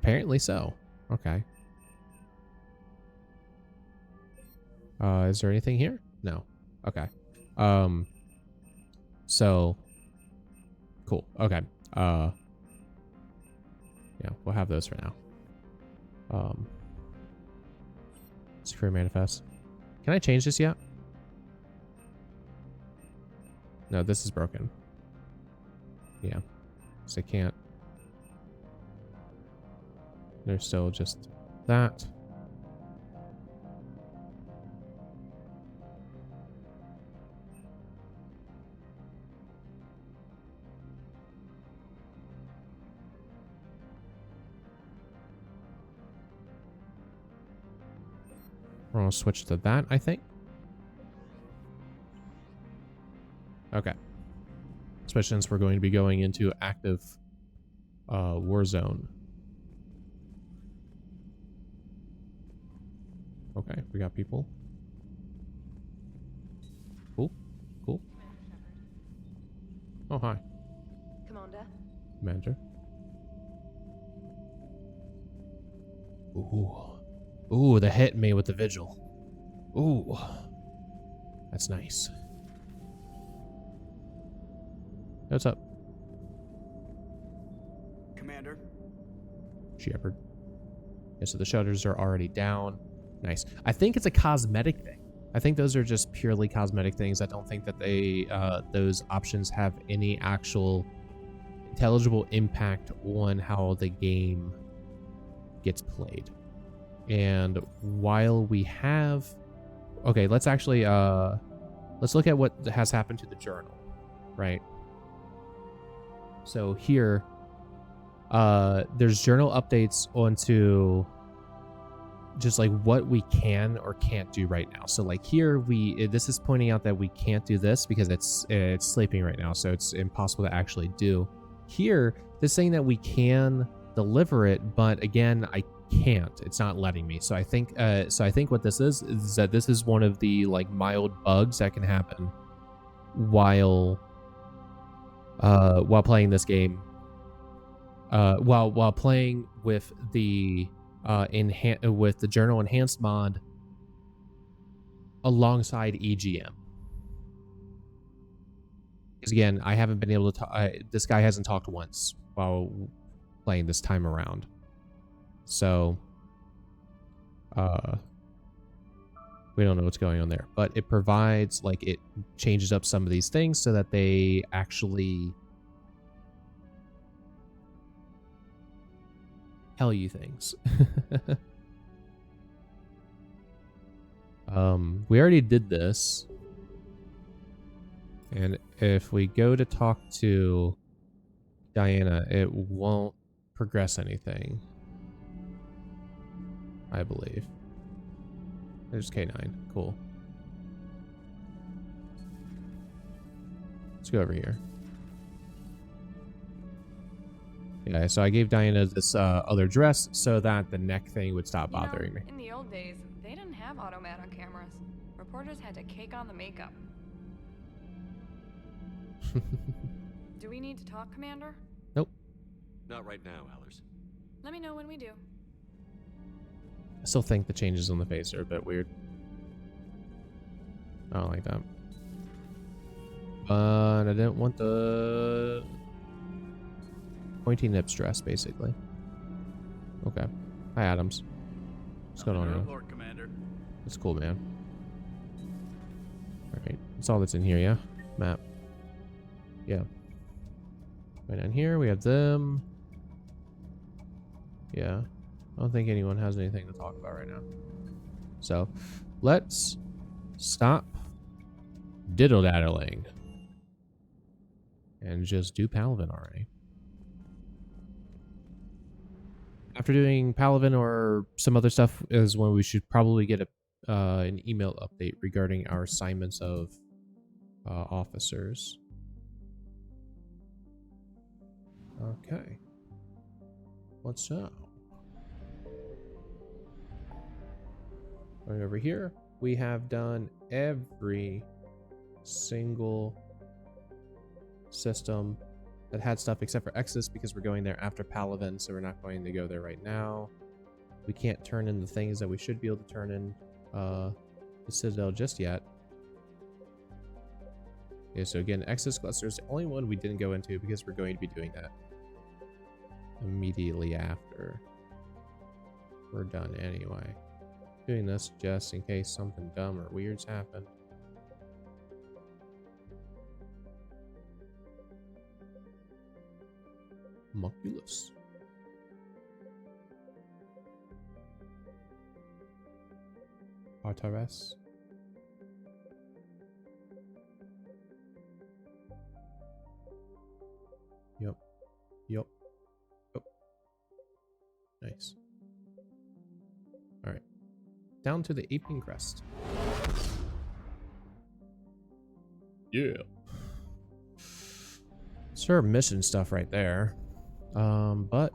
Apparently so. Okay. Is there anything here? No. Okay. So cool. Okay. Yeah, we'll have those for now. Secure manifest. Can I change this yet? No, this is broken. Yeah. So I can't. There's still just that. We're gonna switch to that, I think. Okay. Especially since we're going to be going into active war zone. Okay, we got people. Cool. Cool. Oh, hi. Commander. Commander. Ooh. Ooh, the hit me with the vigil. Ooh. That's nice. What's up? Commander. Shepherd. Yeah, so the shutters are already down. Nice. I think it's a cosmetic thing. I think those are just purely cosmetic things. I don't think that they those options have any actual intelligible impact on how the game gets played. And while we have, okay, let's actually let's look at what has happened to the journal, right? So here there's journal updates onto just like what we can or can't do right now. So like here this is pointing out that we can't do this because it's sleeping right now, so it's impossible to actually do. Here this is saying that we can deliver it, but again I can't. It's not letting me. So I think what this is that this is one of the like mild bugs that can happen while playing this game. While playing with the with the journal enhanced mod alongside EGM. Because again, I haven't been able to talk. This guy hasn't talked once while playing this time around. So, we don't know what's going on there, but it provides, like, it changes up some of these things so that they actually tell you things. We already did this. And if we go to talk to Diana, it won't progress anything, I believe. There's K9. Cool. Let's go over here. Yeah, so I gave Diana this other dress so that the neck thing would stop bothering me. In the old days, they didn't have automat on cameras. Reporters had to cake on the makeup. Do we need to talk, Commander? Nope. Not right now, Allers. Let me know when we do. I still think the changes on the face are a bit weird. I don't like that. But I didn't want the pointy nips dress, basically. Okay. Hi, Adams. What's going on here? Lord Commander. It's cool, man. Alright. That's all that's in here, yeah? Map. Yeah. Right down here, we have them. Yeah. I don't think anyone has anything to talk about right now. So, let's stop diddle-daddling and just do Palaven already. After doing Palaven or some other stuff is when we should probably get an email update regarding our assignments of officers. Okay. What's up? Going over here, we have done every single system that had stuff except for Exodus because we're going there after Palaven, so we're not going to go there right now. We can't turn in the things that we should be able to turn in the Citadel just yet. Okay, so again, Exodus Cluster is the only one we didn't go into because we're going to be doing that immediately after we're done anyway. Doing this just in case something dumb or weird's happened. Homunculus. Artares. Yep. Yep. Oh. Nice. Alright. down to the Apien Crest. Yeah. Sure, mission stuff right there. But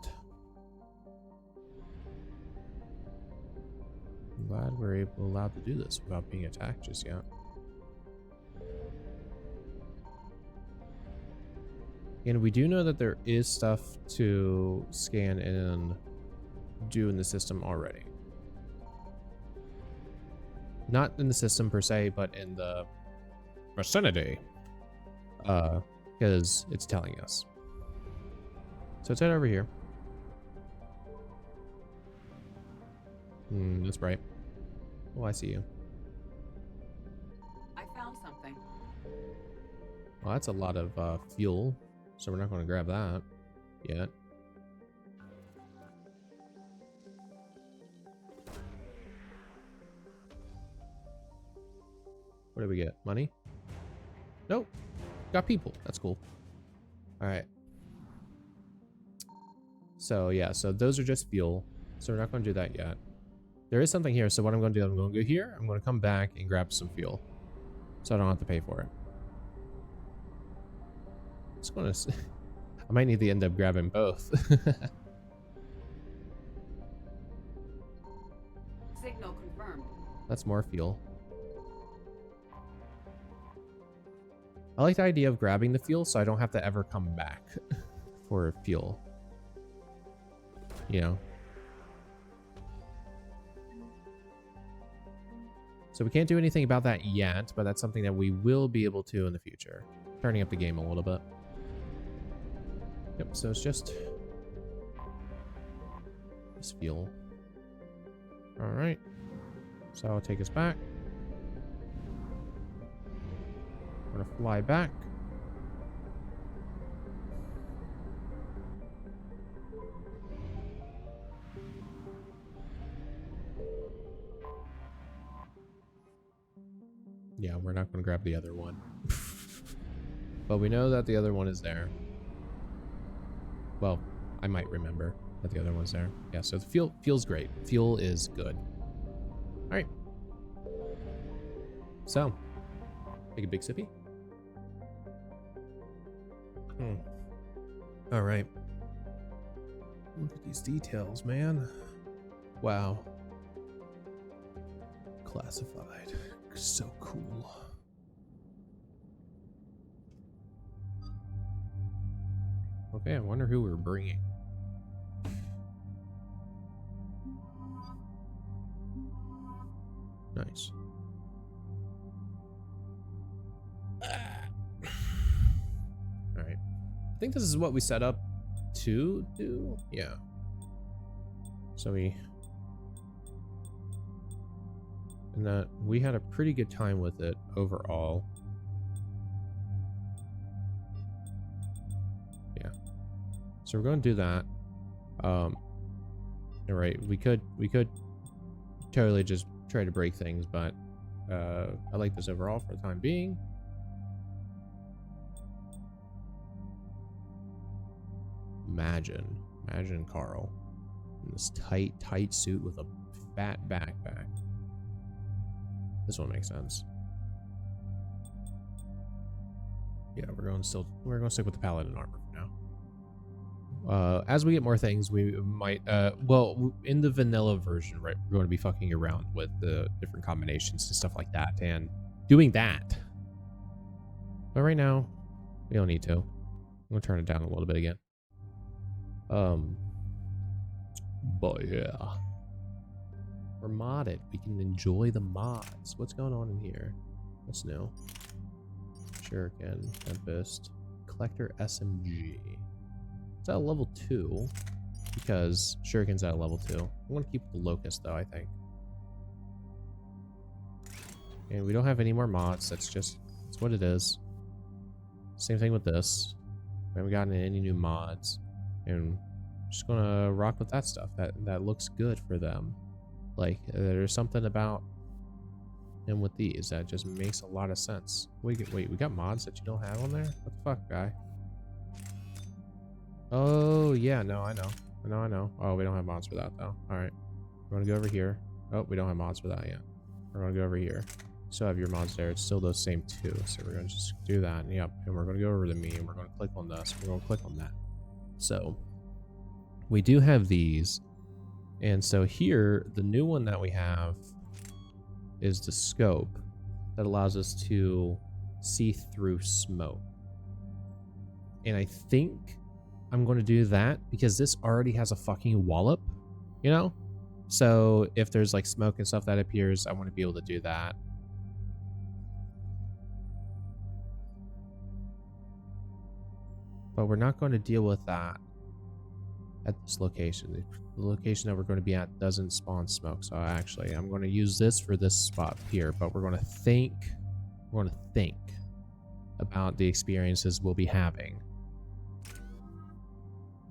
I'm glad we're allowed to do this without being attacked just yet. And we do know that there is stuff to scan and do in the system already. Not in the system per se, but in the vicinity. Because it's telling us. So let's head over here. That's bright. Oh, I see you. I found something. Well, that's a lot of fuel. So we're not going to grab that yet. What did we get? Money? Nope. Got people. That's cool. All right. So yeah, so those are just fuel. So we're not going to do that yet. There is something here. So what I'm going to do, I'm going to go here. I'm going to come back and grab some fuel. So I don't have to pay for it. Just going to... I might need to end up grabbing both. Signal confirmed. That's more fuel. I like the idea of grabbing the fuel so I don't have to ever come back for fuel. You know? So we can't do anything about that yet, but that's something that we will be able to in the future. Turning up the game a little bit. Yep, so it's just this fuel. Alright. So I'll take us back. We're gonna fly back. Yeah, we're not gonna grab the other one. But we know that the other one is there. Well, I might remember that the other one's there. Yeah, so the fuel feels great. Fuel is good. All right. So, take a big sippy. All right. Look at these details, man. Wow. Classified. So cool. Okay, I wonder who we're bringing. Nice. All right. I think this is what we set up to do. Yeah. So and that we had a pretty good time with it overall. So we're going to do that. All right, we could totally just try to break things, but I like this overall for the time being. Imagine Carl in this tight suit with a fat backpack. This one makes sense. Yeah, we're going to stick with the paladin armor for now. As we get more things, we might, well, in the vanilla version, right, we're going to be fucking around with the different combinations and stuff like that and doing that. But right now, we don't need to. I'm going to turn it down a little bit again. But yeah. We're modded. We can enjoy the mods. What's going on in here? What's new? Shuriken, Tempest, Collector SMG. It's at a level 2 because Shuriken's at a level 2. I'm going to keep the Locust though, I think. And we don't have any more mods. That's what it is. Same thing with this. We haven't gotten any new mods. And I'm just going to rock with that stuff. That looks good for them. Like, there's something about him with these that just makes a lot of sense. Wait, we got mods that you don't have on there? What the fuck, guy? Oh, yeah, no, I know. I know. Oh, we don't have mods for that, though. All right. We're going to go over here. Oh, we don't have mods for that yet. We're gonna go over here. Still have your mods there. It's still those same two. So we're gonna just do that. Yep. And we're gonna go over to me and we're gonna click on this. We're gonna click on that. So we do have these. And so here, the new one that we have is the scope that allows us to see through smoke. And I think I'm going to do that because this already has a fucking wallop, you know? So if there's like smoke and stuff that appears, I want to be able to do that. But we're not going to deal with that at this location. The location that we're going to be at doesn't spawn smoke. So actually, I'm going to use this for this spot here, but we're going to think about the experiences we'll be having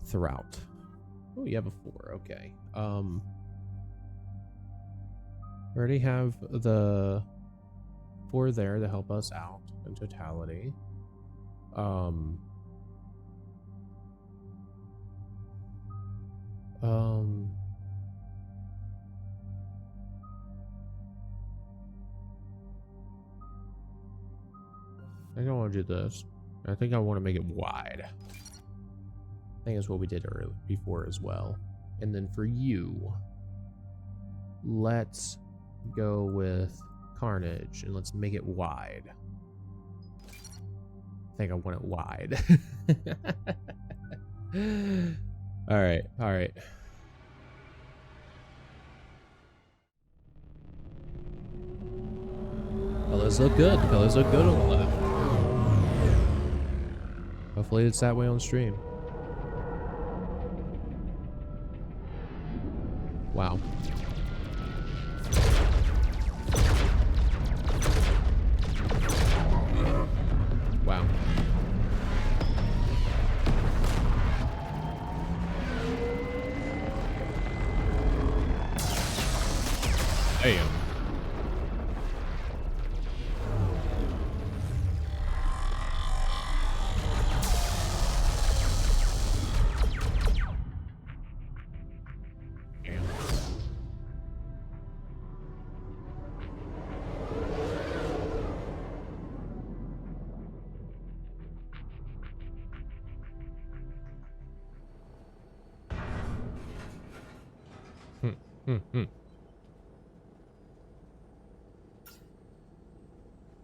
throughout. Oh, you have a 4. Okay. We already have the 4 there to help us out in totality. I think I want to do this. I think I want to make it wide. I think that's what we did earlier before as well. And then for you, let's go with Carnage and let's make it wide. I think I want it wide. All right, all right. Colors look good. Colors look good on the left. Hopefully it's that way on stream. Wow. Wow. Damn.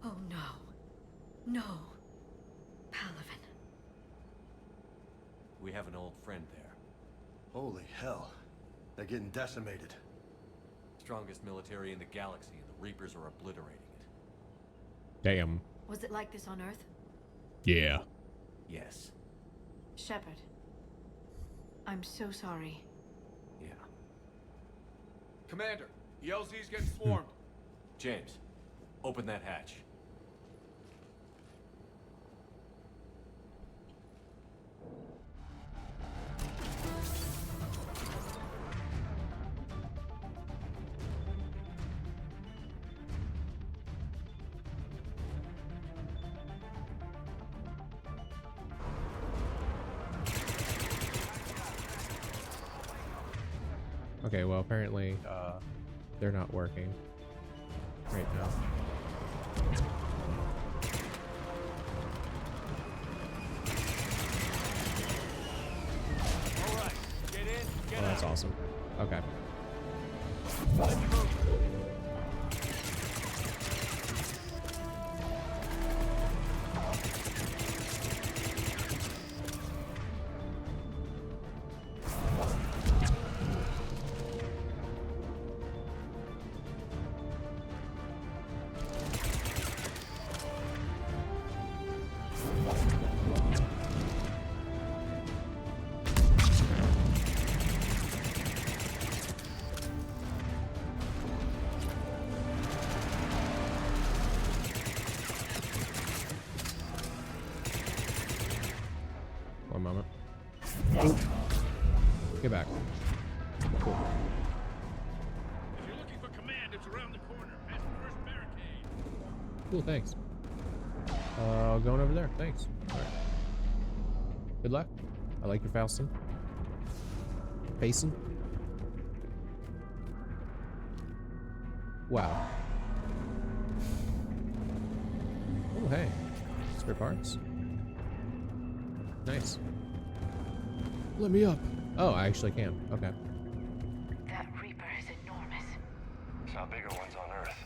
Oh no. No. Palaven. We have an old friend there. Holy hell. They're getting decimated. Strongest military in the galaxy, and the Reapers are obliterating it. Damn. Was it like this on Earth? Yeah. Yes. Shepard. I'm so sorry. Yeah. Commander, the LZ's getting swarmed. James, open that hatch. Okay, well apparently they're not working right now. All right, get in, get Oh, that's out. awesome. Okay. Let's move. One moment. Get back. Cool. If you're looking for command, it's around the corner, past the first barricade. Cool, thanks. Going over there. Thanks. All right. Good luck. I like your Faustin. Pacing. Wow. Oh, hey. Spare parts. Nice. Let me up. Oh, I actually can. Okay. That Reaper is enormous. Saw bigger ones on Earth.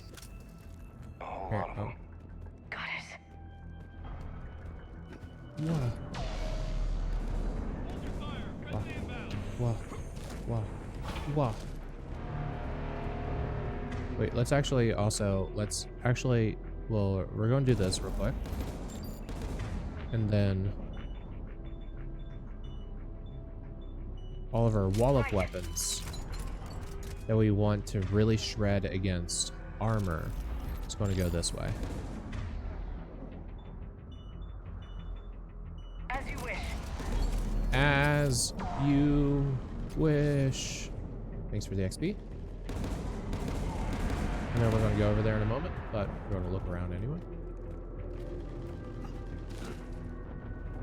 A whole Here, lot of them. Goddess. Wow. Hold your fire. Friendly inbound. Wow. Wow. Wow. Wait, let's actually also, well, we're going to do this real quick. And then all of our wallop weapons that we want to really shred against armor is going to go this way. As you wish. As you wish. Thanks for the XP. I know we're going to go over there in a moment, but we're going to look around anyway.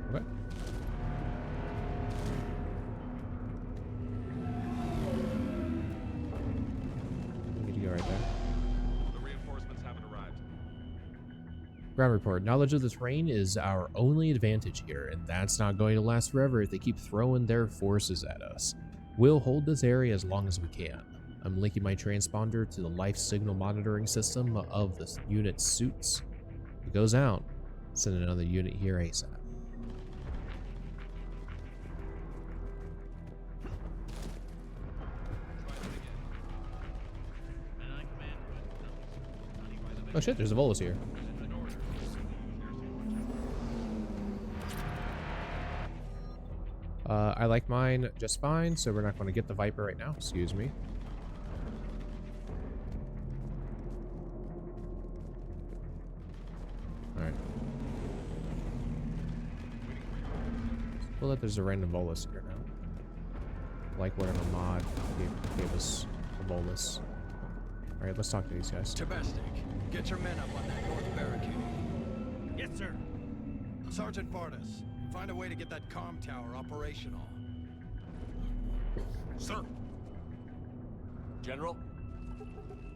Okay. We need to go right there. The reinforcements haven't arrived. Ground report. Knowledge of the terrain is our only advantage here, and that's not going to last forever if they keep throwing their forces at us. We'll hold this area as long as we can. I'm linking my transponder to the life signal monitoring system of the unit's suits. If it goes out, send another unit here ASAP. Oh shit, there's a Volus here. I like mine just fine, so we're not going to get the Viper right now. Excuse me. Alright. Well, that there's a random Volus here now. Like whatever mod gave us the Volus. Alright, let's talk to these guys. Domestic, get your men up on that north barricade. Yes, sir. Sergeant Vardis, find a way to get that comm tower operational. Sir. General?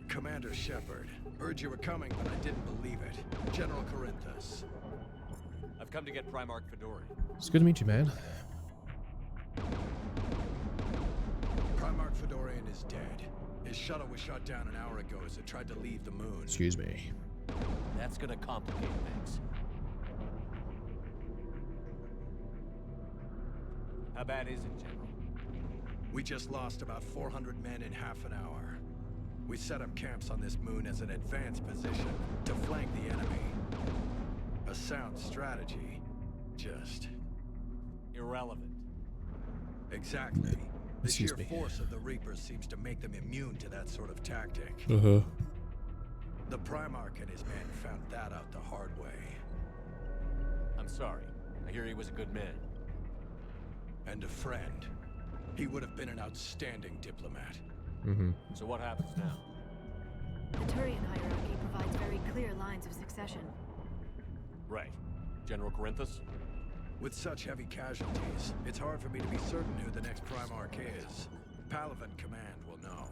Commander Shepard, heard you were coming, but I didn't believe it. General Corinthus. I've come to get Primarch Fedori. It's good to meet you, man. Primarch Fedorian is dead. His shuttle was shot down an hour ago as it tried to leave the moon. Excuse me. That's gonna complicate things. How bad is it, General? We just lost about 400 men in half an hour. We set up camps on this moon as an advanced position to flank the enemy. A sound strategy. Just... Irrelevant. Exactly. The Excuse sheer me. force of the Reapers seems to make them immune to that sort of tactic. Uh-huh. The Primarch and his men found that out the hard way. I'm sorry. I hear he was a good man. And a friend. He would have been an outstanding diplomat. Mm-hmm. So what happens now? The Turian hierarchy provides very clear lines of succession. Right. General Corinthus? With such heavy casualties, it's hard for me to be certain who the next Primarch is. Palaven Command will know.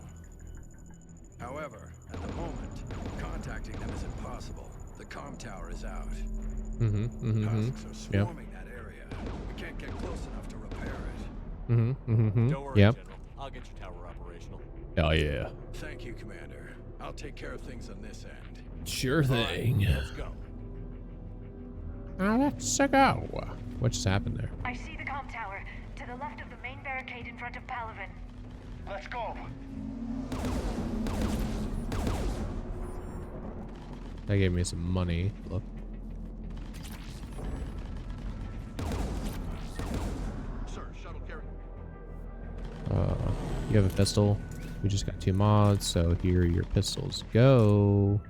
However, at the moment, contacting them is impossible. The comm tower is out. Mm-hmm. Mm-hmm. Husks are Yep. swarming that area. We can't get close enough to repair it. Mm-hmm. Mm-hmm. Don't worry, Yep. General. I'll get your tower operational. Oh yeah. Thank you, Commander. I'll take care of things on this end. Sure thing. Let's go. Let's go. What just happened there? I see the comm tower, to the left of the main barricade in front of Palaven. Let's go. That gave me some money. Look. Sir, shuttle carrier. You have a pistol. We just got 2 mods, so here your pistols go.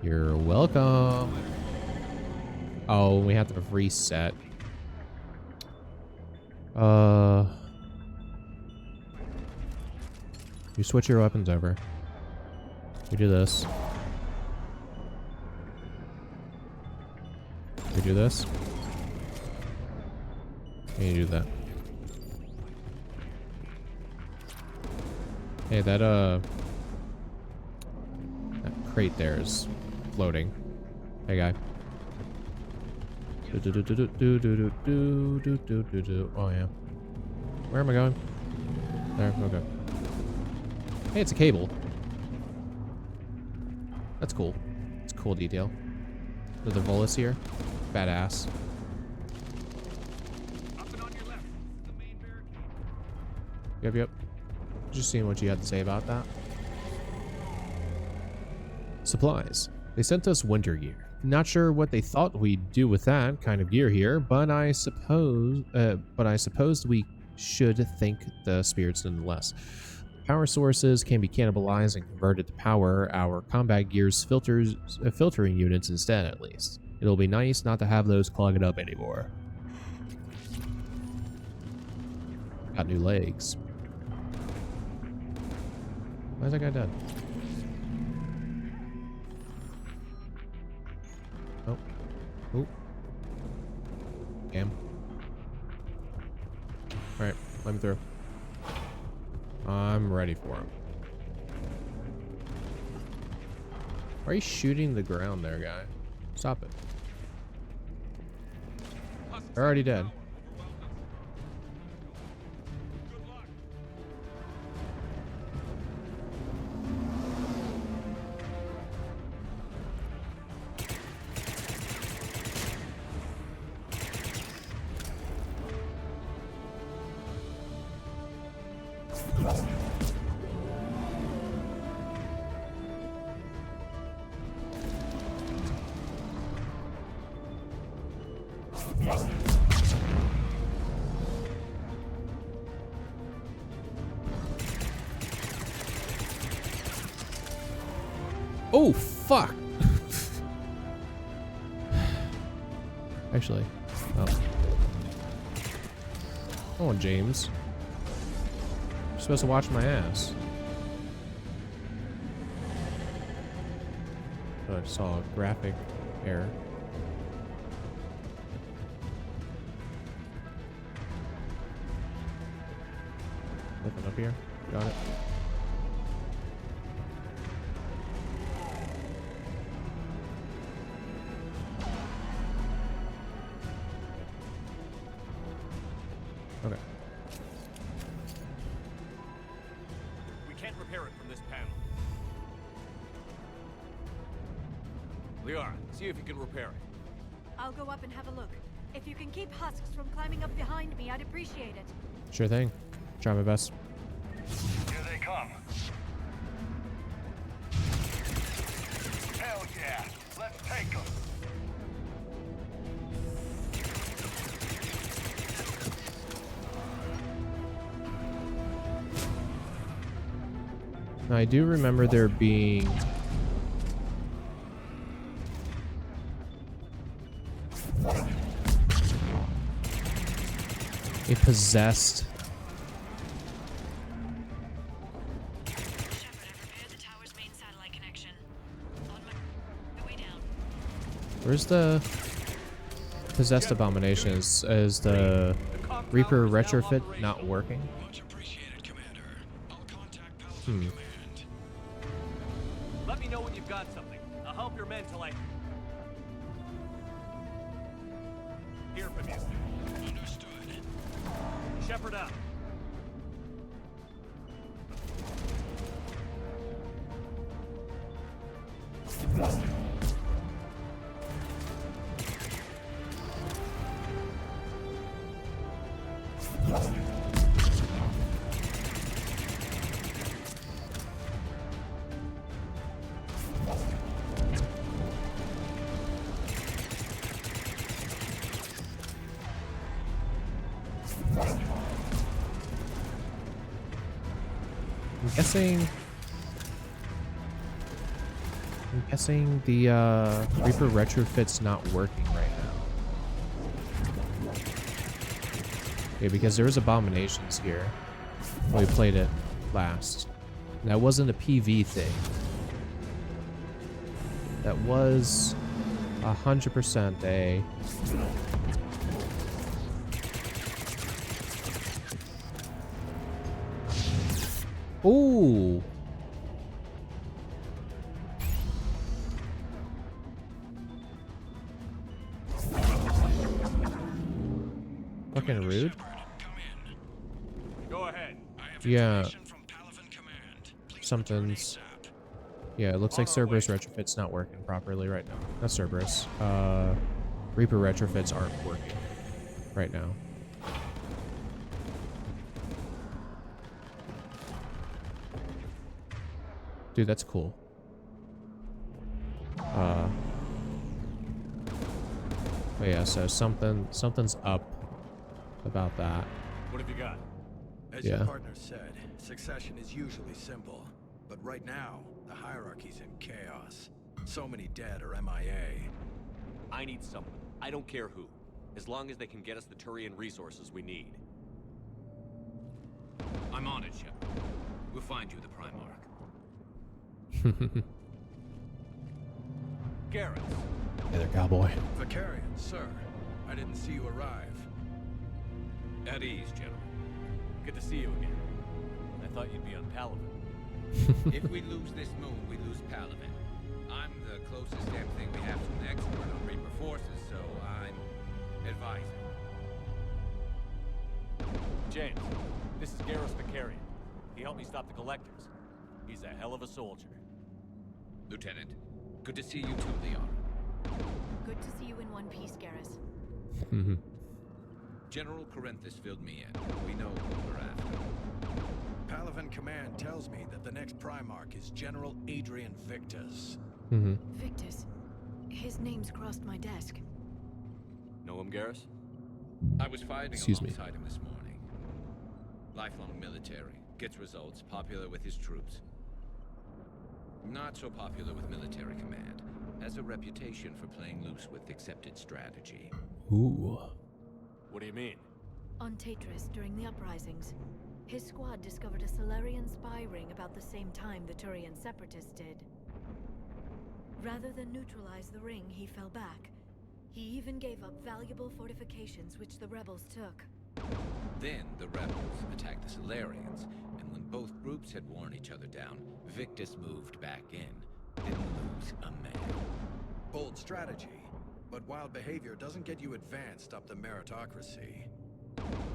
You're welcome. Oh, we have to reset. You switch your weapons over. We do this. We do this. And you do that. Hey, that crate there is floating. Hey, guy. Oh, yeah. Where am I going? There, okay. Hey, it's a cable. That's cool. It's a cool detail. Another Volus here. Badass. Up and on your left. The main barricade. Yep. Just seeing what you had to say about that. Supplies. They sent us winter gear. Not sure what they thought we'd do with that kind of gear here, but I suppose we should thank the spirits nonetheless. Power sources can be cannibalized and converted to power our combat gear's filtering units instead, at least. It'll be nice not to have those clogging up anymore. Got new legs. Why is that guy dead? Oh. Oh. Damn. Alright, let me through. I'm ready for him. Why are you shooting the ground there, guy? Stop it. They're already dead. Oh, fuck. Actually, oh. Come on, James. You're supposed to watch my ass. Oh, I saw a graphic error. Nothing up here. Got it. Okay. We can't repair it from this panel. Liara, see if you can repair it. I'll go up and have a look. If you can keep husks from climbing up behind me, I'd appreciate it. Sure thing. Try my best. Here they come. Hell yeah. Let's take them. Now, I do remember there being a possessed Where's the possessed abomination? Is the Reaper retrofit not working? Much appreciated, Commander. I'll contact Palaven Hmm. Command. Let me know when you've got something. I'll help your men till I hear from you. Understood. Shepherd up. I'm guessing the Reaper retrofit's not working right now. Yeah, because there was abominations here when we played it last. And that wasn't a PV thing. That was 100% a Ooh. Fucking rude. Go ahead. Yeah. Something's. Yeah, it looks like Cerberus retrofit's not working properly right now. Not Cerberus. Reaper retrofits aren't working right now. Dude, that's cool. But yeah, so something's up about that. What have you got? As Yeah. your partner said, succession is usually simple. But right now, the hierarchy's in chaos. So many dead or MIA. I need someone. I don't care who. As long as they can get us the Turian resources we need. I'm on it, Shepard. We'll find you the Primarch. Garrus. Hey there, cowboy. Vicarian, sir. I didn't see you arrive. At ease, General. Good to see you again. I thought you'd be on Palaven. If we lose this moon, we lose Palaven. I'm the closest damn thing we have to an expert on Reaper forces, so I'm advising. James, this is Garrus Vicarian. He helped me stop the Collectors. He's a hell of a soldier. Lieutenant, good to see you too, Leon. Good to see you in one piece, Garrus. General Corinthus filled me in. We know who we're after. Palaven Command tells me that the next Primarch is General Adrian Victus. Victus. His name's crossed my desk. Know him, Garrus? I was fighting Excuse me. alongside him this morning. Lifelong military. Gets results. Popular with his troops. Not so popular with military command. Has a reputation for playing loose with accepted strategy. Ooh. What do you mean? On Tatris, during the uprisings, his squad discovered a Solarian spy ring about the same time the Turian separatists did. Rather than neutralize the ring, he fell back. He even gave up valuable fortifications which the rebels took. Then the rebels attacked the Solarians, and when both groups had worn each other down, Victus moved back in. Didn't lose a man. Bold strategy, but wild behavior doesn't get you advanced up the meritocracy.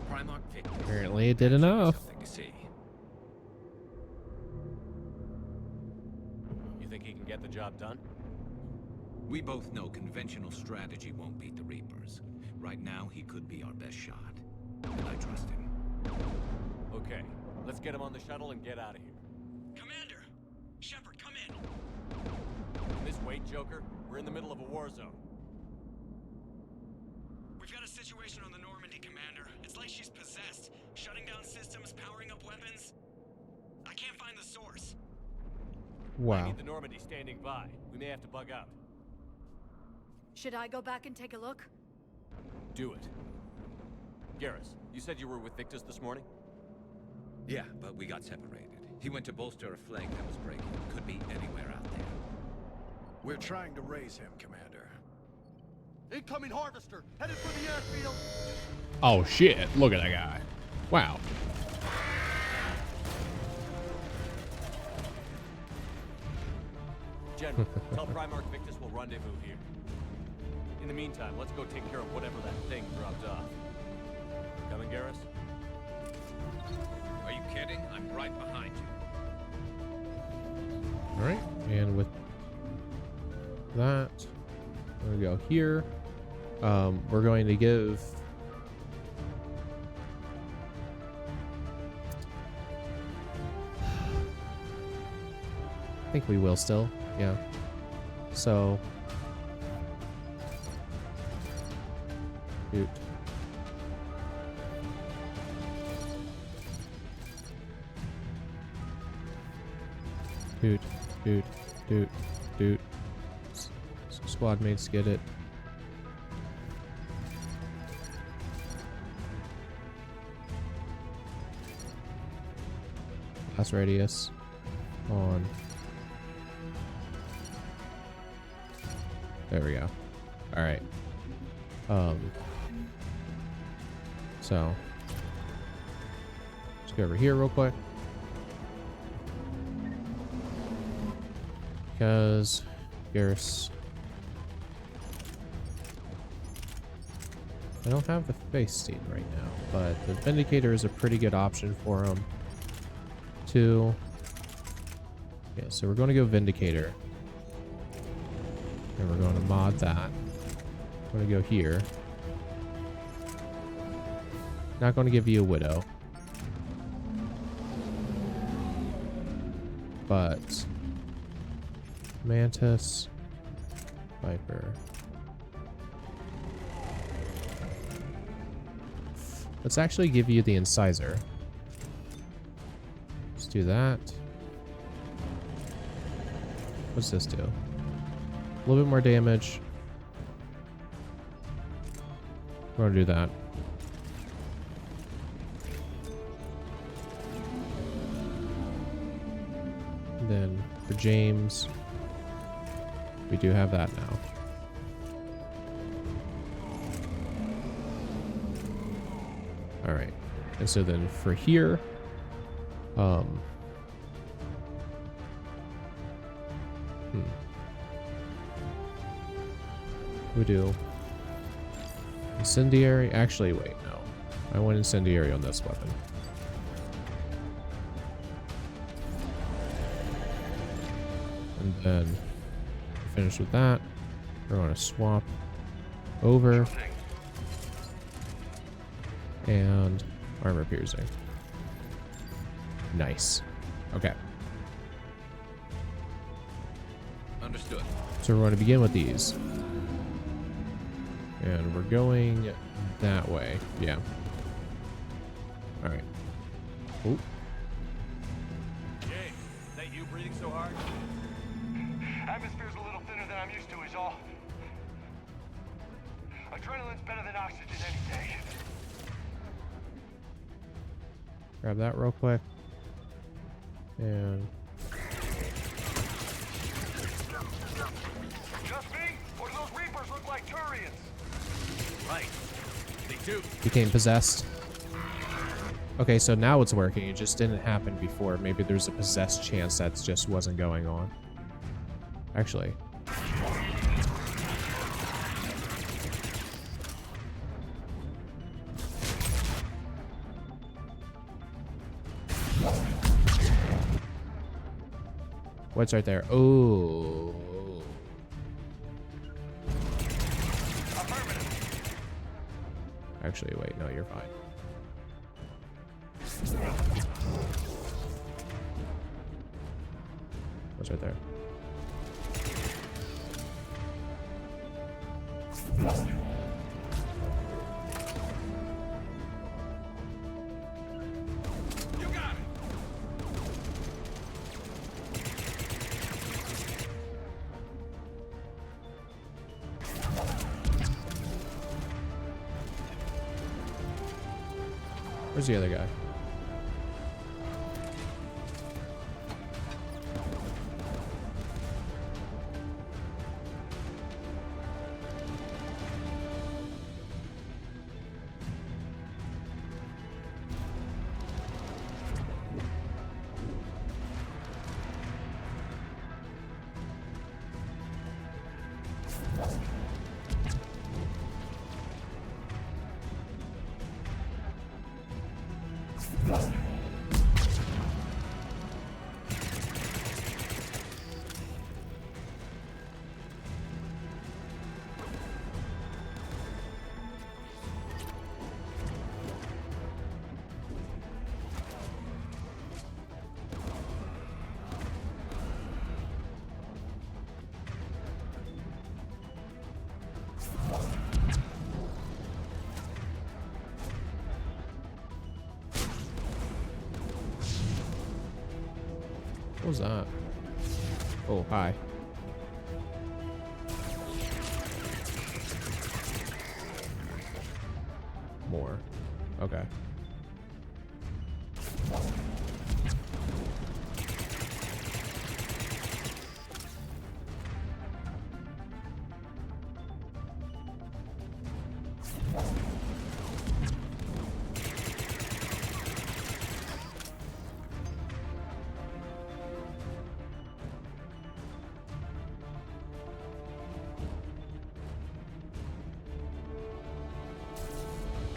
Primarch Victus. Apparently it did enough. Something to see. You think he can get the job done? We both know conventional strategy won't beat the Reapers. Right now, he could be our best shot. And I trust him. Okay, let's get him on the shuttle and get out of here. Commander! Shepard, come in! In this wait, Joker, we're in the middle of a war zone. We've got a situation on the Normandy, Commander. It's like she's possessed. Shutting down systems, powering up weapons. I can't find the source. I Wow. need the Normandy standing by. We may have to bug out. Should I go back and take a look? Do it. Garrus, you said you were with Victus this morning? Yeah, but we got separated. He went to bolster a flank that was breaking. Could be anywhere out there. We're trying to raise him, Commander. Incoming harvester, headed for the airfield. Oh shit! Look at that guy. Wow. General, tell Primarch Victus we'll rendezvous here. In the meantime, let's go take care of whatever that thing dropped off. Coming, Garrus? Are you kidding? I'm right behind you. All right, and with that, we're gonna go here. We're going to give. I think we will still, yeah. So, shoot. Dude. Squad mates get it. Blast radius on. There we go. All right. So let's go over here real quick. Because Garrus. I don't have the face steam right now, but the Vindicator is a pretty good option for him. Too. Okay, so we're going to go Vindicator. And we're going to mod that. I'm going to go here. Not going to give you a Widow. But Mantis, Viper. Let's actually give you the Incisor. Let's do that. What's this do? A little bit more damage. We're gonna do that. And then for James, we do have that now. All right, and so then for here, we do Incendiary. Actually, wait, no, I want Incendiary on this weapon. And then finish with that. We're going to swap over and armor piercing. Nice. Okay. Understood. So we're going to begin with these. And we're going that way. Yeah. All right. Oop. Jay, is that you breathing so hard? Atmosphere's a little thinner than I'm used to, is all. Adrenaline's better than oxygen any day. Grab that real quick. And Just me? Or do those Reapers look like Turians? Right. They do. became possessed. Okay, so now it's working. It just didn't happen before. Maybe there's a possessed chance that just wasn't going on. Actually. What's right there? Oh. Actually, wait, no, you're fine. What's right there? You got it. Where's the other guy? What was that? Oh, hi. More. Okay.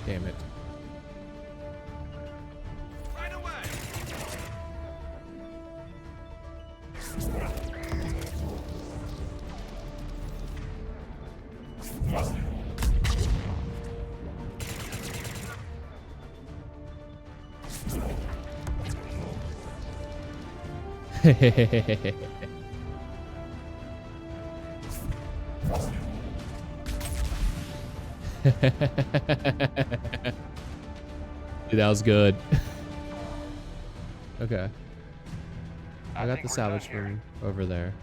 Damn it. Right away. Dude, that was good. Okay. I got the salvage from over there.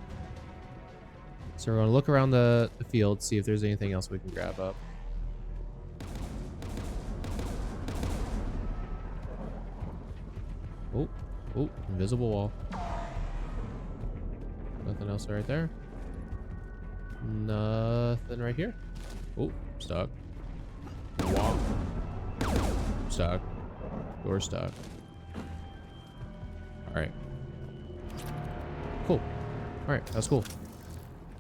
So we're going to look around the field, see if there's anything else we can grab up. Oh, oh, invisible wall. Nothing else right there. Nothing right here. Oh, stuck. Wall. Stuck. Door stuck. Alright. Cool. Alright, that's cool.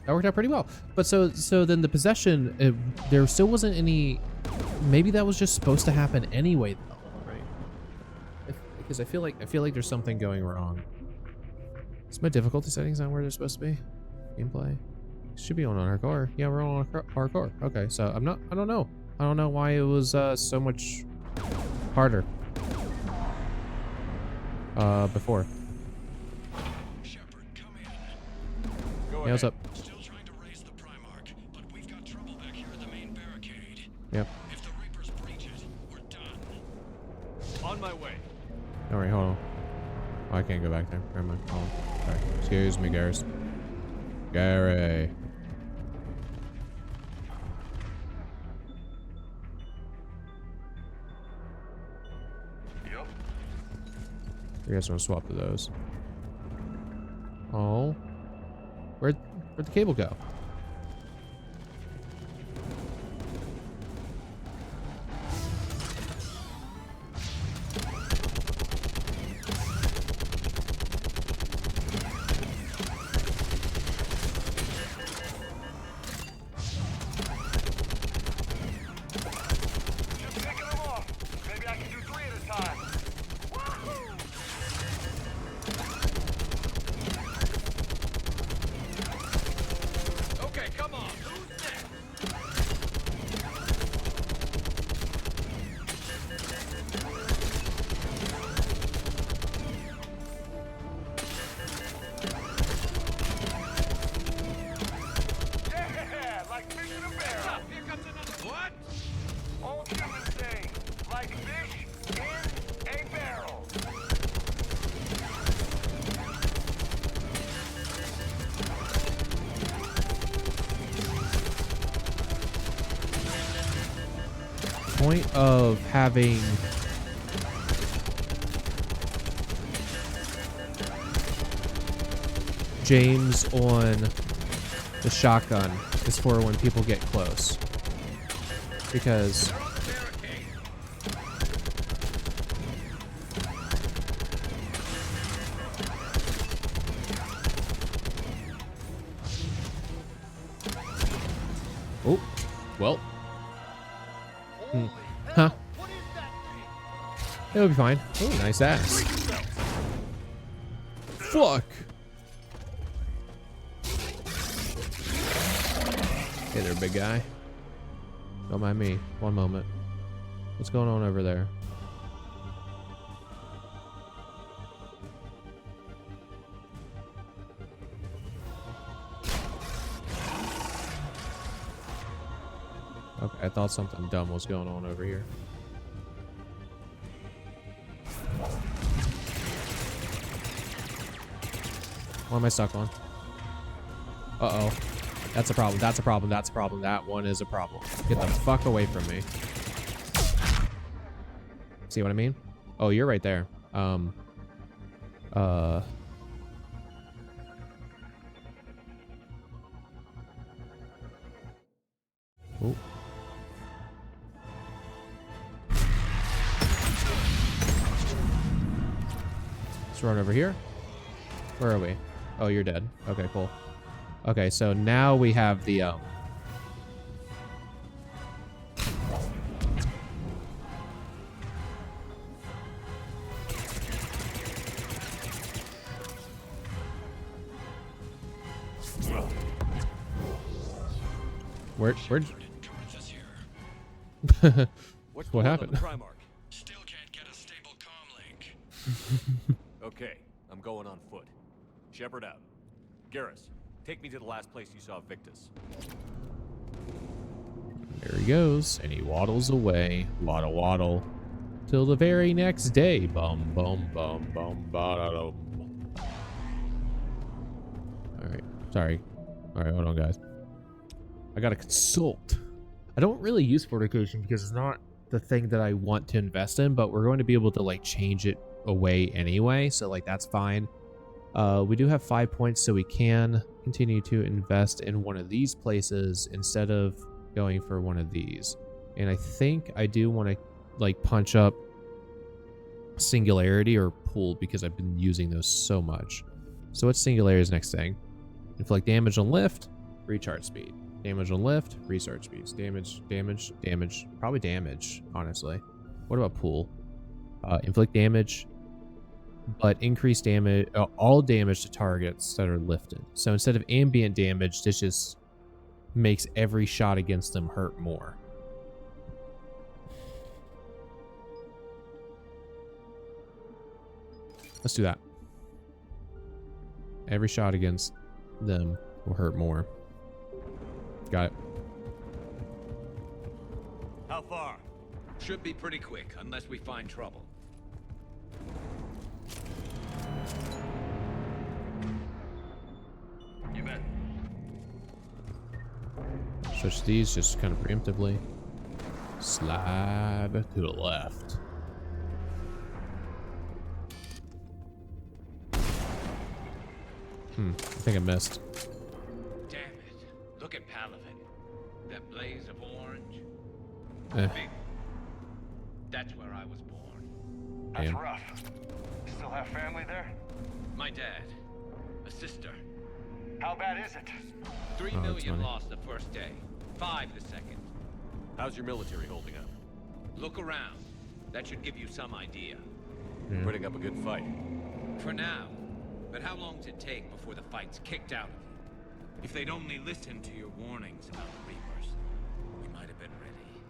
That worked out pretty well. But so then the possession, there still wasn't any... Maybe that was just supposed to happen anyway, though, right? Because I feel like there's something going wrong. Is my difficulty settings not where they're supposed to be? Gameplay. Should be on hardcore. Yeah, we're on hardcore. Okay, so I don't know. I don't know why it was so much harder before. Shepard, come in. Go Yeah, what's ahead. up? Still trying to raise the Primarch, but we've got trouble back here at the main barricade. Yep. If the Reapers breach it, we're done. On my way. Alright, hold on. Oh, I can't go back there. Never mind. Hold on. Sorry. Excuse me, Garrus. Gary. Yep. I guess I'm gonna swap to those. Oh. Where'd the cable go? Just picking them off. Maybe I can do 3 at a time. Okay, come on. Who's next? Yeah, like fish in a barrel. Here comes another. What? Old human saying, like fish in a barrel. Point of having James on the shotgun is for when people get close. Because They're on the barricade. oh, well, Holy Huh? hell, what is that thing? it'll be fine. Oh, nice ass. Fuck. Hey there, big guy. Don't mind me. One moment. What's going on over there? Okay, I thought something dumb was going on over here. What am I stuck on? Uh-oh. That's a problem. That's a problem. That's a problem. That one is a problem. Get the fuck away from me. See what I mean? Oh, you're right there. Ooh. Let's run over here. Where are we? Oh, you're dead. Okay, cool. Okay, so now we have the Where'd What's what going on happened? the Primarch? Still can't get a stable comm link. Okay, I'm going on foot. Shepard out. Garrus, take me to the last place you saw Victus. There he goes, and he waddles away, waddle waddle, till the very next day. Bum bum bum bum ba-da-dum. All right, sorry. All right, hold on, guys. I gotta consult. I don't really use fortification because it's not the thing that I want to invest in, but we're going to be able to like change it away anyway, so like that's fine. We do have 5 points, so we can continue to invest in one of these places instead of going for one of these. And I think I do want to like punch up Singularity or Pool because I've been using those so much. So what's Singularity's next thing? Inflict damage on lift, recharge speed. Damage on lift, recharge speeds. Damage, probably damage, honestly. What about Pool? Inflict damage, but increase damage, all damage to targets that are lifted. So instead of ambient damage, this just makes every shot against them hurt more. Let's do that. Every shot against them will hurt more. Got it. How far? Should be pretty quick, unless we find trouble. You bet. Switch these just kind of preemptively. Slide to the left. I think I missed. Damn it. Look at Palaven. That blaze of orange. Eh. Big. That's where I was born. That's Damn. rough. Still have family there? My dad. A sister. How bad is it? 3 that's million funny. lost the first day. 5 the second. How's your military holding up? Look around. That should give you some idea. Yeah. Putting up a good fight. For now. But how long does it take before the fight's kicked out of you? If they'd only listened to your warnings about the Reapers, we might have been ready.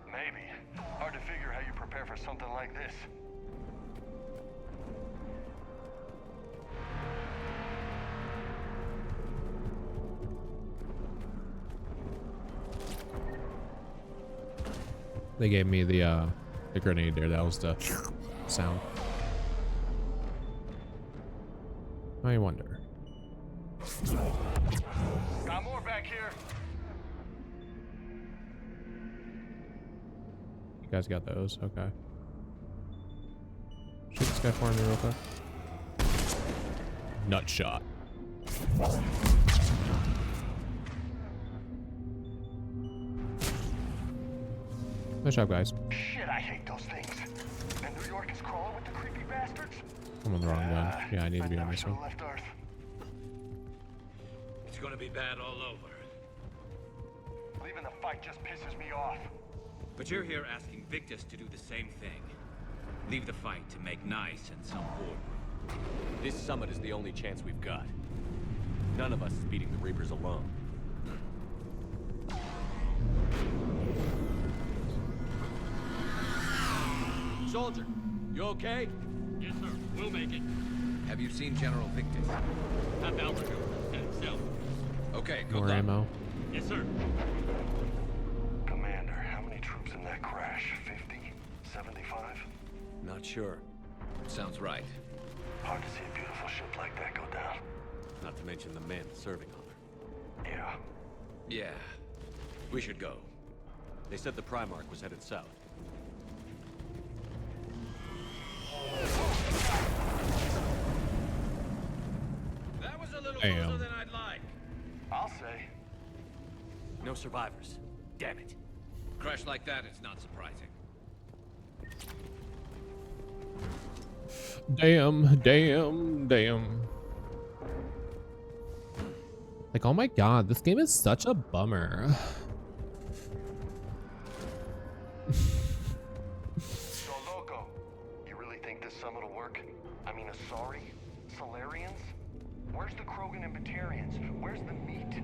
Maybe. Hard to figure how you prepare for something like this. They gave me the grenade there. That was the sound. I wonder. Got more back here. You guys got those? Okay. Shoot this guy for me real quick. Nut shot. Nice job, guys. Shit, I hate those things. And New York is crawling with the creepy bastards. I'm on the wrong gun. Yeah, I need to be on this one. Left Earth. It's gonna be bad all over. Leaving the fight just pisses me off. But you're here asking Victus to do the same thing. Leave the fight to make nice in some boardroom. This summit is the only chance we've got. None of us is beating the Reapers alone. Soldier, you okay? Yes, sir. We'll make it. Have you seen General Victus? Top altitude. And himself. Okay, good More luck. ammo. Yes, sir. Commander, how many troops in that crash? 50? 75? Not sure. Sounds right. Hard to see a beautiful ship like that go down. Not to mention the men serving on her. Yeah. Yeah. We should go. They said the Primarch was headed south. That was a little Damn. closer than I'd like. I'll say. No survivors. Damn it. Crash like that, it's not surprising. Damn. Like, oh my god, this game is such a bummer. So, Loco, you really think this summit will work? I mean, Asari? Solarians? Where's the Krogan and Batarians? Where's the meat?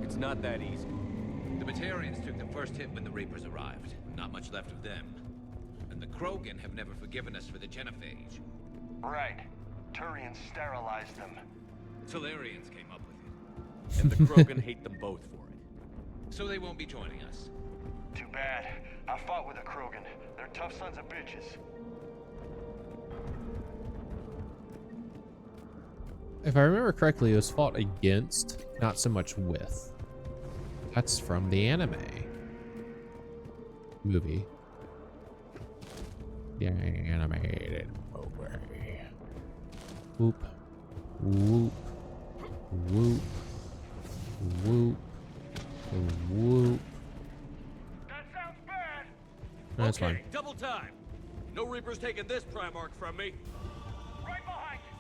It's not that easy. The Batarians took the first hit when the Reapers arrived. Not much left of them. And the Krogan have never forgiven us for the genophage. Right. Turians sterilized them. Solarians came up with it. And the Krogan hate them both for it. So they won't be joining us. Too bad. I fought with a Krogan. They're tough sons of bitches. If I remember correctly, it was fought against, not so much with. That's from the anime movie. The animated movie. Whoop. Whoop. Whoop. Whoop. Whoop. That sounds bad! That's Okay, fine. double time. No Reapers taking this Primarch from me. Right behind you!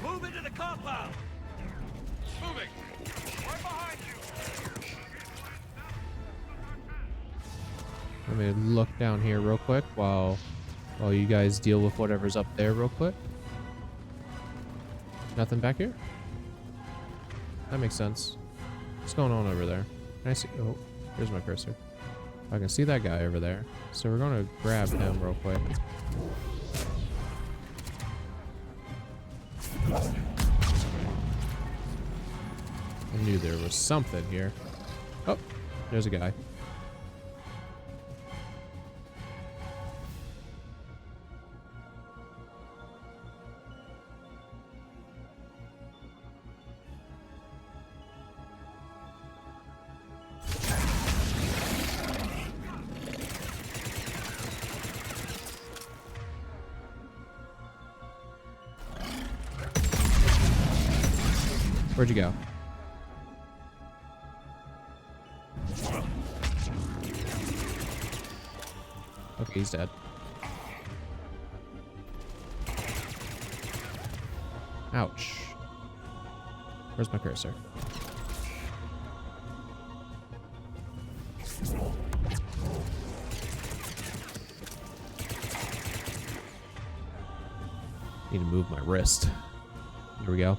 Move into the compound. Moving! Right behind you! Let me look down here real quick while you guys deal with whatever's up there real quick. Nothing back here? That makes sense. What's going on over there? Can I see? Oh, here's my cursor. I can see that guy over there. So we're going to grab him real quick. I knew there was something here. Oh, there's a guy. Where'd you go? Okay, he's dead. Ouch. Where's my cursor? Need to move my wrist. Here we go.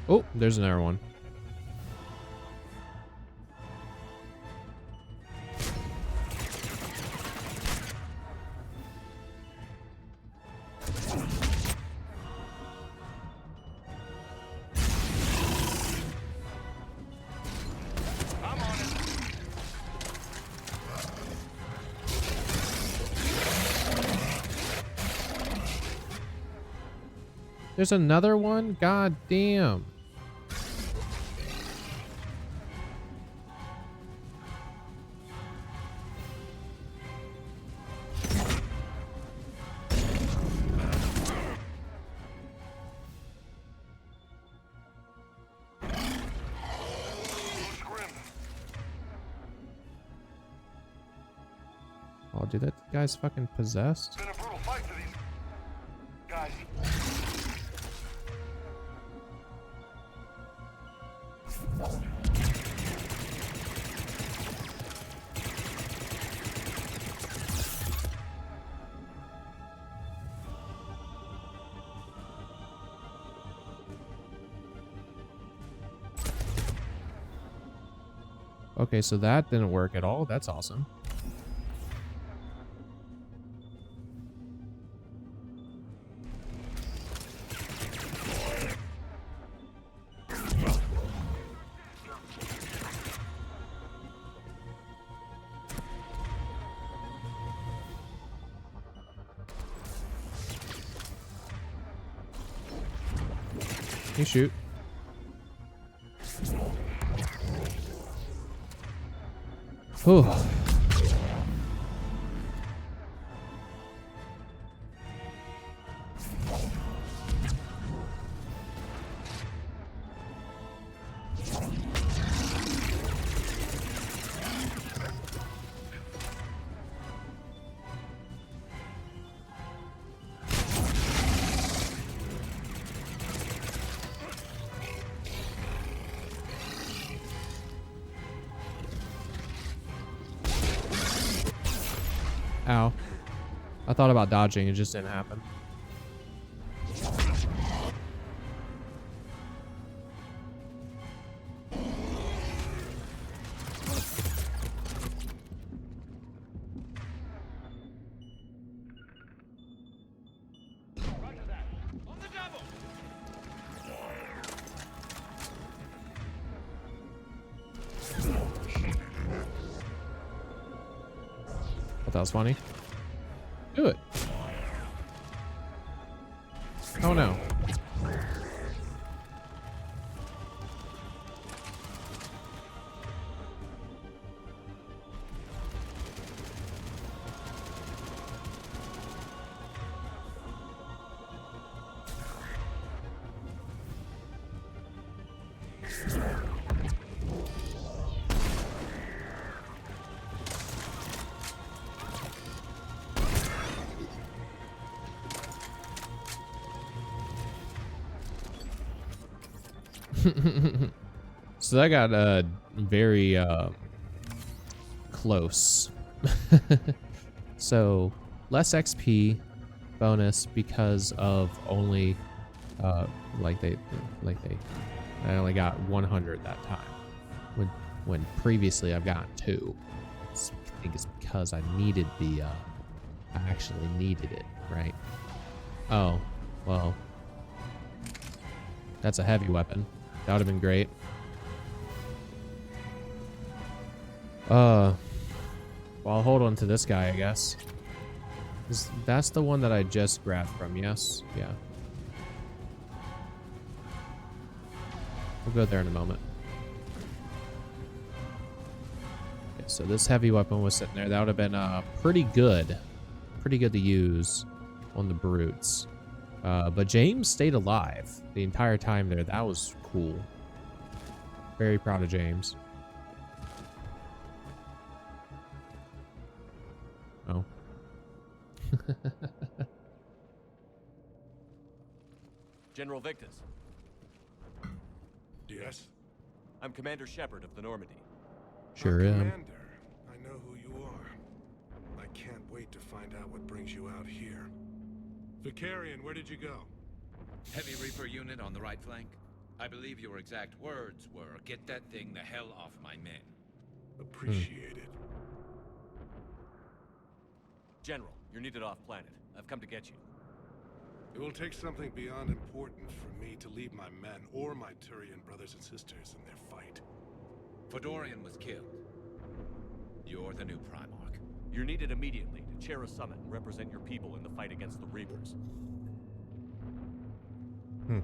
Oh, there's another one. I'm on it. There's another one? God damn. Oh, dude, that guy's fucking possessed. It's been a brutal fight for these guys. Okay, so that didn't work at all. That's awesome. You shoot. Whew. Ow. I thought about dodging, it just didn't happen. That was funny. Do it. Oh no. So that got very close. So less XP bonus because of only I only got 100 that time when previously I've gotten 2. I think it's because I needed I actually needed it, right? Oh, well, that's a heavy weapon. That would have been great. Well, I'll hold on to this guy, I guess. That's the one that I just grabbed from, yes? Yeah. We'll go there in a moment. Okay, so this heavy weapon was sitting there. That would have been pretty good. Pretty good to use on the brutes. But James stayed alive the entire time there. That was cool. Very proud of James. Oh. General Victus. Yes? I'm Commander Shepard of the Normandy. Sure am. Commander, I know who you are. I can't wait to find out what brings you out here. Vicarian, where did you go? Heavy Reaper unit on the right flank. I believe your exact words were, "Get that thing the hell off my men." Appreciate it. General, you're needed off planet. I've come to get you. It will take something beyond important for me to leave my men or my Turian brothers and sisters in their fight. Fedorian was killed. You're the new Primarch. You're needed immediately to chair a summit and represent your people in the fight against the Reapers. I'm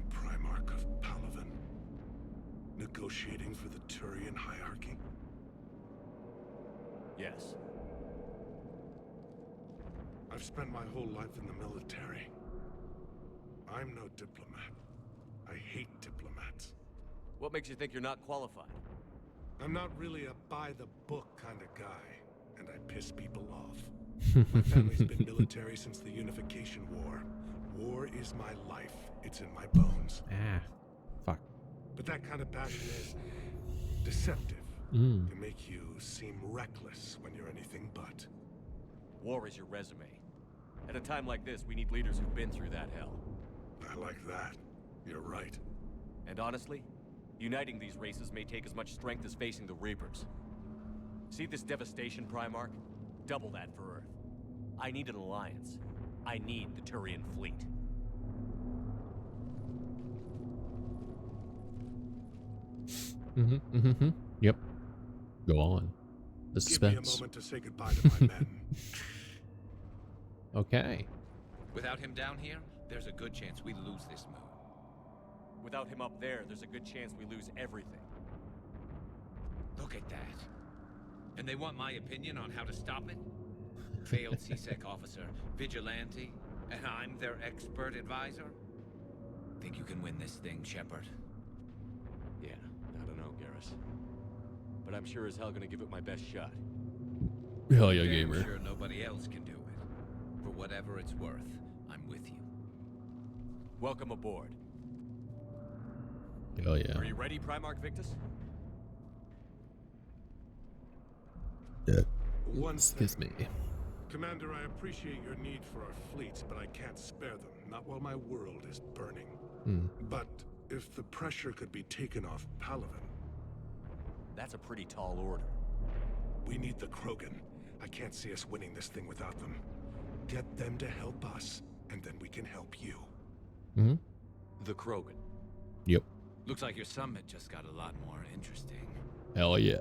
Primarch of Palaven, negotiating for the Turian hierarchy. Yes. I've spent my whole life in the military. I'm no diplomat. I hate diplomats. What makes you think you're not qualified? I'm not really a by-the-book kind of guy, and I piss people off. My family's been military since the Unification War. War is my life. It's in my bones. Ah, fuck. But that kind of passion is deceptive. Mm. Can make you seem reckless when you're anything but. War is your resume. At a time like this, we need leaders who've been through that hell. I like that. You're right. And honestly, uniting these races may take as much strength as facing the Reapers. See this devastation, Primarch? Double that for Earth. I need an alliance. I need the Turian fleet. Yep. Go on. The Give me a suspense. moment to say goodbye to my men. Okay. Without him down here, there's a good chance we lose this moon. Without him up there, there's a good chance we lose everything. Look at that. And they want my opinion on how to stop it? Failed CSEC officer, vigilante, and I'm their expert advisor? Think you can win this thing, Shepard? Yeah, I don't know, Garrus. But I'm sure as hell gonna give it my best shot. Hell yeah, Damn gamer. sure nobody else can do it. For whatever it's worth, I'm with you. Welcome aboard. Hell yeah. Are you ready, Primarch Victus? One Excuse thing. me. Commander, I appreciate your need for our fleets, but I can't spare them. Not while my world is burning. But if the pressure could be taken off Palaven. That's a pretty tall order. We need the Krogan. I can't see us winning this thing without them. Get them to help us, and then we can help you. The Krogan. Yep. Looks like your summit just got a lot more interesting. Hell yeah.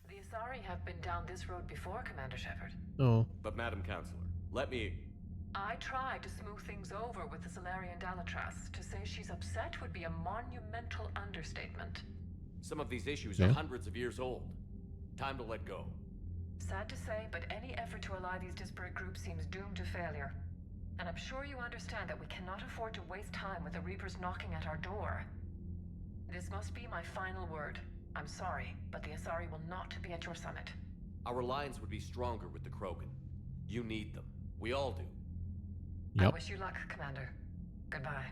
The Asari have been down this road before, Commander Shepard. Oh. But Madam Counselor, let me... I tried to smooth things over with the Solarian Dalatras. To say she's upset would be a monumental understatement. Some of these issues Yeah. are hundreds of years old. Time to let go. Sad to say, but any effort to ally these disparate groups seems doomed to failure. And I'm sure you understand that we cannot afford to waste time with the Reapers knocking at our door. This must be my final word. I'm sorry, but the Asari will not be at your summit. Our alliance would be stronger with the Krogan. You need them. We all do. I Yep. wish you luck, Commander. Goodbye.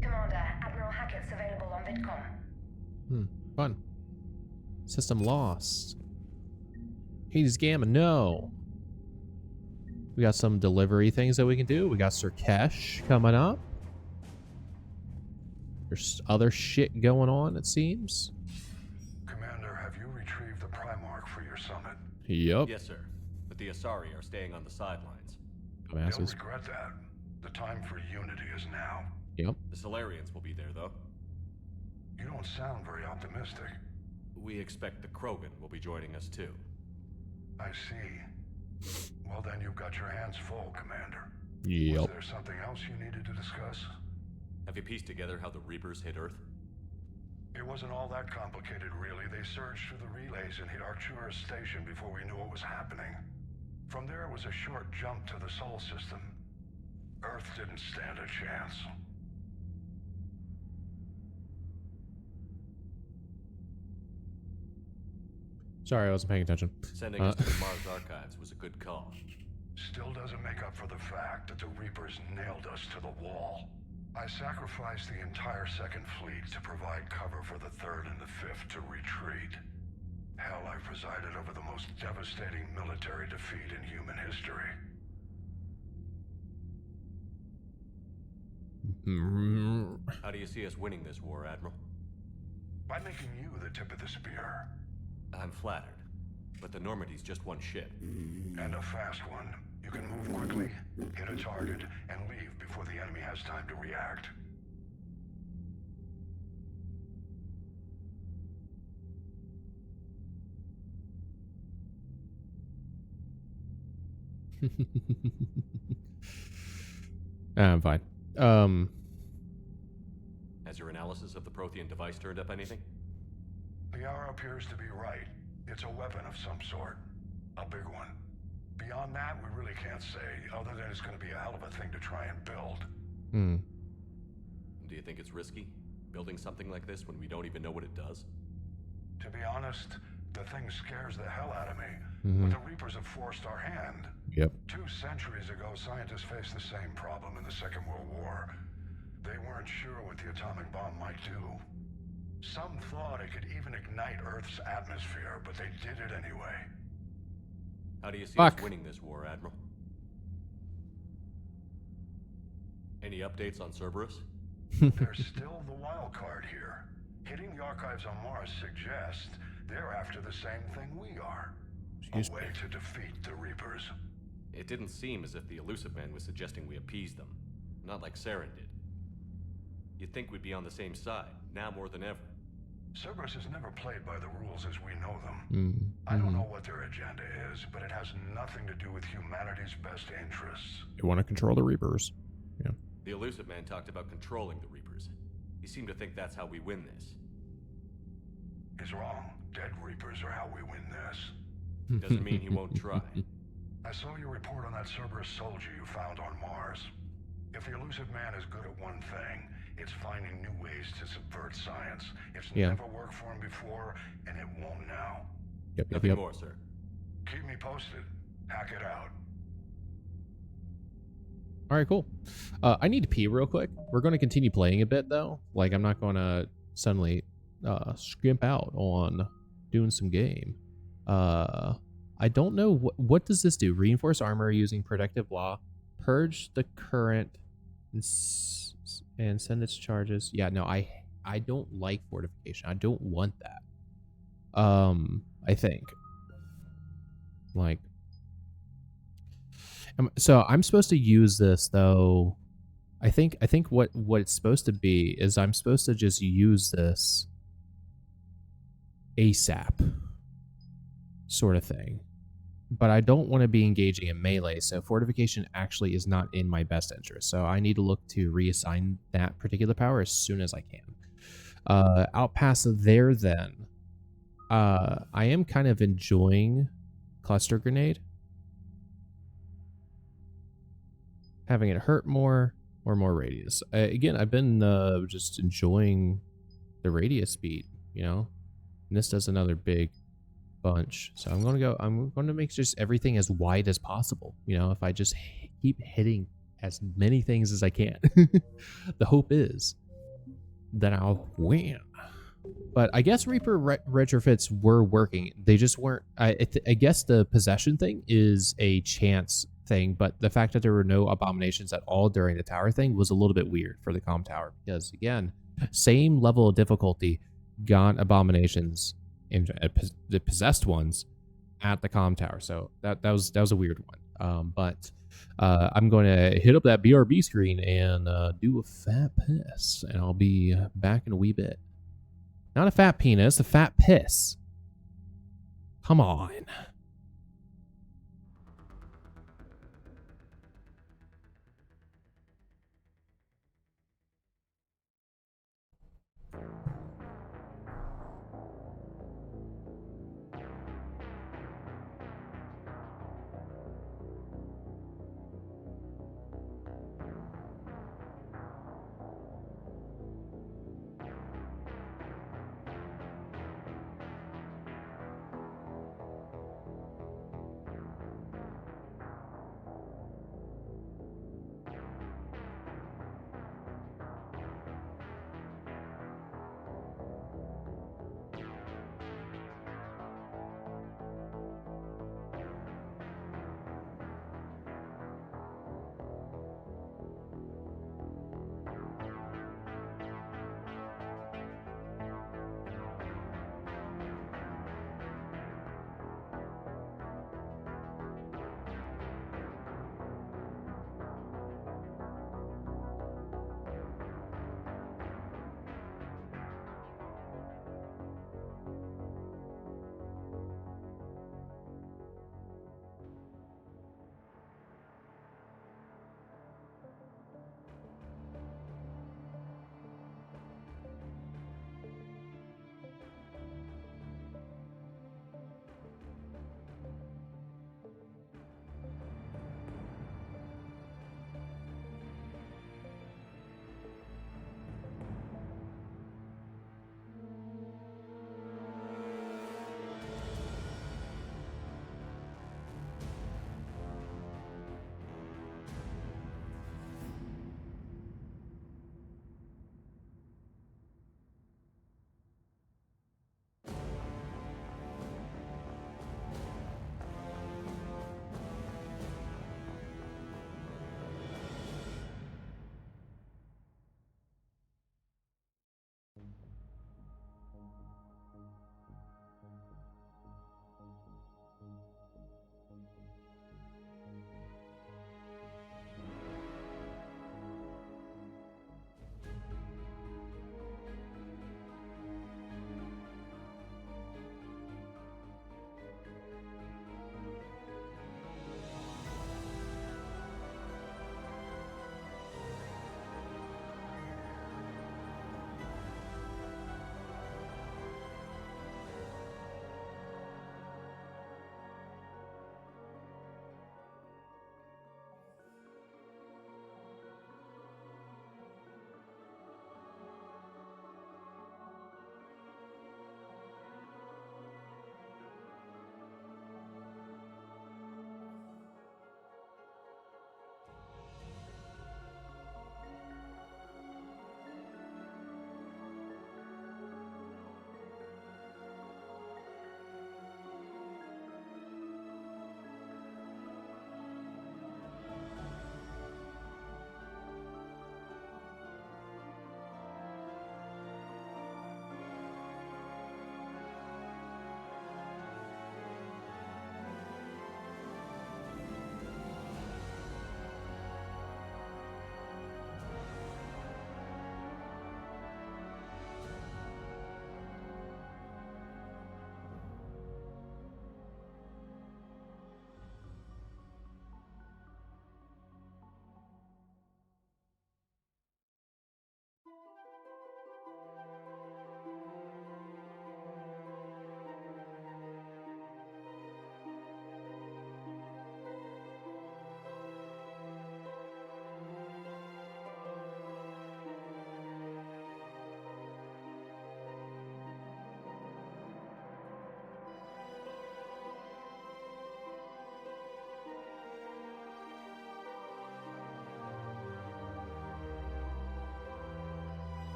Commander, Admiral Hackett's available on VidCom. Fun. System lost. Hades Gamma, no. We got some delivery things that we can do. We got Sirkesh coming up. There's other shit going on, it seems. Commander, have you retrieved the Primarch for your summit? Yep. Yes, sir. But the Asari are staying on the sidelines. Dumbasses. They'll regret that. The time for unity is now. Yep. The Solarians will be there, though. You don't sound very optimistic. We expect the Krogan will be joining us, too. I see. Well, then you've got your hands full, Commander. Yep. Was there something else you needed to discuss? Have you pieced together how the Reapers hit Earth? It wasn't all that complicated, really. They surged through the relays and hit Arcturus Station before we knew what was happening. From there, it was a short jump to the Sol system. Earth didn't stand a chance. Sorry, I wasn't paying attention. Sending us to the Mars archives was a good call. Still doesn't make up for the fact that the Reapers nailed us to the wall. I sacrificed the entire Second Fleet to provide cover for the Third and the Fifth to retreat. Hell, I presided over the most devastating military defeat in human history. How do you see us winning this war, Admiral? By making you the tip of the spear. I'm flattered, but the Normandy's just one ship. And a fast one. You can move quickly, hit a target, and leave before the enemy has time to react. I'm fine. Has your analysis of the Prothean device turned up anything? The hour appears to be right. It's a weapon of some sort. A big one. Beyond that, we really can't say, other than it's going to be a hell of a thing to try and build. Do you think it's risky, building something like this when we don't even know what it does? To be honest, the thing scares the hell out of me. But the Reapers have forced our hand. Yep. 2 centuries ago, scientists faced the same problem in the Second World War. They weren't sure what the atomic bomb might do. Some thought it could even ignite Earth's atmosphere, but they did it anyway. How do you see Fuck. us winning this war, Admiral? Any updates on Cerberus? There's still the wild card here. Hitting the archives on Mars suggests they're after the same thing we are. Excuse me. way to defeat the Reapers. It didn't seem as if the Elusive Man was suggesting we appease them. Not like Saren did. You'd think we'd be on the same side, now more than ever. Cerberus has never played by the rules as we know them. I don't know what their agenda is, but it has nothing to do with humanity's best interests. They want to control the Reapers. Yeah. The Elusive Man talked about controlling the Reapers. He seemed to think that's how we win this. He's wrong. Dead Reapers are how we win this. Doesn't mean he won't try. I saw your report on that Cerberus soldier you found on Mars. If the Elusive Man is good at one thing, it's finding new ways to subvert science. It's never worked for him before, and it won't now. Nothing more, sir. Keep me posted. Hack it out. All right, cool. I need to pee real quick. We're going to continue playing a bit, though. Like, I'm not going to suddenly skimp out on doing some game. I don't know. What does this do? Reinforce armor using protective law. Purge the current and send its charges. Yeah, no, I don't like fortification. I don't want that. I think. Like, so I'm supposed to use this though. I think what it's supposed to be is I'm supposed to just use this ASAP sort of thing. But I don't want to be engaging in melee, so fortification actually is not in my best interest. So I need to look to reassign that particular power as soon as I can. Out past there then, I am kind of enjoying Cluster Grenade. Having it hurt more or more radius. Again, I've been just enjoying the radius speed, you know? And this does another big bunch. So I'm going to make just everything as wide as possible. You know, if I just keep hitting as many things as I can, the hope is that I'll win. But I guess Reaper retrofits were working. They just weren't. I guess the possession thing is a chance thing, but the fact that there were no abominations at all during the tower thing was a little bit weird for the comm tower, because again, same level of difficulty, got abominations and the possessed ones at the comm tower. So that was a weird one. But I'm going to hit up that BRB screen and do a fat piss, and I'll be back in a wee bit. Not a fat penis, a fat piss. Come on.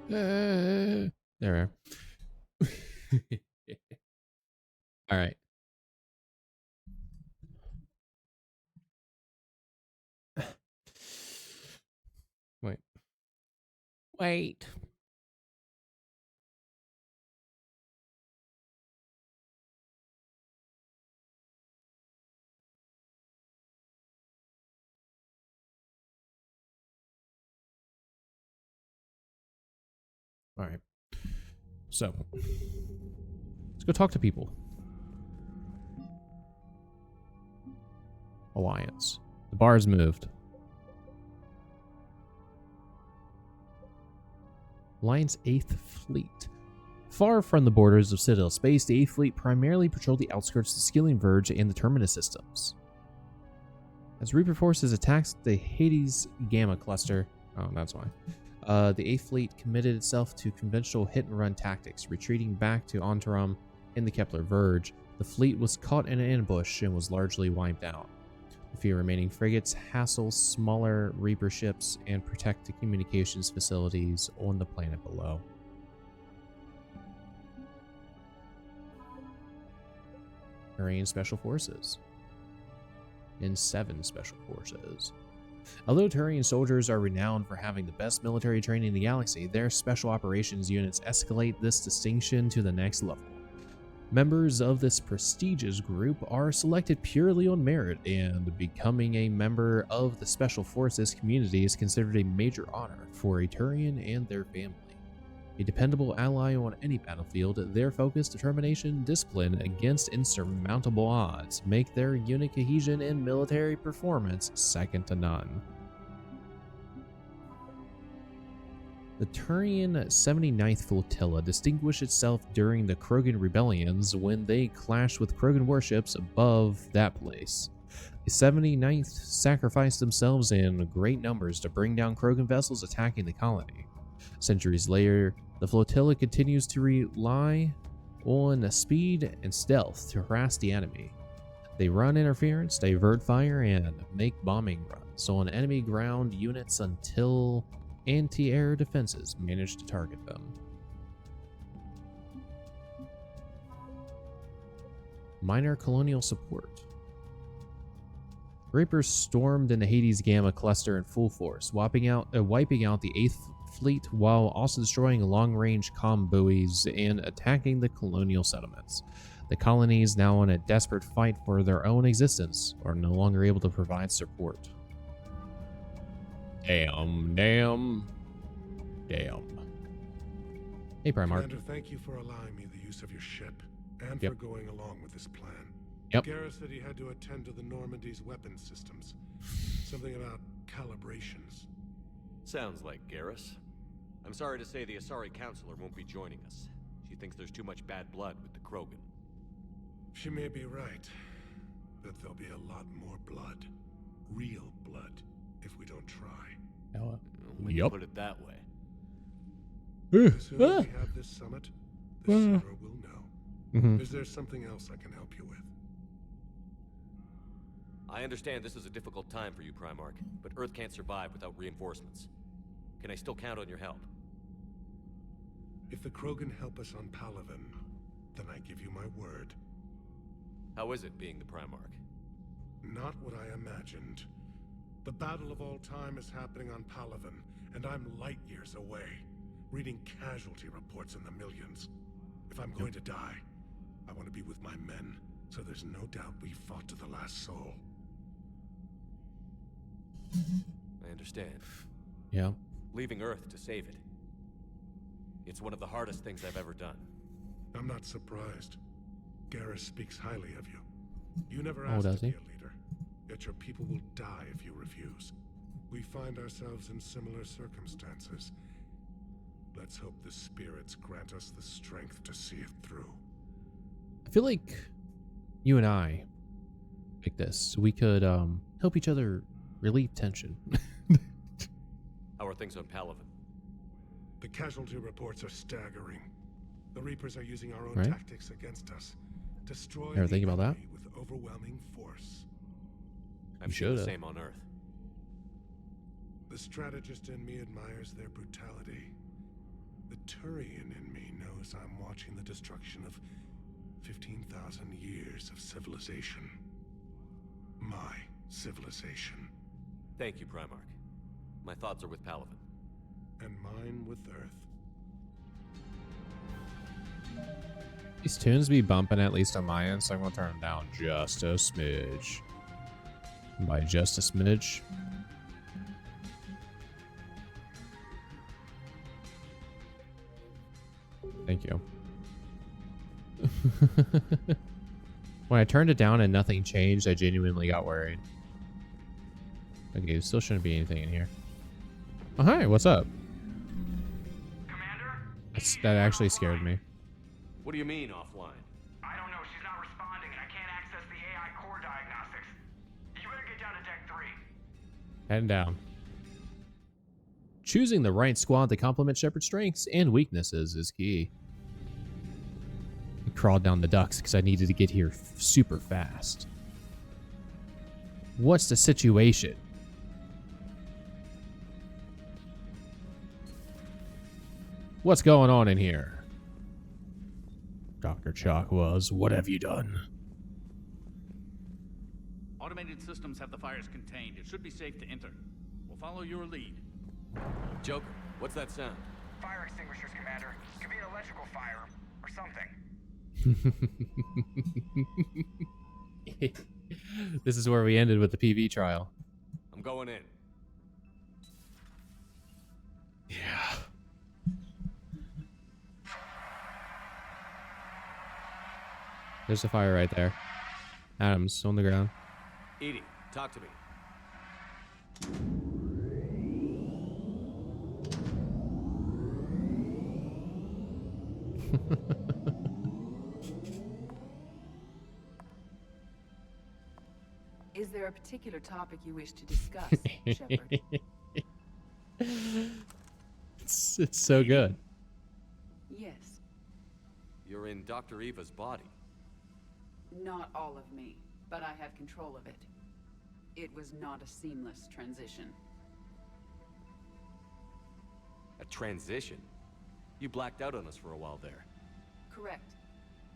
There we are. All right. Wait. Wait. All right. So, let's go talk to people. Alliance. The bar's moved. Alliance 8th Fleet. Far from the borders of Citadel space, the 8th Fleet primarily patrolled the outskirts of the Skilling Verge and the Terminus systems. As Reaper forces attacked the Hades Gamma cluster, oh, that's why, the 8th Fleet committed itself to conventional hit-and-run tactics, retreating back to Ontarum in the Kepler Verge. The fleet was caught in an ambush and was largely wiped out. The few remaining frigates hassle smaller Reaper ships and protect the communications facilities on the planet below. Turian Special Forces. In 7 Special Forces. Although Turian soldiers are renowned for having the best military training in the galaxy, their special operations units escalate this distinction to the next level. Members of this prestigious group are selected purely on merit, and becoming a member of the Special Forces community is considered a major honor for a Turian and their family. A dependable ally on any battlefield, their focus, determination, discipline against insurmountable odds make their unit cohesion and military performance second to none. The Turian 79th Flotilla distinguished itself during the Krogan rebellions when they clashed with Krogan warships above that place. The 79th sacrificed themselves in great numbers to bring down Krogan vessels attacking the colony. Centuries later, the flotilla continues to rely on speed and stealth to harass the enemy. They run interference, divert fire, and make bombing runs on enemy ground units until anti-air defenses manage to target them. Minor colonial support. Reapers stormed in the Hades Gamma cluster in full force, wiping out the 8th Fleet while also destroying long-range comm buoys and attacking the colonial settlements. The colonies, now in a desperate fight for their own existence, are no longer able to provide support. Damn. Hey, Primarch. Commander, thank you for allowing me the use of your ship, and for going along with this plan. Yep. Garrus said he had to attend to the Normandy's weapons systems. Something about calibrations. Sounds like Garrus. I'm sorry to say the Asari Counselor won't be joining us. She thinks there's too much bad blood with the Krogan. She may be right, but there'll be a lot more blood. Real blood, if we don't try. We can put it that way. The sooner we have this summit, the sooner we'll know. Is there something else I can help you with? I understand this is a difficult time for you, Primarch, but Earth can't survive without reinforcements. Can I still count on your help? If the Krogan help us on Palaven, then I give you my word. How is it being the Primarch? Not what I imagined. The battle of all time is happening on Palaven, and I'm light years away, reading casualty reports in the millions. If I'm going to die, I want to be with my men, so there's no doubt we fought to the last soul. I understand. Yeah. Leaving Earth to save it. It's one of the hardest things I've ever done. I'm not surprised. Garrus speaks highly of you. You never asked to be a leader, yet your people will die if you refuse. We find ourselves in similar circumstances. Let's hope the spirits grant us the strength to see it through. I feel like you and I, like this, we could help each other relieve tension. How are things on Palaven? The casualty reports are staggering. The Reapers are using our own tactics against us. Destroying Ever think about that? with overwhelming force. I'm sure the same on Earth. The strategist in me admires their brutality. The Turian in me knows I'm watching the destruction of 15,000 years of civilization. My civilization. Thank you, Primarch. My thoughts are with Palaven. And mine with Earth. These tunes be bumping at least on my end, so I'm gonna turn them down just a smidge. By just a smidge. Thank you. When I turned it down and nothing changed, I genuinely got worried. Okay, there still shouldn't be anything in here. Oh, hi, what's up? Commander? That actually scared me. What do you mean, offline? I don't know. She's not responding, and I can't access the AI core diagnostics. You better get down to Deck 3. Heading down. Choosing the right squad to complement Shepard's strengths and weaknesses is key. I crawled down the ducts because I needed to get here super fast. What's the situation? What's going on in here? Dr. Chakwas, what have you done? Automated systems have the fires contained. It should be safe to enter. We'll follow your lead. Joker, what's that sound? Fire extinguishers, Commander. Could be an electrical fire, or something. This is where we ended with the PV trial. I'm going in. Yeah. There's a fire right there. Adam's on the ground. Edie, talk to me. Is there a particular topic you wish to discuss, Shepard? It's so good. Yes. You're in Dr. Eva's body. Not all of me, but I have control of it. It was not a seamless transition. A transition? You blacked out on us for a while there. Correct.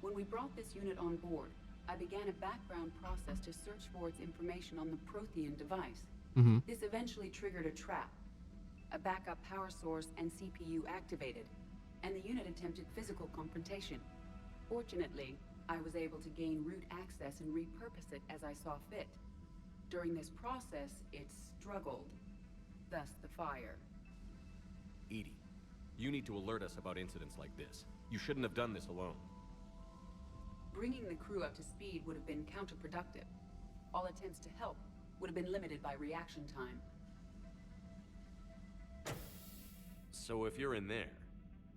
When we brought this unit on board, I began a background process to search for its information on the Prothean device. This eventually triggered a trap. A backup power source and CPU activated, and the unit attempted physical confrontation. Fortunately, I was able to gain root access and repurpose it as I saw fit. During this process, it struggled. Thus the fire. Edie, you need to alert us about incidents like this. You shouldn't have done this alone. Bringing the crew up to speed would have been counterproductive. All attempts to help would have been limited by reaction time. So if you're in there,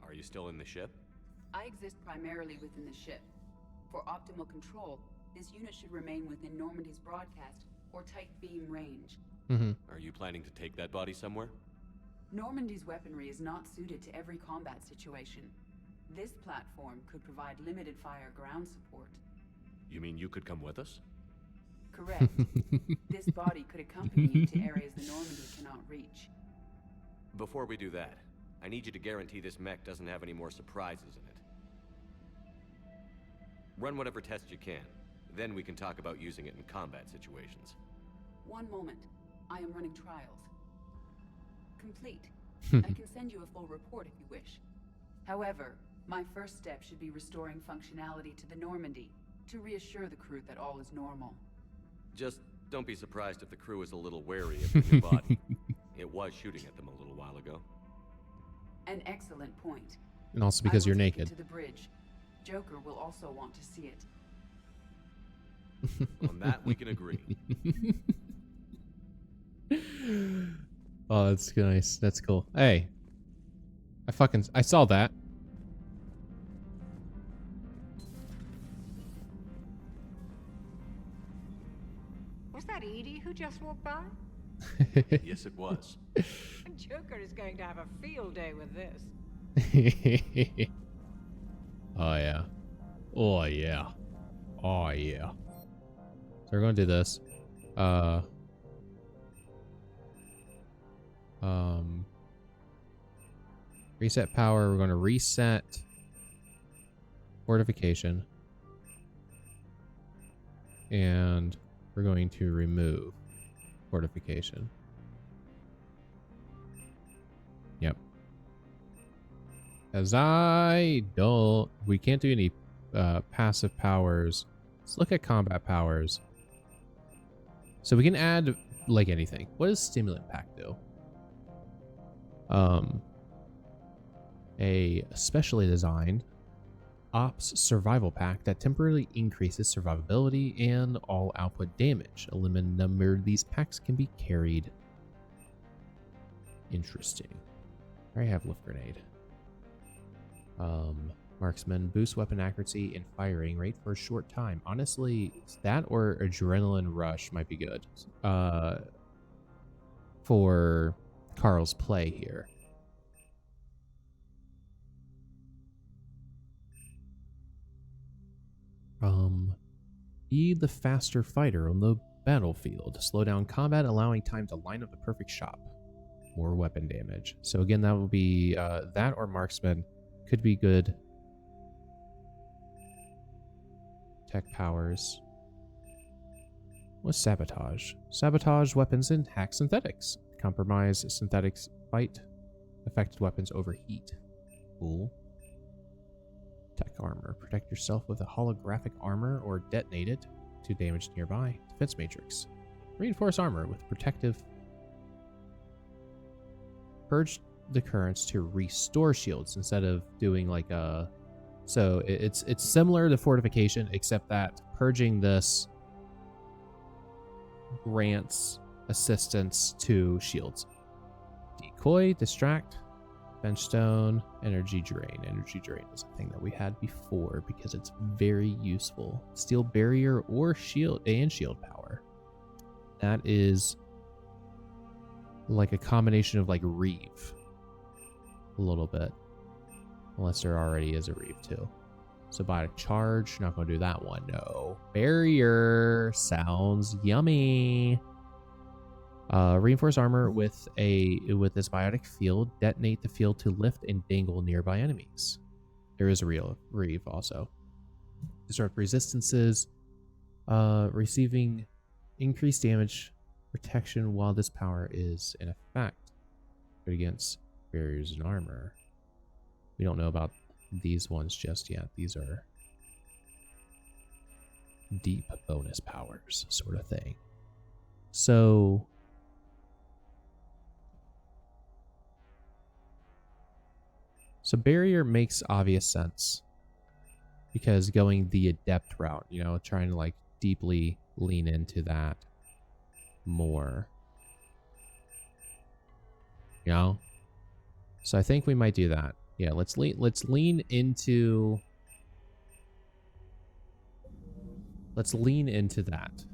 are you still in the ship? I exist primarily within the ship. For optimal control, this unit should remain within Normandy's broadcast or tight beam range. Are you planning to take that body somewhere? Normandy's weaponry is not suited to every combat situation. This platform could provide limited fire ground support. You mean you could come with us? Correct. This body could accompany you to areas the Normandy cannot reach. Before we do that, I need you to guarantee this mech doesn't have any more surprises in it. Run whatever tests you can. Then we can talk about using it in combat situations. One moment. I am running trials. Complete. I can send you a full report if you wish. However, my first step should be restoring functionality to the Normandy to reassure the crew that all is normal. Just don't be surprised if the crew is a little wary of your new body. It was shooting at them a little while ago. An excellent point. And also because you're naked. To the bridge. Joker will also want to see it. On that, we can agree. Oh, that's nice. That's cool. Hey. I saw that. Was that Edie who just walked by? Yes, it was. Joker is going to have a field day with this. Oh, yeah. Oh, yeah. Oh, yeah. So we're going to do this. Reset power. We're going to reset fortification. And we're going to remove fortification. Yep. As we can't do any passive powers. Let's look at combat powers. So we can add like anything. What does stimulant pack do? A specially designed Ops survival pack that temporarily increases survivability and all output damage. A limited number of these packs can be carried. Interesting. I already have lift grenade. Marksman boost weapon accuracy and firing rate for a short time. Honestly, that or adrenaline rush might be good for Carl's play here. Be the faster fighter on the battlefield. Slow down combat, allowing time to line up the perfect shot. More weapon damage. So again, that will be that or marksman. Could be good. Tech powers. What's sabotage? Sabotage weapons and hack synthetics. Compromise synthetics fight. Affected weapons overheat. Cool. Tech armor. Protect yourself with a holographic armor or detonate it to damage nearby. Defense matrix. Reinforce armor with protective. Purge the currents to restore shields instead of doing like a. So it's similar to fortification, except that purging this grants assistance to shields. Decoy, distract. Benchstone, energy drain. Energy drain is a thing that we had before because it's very useful. Steel barrier or shield and shield power. That is like a combination of like Reeve. A little bit. Unless there already is a Reeve too. So by a charge, not gonna do that one. No. Barrier sounds yummy. Reinforce armor with this biotic field. Detonate the field to lift and dangle nearby enemies. There is a real Reeve also. Disrupt resistances. Receiving increased damage protection while this power is in effect. But against barriers and armor. We don't know about these ones just yet. These are deep bonus powers sort of thing. So barrier makes obvious sense because going the adept route, you know, trying to like deeply lean into that more, you know. So I think we might do that. Yeah, let's lean into that.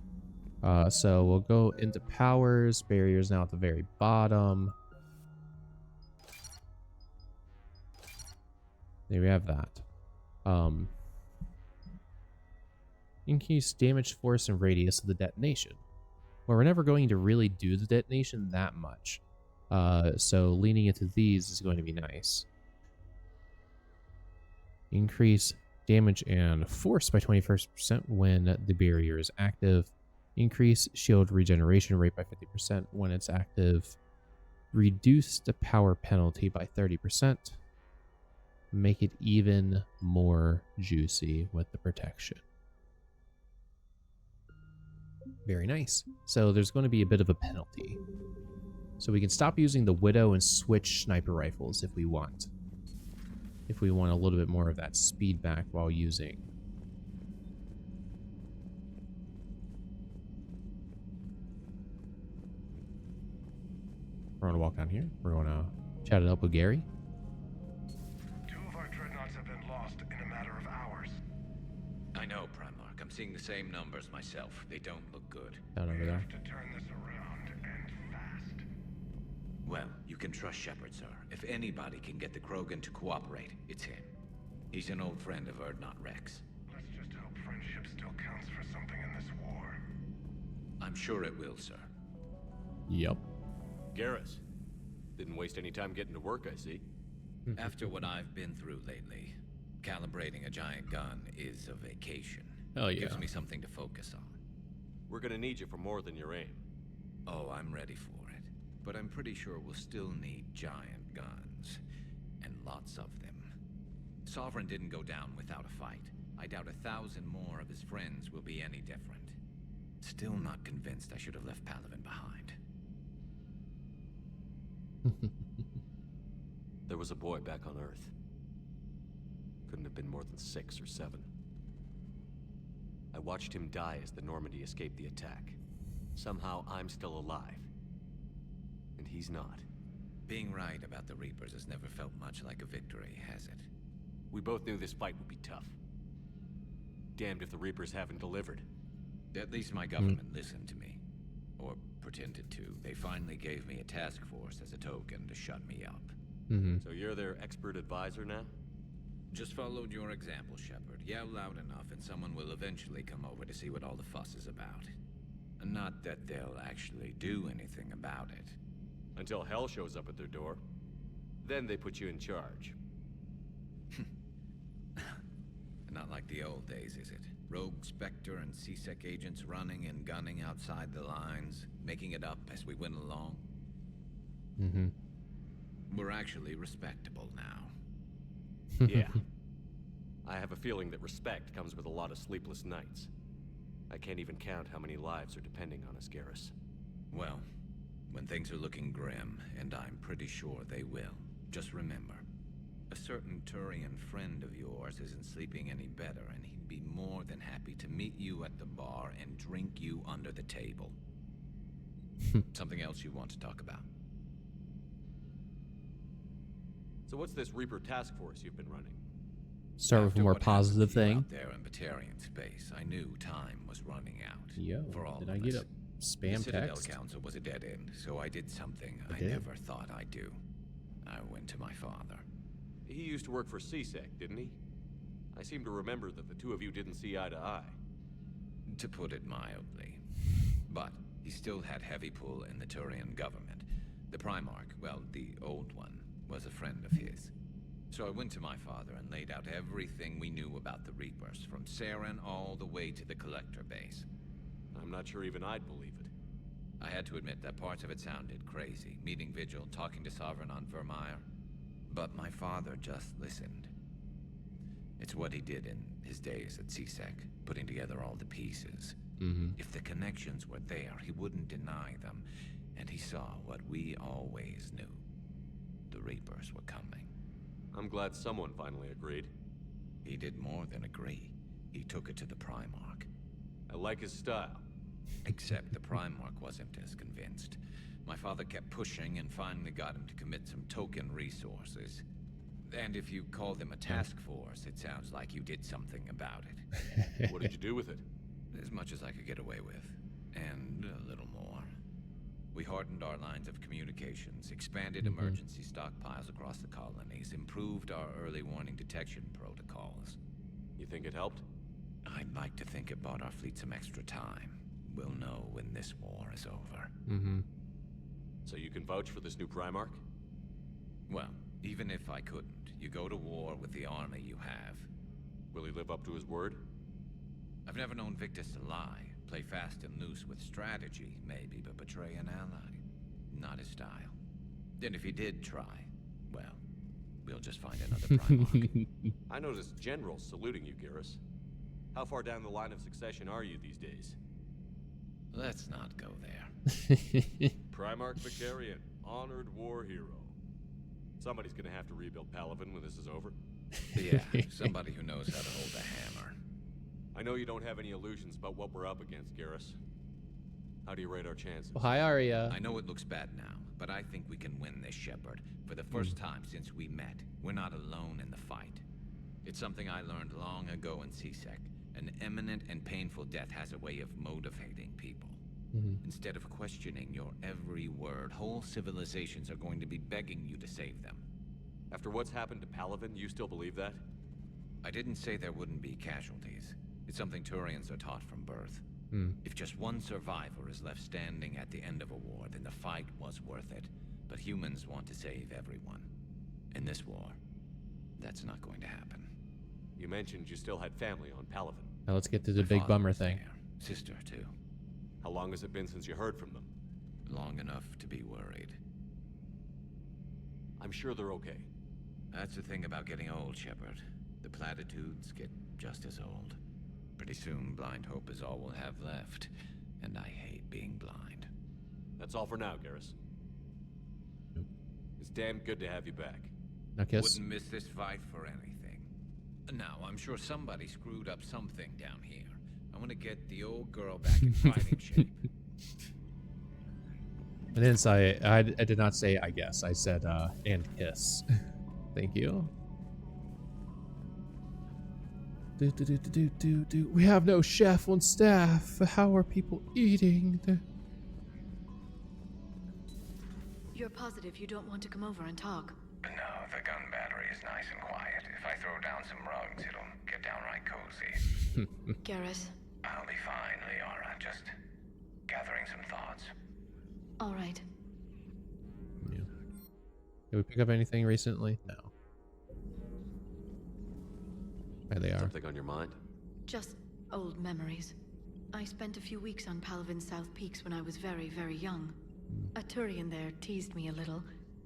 So we'll go into powers. Barriers now at the very bottom. There we have that. Increase damage force and radius of the detonation. Well, we're never going to really do the detonation that much. So leaning into these is going to be nice. Increase damage and force by 21% when the barrier is active. Increase shield regeneration rate by 50% when it's active. Reduce the power penalty by 30%. Make it even more juicy with the protection. Very nice. So there's going to be a bit of a penalty. So we can stop using the Widow and switch sniper rifles if we want. If we want a little bit more of that speed back while using. We're going to walk down here. We're going to chat it up with Gary. I know, Primarch. I'm seeing the same numbers myself. They don't look good. Down over there. Have to turn this around and fast. Well, you can trust Shepard, sir. If anybody can get the Krogan to cooperate, it's him. He's an old friend of Urdnot Rex. Let's just hope friendship still counts for something in this war. I'm sure it will, sir. Yep. Garrus. Didn't waste any time getting to work, I see. After what I've been through lately, calibrating a giant gun is a vacation. Hell yeah. Gives me something to focus on. We're gonna need you for more than your aim. Oh, I'm ready for it. But I'm pretty sure we'll still need giant guns. And lots of them. Sovereign didn't go down without a fight. I doubt 1,000 more of his friends will be any different. Still not convinced I should have left Palaven behind. There was a boy back on Earth. Couldn't have been more than 6 or 7. I watched him die as the Normandy escaped the attack. Somehow I'm still alive. And he's not. Being right about the Reapers has never felt much like a victory, has it? We both knew this fight would be tough. Damned if the Reapers haven't delivered. At least my government listened to me. Or pretended to. They finally gave me a task force as a token to shut me up. So you're their expert advisor now? Just followed your example, Shepard. Yell loud enough and someone will eventually come over to see what all the fuss is about. Not that they'll actually do anything about it. Until hell shows up at their door. Then they put you in charge. Not like the old days, is it? Rogue Spectre and C-Sec agents running and gunning outside the lines, making it up as we went along. We're actually respectable now. Yeah. I have a feeling that respect comes with a lot of sleepless nights. I can't even count how many lives are depending on us, Garrus. Well, when things are looking grim, and I'm pretty sure they will, just remember, a certain Turian friend of yours isn't sleeping any better, and he'd be more than happy to meet you at the bar and drink you under the table. Something else you want to talk about? So what's this Reaper task force you've been running? Start with a more positive thing. Out there in Batarian space, I knew time was running out. Yo, for all did of I get us. a spam The Citadel text? Council was a dead end, so I did something I never thought I'd do. I went to my father. He used to work for C-Sec, didn't he? I seem to remember that the two of you didn't see eye to eye. To put it mildly. But he still had heavy pull in the Turian government. The Primarch, well, the old one, was a friend of his. So I went to my father and laid out everything we knew about the Reapers, from Saren all the way to the Collector base. I'm not sure even I'd believe it. I had to admit that parts of it sounded crazy, meeting Vigil, talking to Sovereign on Vermeer. But my father just listened. It's what he did in his days at C-Sec, putting together all the pieces. If the connections were there, he wouldn't deny them, and he saw what we always knew. The Reapers were coming. I'm glad someone finally agreed. He did more than agree. He took it to the Primarch. I like his style. Except the Primarch wasn't as convinced. My father kept pushing and finally got him to commit some token resources. And if you call them a task force, it sounds like you did something about it. What did you do with it? As much as I could get away with. And a little more. We hardened our lines of communications, expanded emergency stockpiles across the colonies, improved our early warning detection protocols. You think it helped? I'd like to think it bought our fleet some extra time. We'll know when this war is over. So you can vouch for this new Primarch? Well, even if I couldn't, you go to war with the army you have. Will he live up to his word? I've never known Victus to lie. Play fast and loose with strategy, maybe, but betray an ally. Not his style. And if he did try, well, we'll just find another Primarch. I noticed generals saluting you, Garrus. How far down the line of succession are you these days? Let's not go there. Primarch Vicarian, honored war hero. Somebody's gonna have to rebuild Palaven when this is over. Yeah, somebody who knows how to hold a hammer. I know you don't have any illusions about what we're up against, Garrus. How do you rate our chances? Well, hi, Arya. I know it looks bad now, but I think we can win this, Shepard. For the first time since we met, we're not alone in the fight. It's something I learned long ago in C-Sec. An imminent and painful death has a way of motivating people. Instead of questioning your every word, whole civilizations are going to be begging you to save them. After what's happened to Palaven, you still believe that? I didn't say there wouldn't be casualties. It's something Turians are taught from birth. If just one survivor is left standing at the end of a war, then the fight was worth it. But humans want to save everyone. In this war, that's not going to happen. You mentioned you still had family on Palaven. Now let's get to the My big father bummer was thing. there, sister, too. How long has it been since you heard from them? Long enough to be worried. I'm sure they're okay. That's the thing about getting old, Shepard. The platitudes get just as old. Pretty soon, blind hope is all we'll have left. And I hate being blind. That's all for now, Garrus. It's damn good to have you back. Now kiss. Wouldn't miss this fight for anything. Now, I'm sure somebody screwed up something down here. I want to get the old girl back in fighting shape. I didn't say, I did not say I guess. I said, and kiss. Thank you. We have no chef on staff. How are people eating? You're positive you don't want to come over and talk? No, the gun battery is nice and quiet. If I throw down some rugs, it'll get downright cozy. Garrus? I'll be fine, Liara. Just gathering some thoughts. All right. Yeah. Did we pick up anything recently? No. There they are. Something on your mind? Just old memories. I spent a few weeks on Palaven's South Peaks when I was very, very young. A Turian there teased me a little,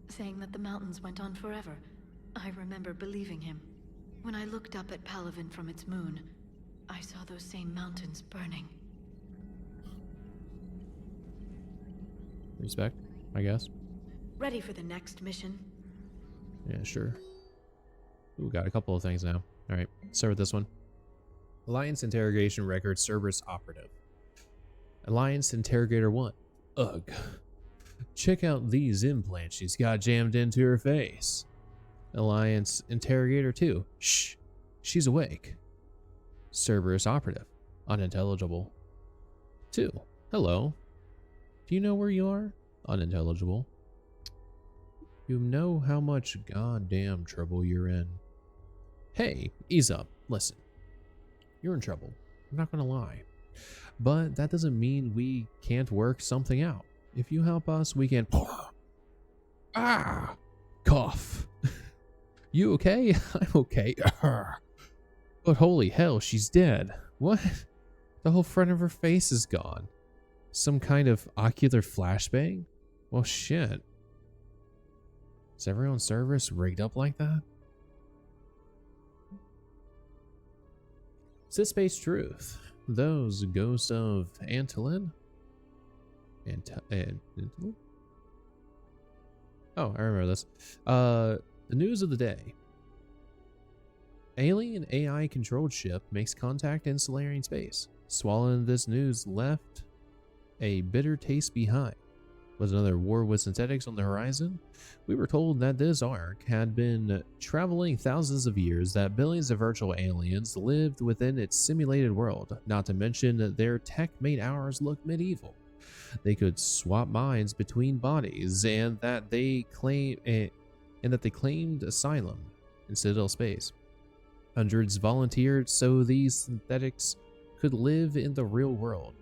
saying that the mountains went on forever. I remember believing him. When I looked up at Palaven from its moon, I saw those same mountains burning. Respect, I guess. Ready for the next mission? Yeah, sure. Ooh, got a couple of things now. All right, start with this one. Alliance Interrogation Record Cerberus Operative. Alliance Interrogator 1. Ugh. Check out these implants she's got jammed into her face. Alliance Interrogator 2. Shh. She's awake. Cerberus Operative. Unintelligible. 2. Hello. Do you know where you are? Unintelligible. You know how much goddamn trouble you're in. Hey, ease up. Listen. You're in trouble. I'm not gonna lie. But that doesn't mean we can't work something out. If you help us, we can... Cough. You okay? I'm okay. But holy hell, she's dead. What? The whole front of her face is gone. Some kind of ocular flashbang? Well, shit. Is everyone's service rigged up like that? Cis-based truth. Those ghosts of Antolin? Antolin? Oh, I remember this. The news of the day. Alien AI controlled ship makes contact in Solarian space. Swallowing this news left a bitter taste behind. Was another war with synthetics on the horizon? We were told that this ark had been traveling thousands of years, that billions of virtual aliens lived within its simulated world, not to mention that their tech made ours look medieval. They could swap minds between bodies, and that they claimed asylum in Citadel space. Hundreds volunteered so these synthetics could live in the real world.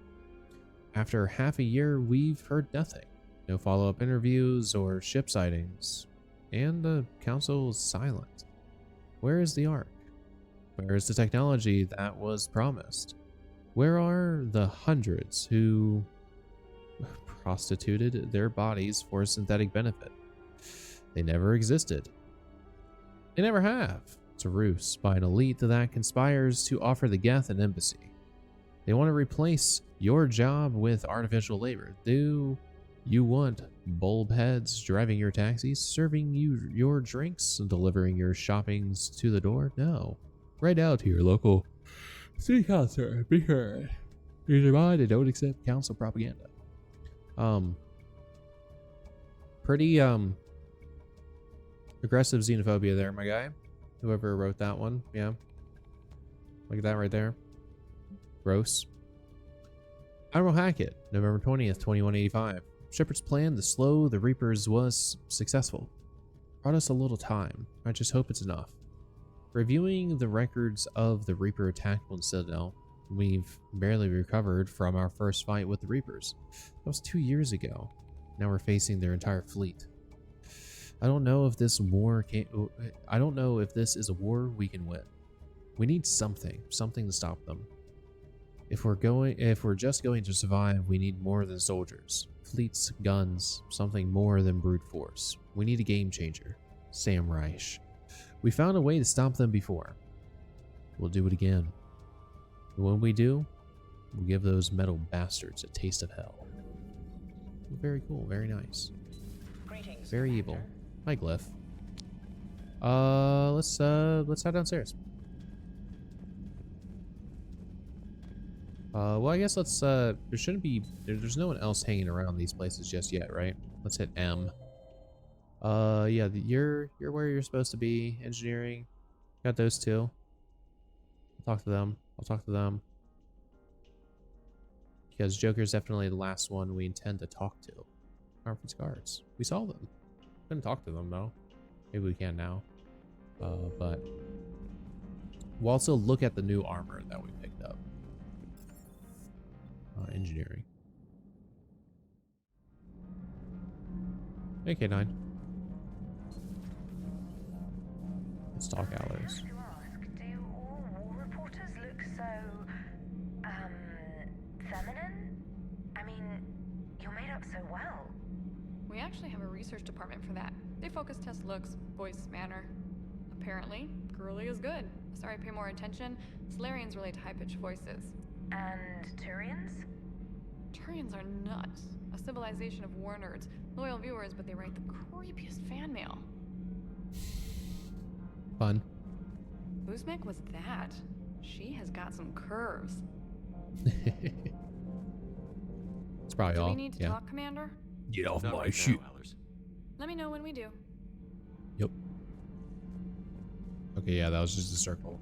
After half a year, we've heard nothing. No follow-up interviews or ship sightings. And the council is silent. Where is the Ark? Where is the technology that was promised? Where are the hundreds who prostituted their bodies for synthetic benefit? They never existed. They never have. It's a ruse by an elite that conspires to offer the Geth an embassy. They want to replace your job with artificial labor. Do you want bulb heads driving your taxis, serving you your drinks, delivering your shoppings to the door? No. Right out to your local city council. Be heard. Use your mind and don't accept council propaganda. Pretty aggressive xenophobia there, my guy. Whoever wrote that one, yeah. Look at that right there. Gross. Admiral Hackett, November 20th, 2185. Shepard's plan to slow the Reapers was successful. Brought us a little time. I just hope it's enough. Reviewing the records of the Reaper attack on Citadel, we've barely recovered from our first fight with the Reapers. That was 2 years ago. Now we're facing their entire fleet. I don't know if this war can. I don't know if this is a war we can win. We need something to stop them. If we're just going to survive, we need more than soldiers, fleets, guns, something more than brute force. We need a game changer. Sam Reich. We found a way to stop them before. We'll do it again. And when we do, we'll give those metal bastards a taste of hell. Very cool, very nice. Greetings, very evil. Hi, Glyph. Let's head downstairs. Well, I guess let's, there shouldn't be, there's no one else hanging around these places just yet, right? Let's hit M. Yeah, you're where you're supposed to be. Engineering. Got those two. I'll talk to them. Because Joker's definitely the last one we intend to talk to. Conference guards. We saw them. Couldn't talk to them, though. Maybe we can now. But we'll also look at the new armor that we picked up. Engineering. Hey, K9. Let's talk hours. Do all war reporters look so, feminine? I mean, you're made up so well. We actually have a research department for that. They focus test looks, voice, manner. Apparently, girly is good. Sorry, pay more attention. Solarians relate to high-pitched voices. And Turians? Turians are nuts. A civilization of war nerds. Loyal viewers, but they write the creepiest fan mail. Fun. Buzmek was that. She has got some curves. It's probably all. Do we need to talk, Commander? Get off Not my right shit. now, Allers. Let me know when we do. Yep. Okay, yeah, that was just a circle.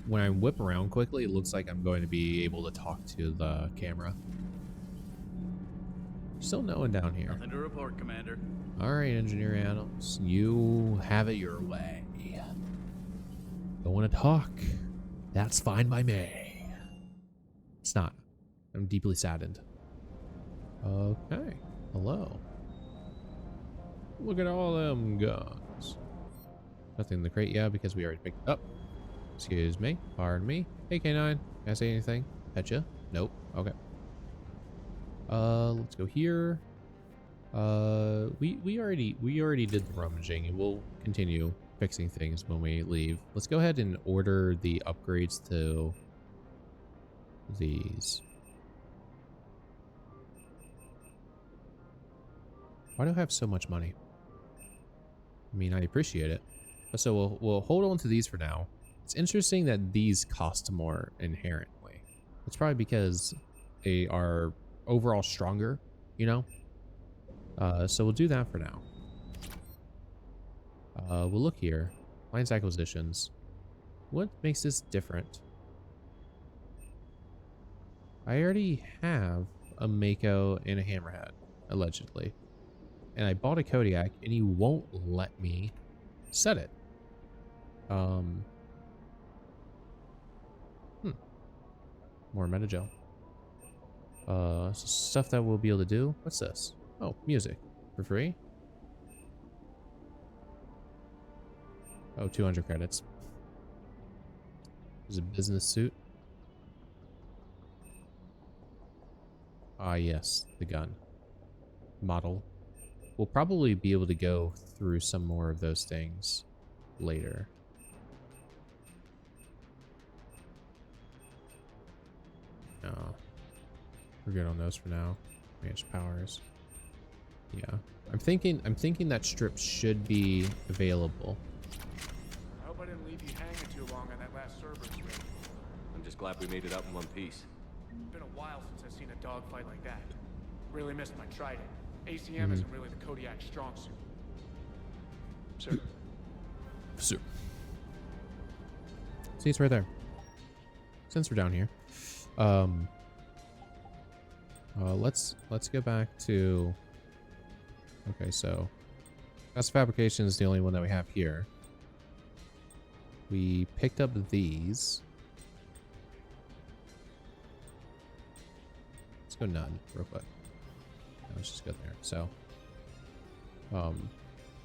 When I whip around quickly, it looks like I'm going to be able to talk to the camera. Still no one down here. Nothing to report, Commander. All right, Engineer Adams, you have it your way. Don't want to talk. That's fine by me. It's not. I'm deeply saddened. Okay. Hello. Look at all them guns. Nothing in the crate, yeah, because we already picked it up. Excuse me. Pardon me. Hey, K9. Can I say anything? Pet ya? Nope. Okay. Let's go here. We already did the rummaging, and we'll continue fixing things when we leave. Let's go ahead and order the upgrades to these. Why do I have so much money? I mean, I appreciate it. So we'll hold on to these for now. It's interesting that these cost more inherently. It's probably because they are overall stronger, you know? So we'll do that for now. We'll look here. Alliance acquisitions. What makes this different? I already have a Mako and a Hammerhead, allegedly. And I bought a Kodiak, and he won't let me set it. More Metagel. Stuff that we'll be able to do. What's this? Oh, music. For free? Oh, 200 credits. There's a business suit. Ah, yes, the gun. Model. We'll probably be able to go through some more of those things later. No. We're good on those for now. Managed powers. Yeah. I'm thinking that strips should be available. I hope I didn't leave you hanging too long on that last Cerberus raid. I'm just glad we made it out in one piece. It's been a while since I've seen a dogfight like that. Really missed my trident. ACM isn't really the Kodiak's strong suit. Sir. Sir. See, it's right there. Since we're down here. Let's go back to... Okay, so... Mass fabrication is the only one that we have here. We picked up these. Let's go none real quick. Let's just go there. So,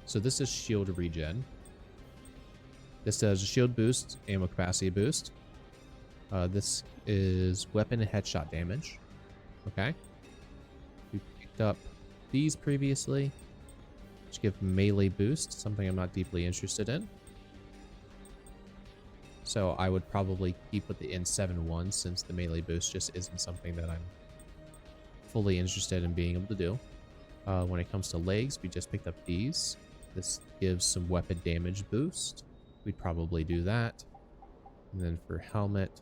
So this is shield regen. This does a shield boost, ammo capacity boost. This is weapon and headshot damage. Okay. We picked up these previously, which give melee boost, something I'm not deeply interested in. So I would probably keep with the N7-1 since the melee boost just isn't something that I'm fully interested in being able to do. When it comes to legs, we just picked up these. This gives some weapon damage boost. We'd probably do that. And then for helmet,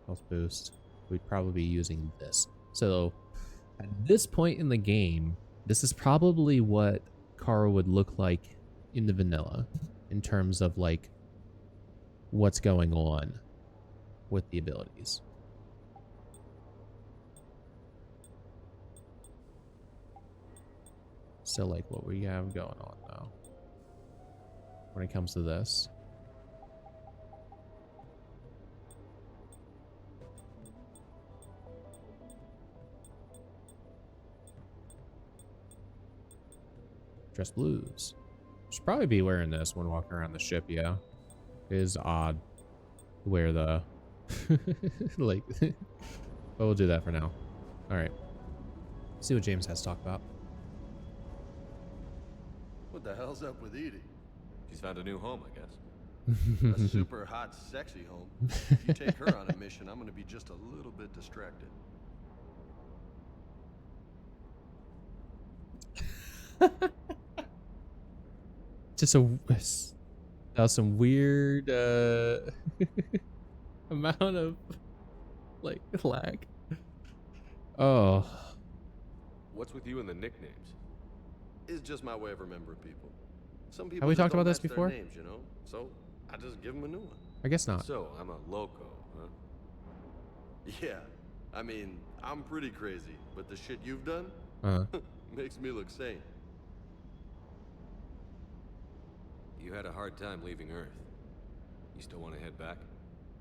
health boost, we'd probably be using this. So at this point in the game, this is probably what Kara would look like in the vanilla in terms of like what's going on with the abilities. So like what we have going on now when it comes to this. Dress blues. Should probably be wearing this when walking around the ship, yeah. It is odd to wear the like but we'll do that for now. Alright. See what James has to talk about. What the hell's up with Edie? She's found a new home, I guess. A super hot, sexy home. If you take her on a mission, I'm gonna be just a little bit distracted. Just that was some weird amount of like lag. Oh. What's with you and the nicknames? It's just my way of remembering people. Some people have we just talked don't about this match their before? names, you know? So I just give them a new one. I guess not. So I'm a loco, huh? Yeah, I mean, I'm pretty crazy, but the shit you've done makes me look sane. You had a hard time leaving Earth. You still want to head back?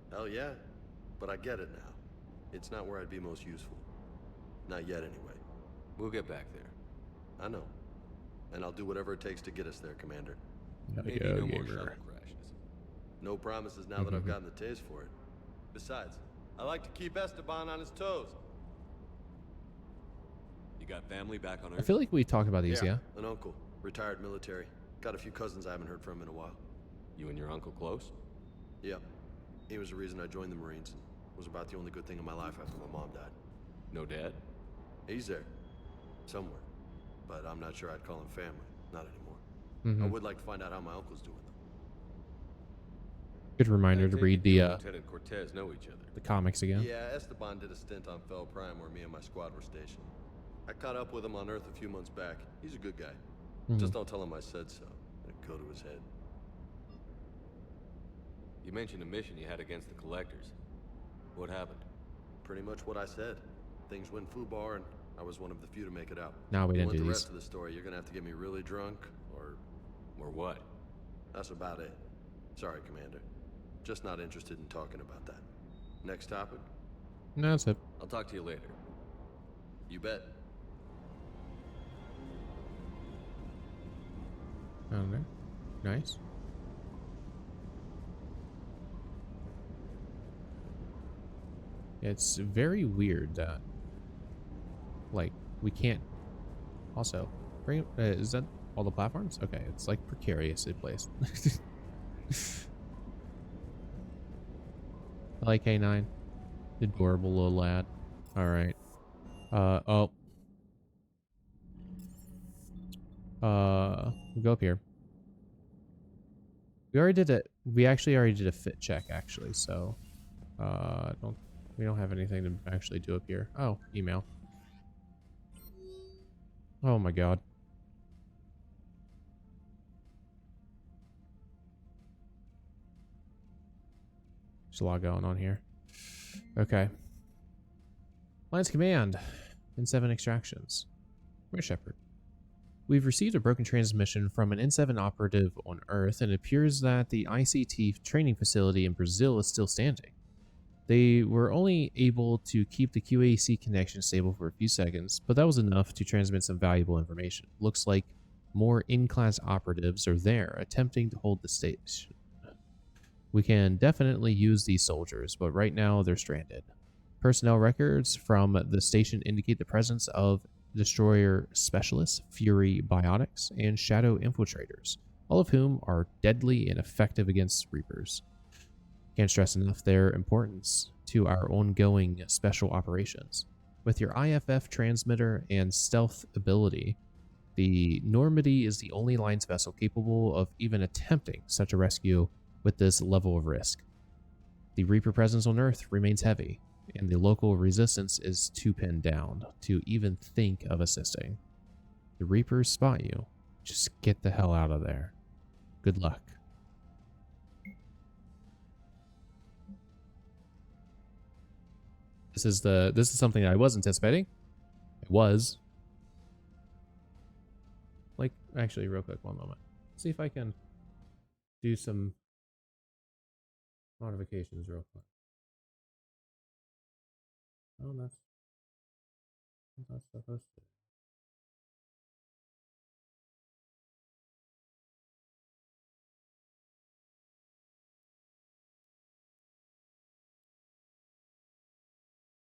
Hell yeah, but I get it now. It's not where I'd be most useful. Not yet, anyway. We'll get back there. I know. And I'll do whatever it takes to get us there, Commander. Maybe no more shuttle crashes. No promises now that I've gotten the taste for it. Besides, I like to keep Esteban on his toes. You got family back on Earth? I feel like we talked about these, yeah? An uncle, retired military. Got a few cousins I haven't heard from in a while. You and your uncle close? Yep. He was the reason I joined the Marines. It was about the only good thing in my life after my mom died. No dad? He's there. Somewhere. But I'm not sure I'd call him family. Not anymore. I would like to find out how my uncle's doing, though. Good reminder to read the Lieutenant Cortez know each other. the comics again. Yeah, Esteban did a stint on Fel Prime where me and my squad were stationed. I caught up with him on Earth a few months back. He's a good guy. Just don't tell him I said so. It'd go to his head. You mentioned a mission you had against the Collectors. What happened? Pretty much what I said. Things went foobar, and I was one of the few to make it out. No, we didn't do the these. rest of the story, you're gonna have to get me really drunk, or what? That's about it. Sorry, Commander. Just not interested in talking about that. Next topic? No, that's it. I'll talk to you later. You bet. Okay. Nice. It's very weird that, like, we can't. Also, bring. Is that all the platforms? Okay, it's like precariously placed. I like K9. Adorable little lad. All right. Oh. We go up here. We already did it. We actually already did a fit check, actually. So, we don't have anything to actually do up here. Oh, email. Oh my god. There's a lot going on here. Okay. Lines command. N7 extractions. Where's Shepard? We've received a broken transmission from an N7 operative on Earth, and it appears that the ICT training facility in Brazil is still standing. They were only able to keep the QAC connection stable for a few seconds, but that was enough to transmit some valuable information. Looks like more in-class operatives are there attempting to hold the station. We can definitely use these soldiers, but right now they're stranded. Personnel records from the station indicate the presence of destroyer specialists, Fury biotics, and shadow infiltrators, all of whom are deadly and effective against Reapers. Can't stress enough their importance to our ongoing special operations. With your IFF transmitter and stealth ability, the Normandy is the only Alliance vessel capable of even attempting such a rescue with this level of risk. The Reaper presence on Earth remains heavy, and the local resistance is too pinned down to even think of assisting. The Reapers spot you. Just get the hell out of there. Good luck. This is something I was anticipating. It was. Like, actually, real quick, one moment. See if I can do some modifications real quick. Oh, that's not supposed to.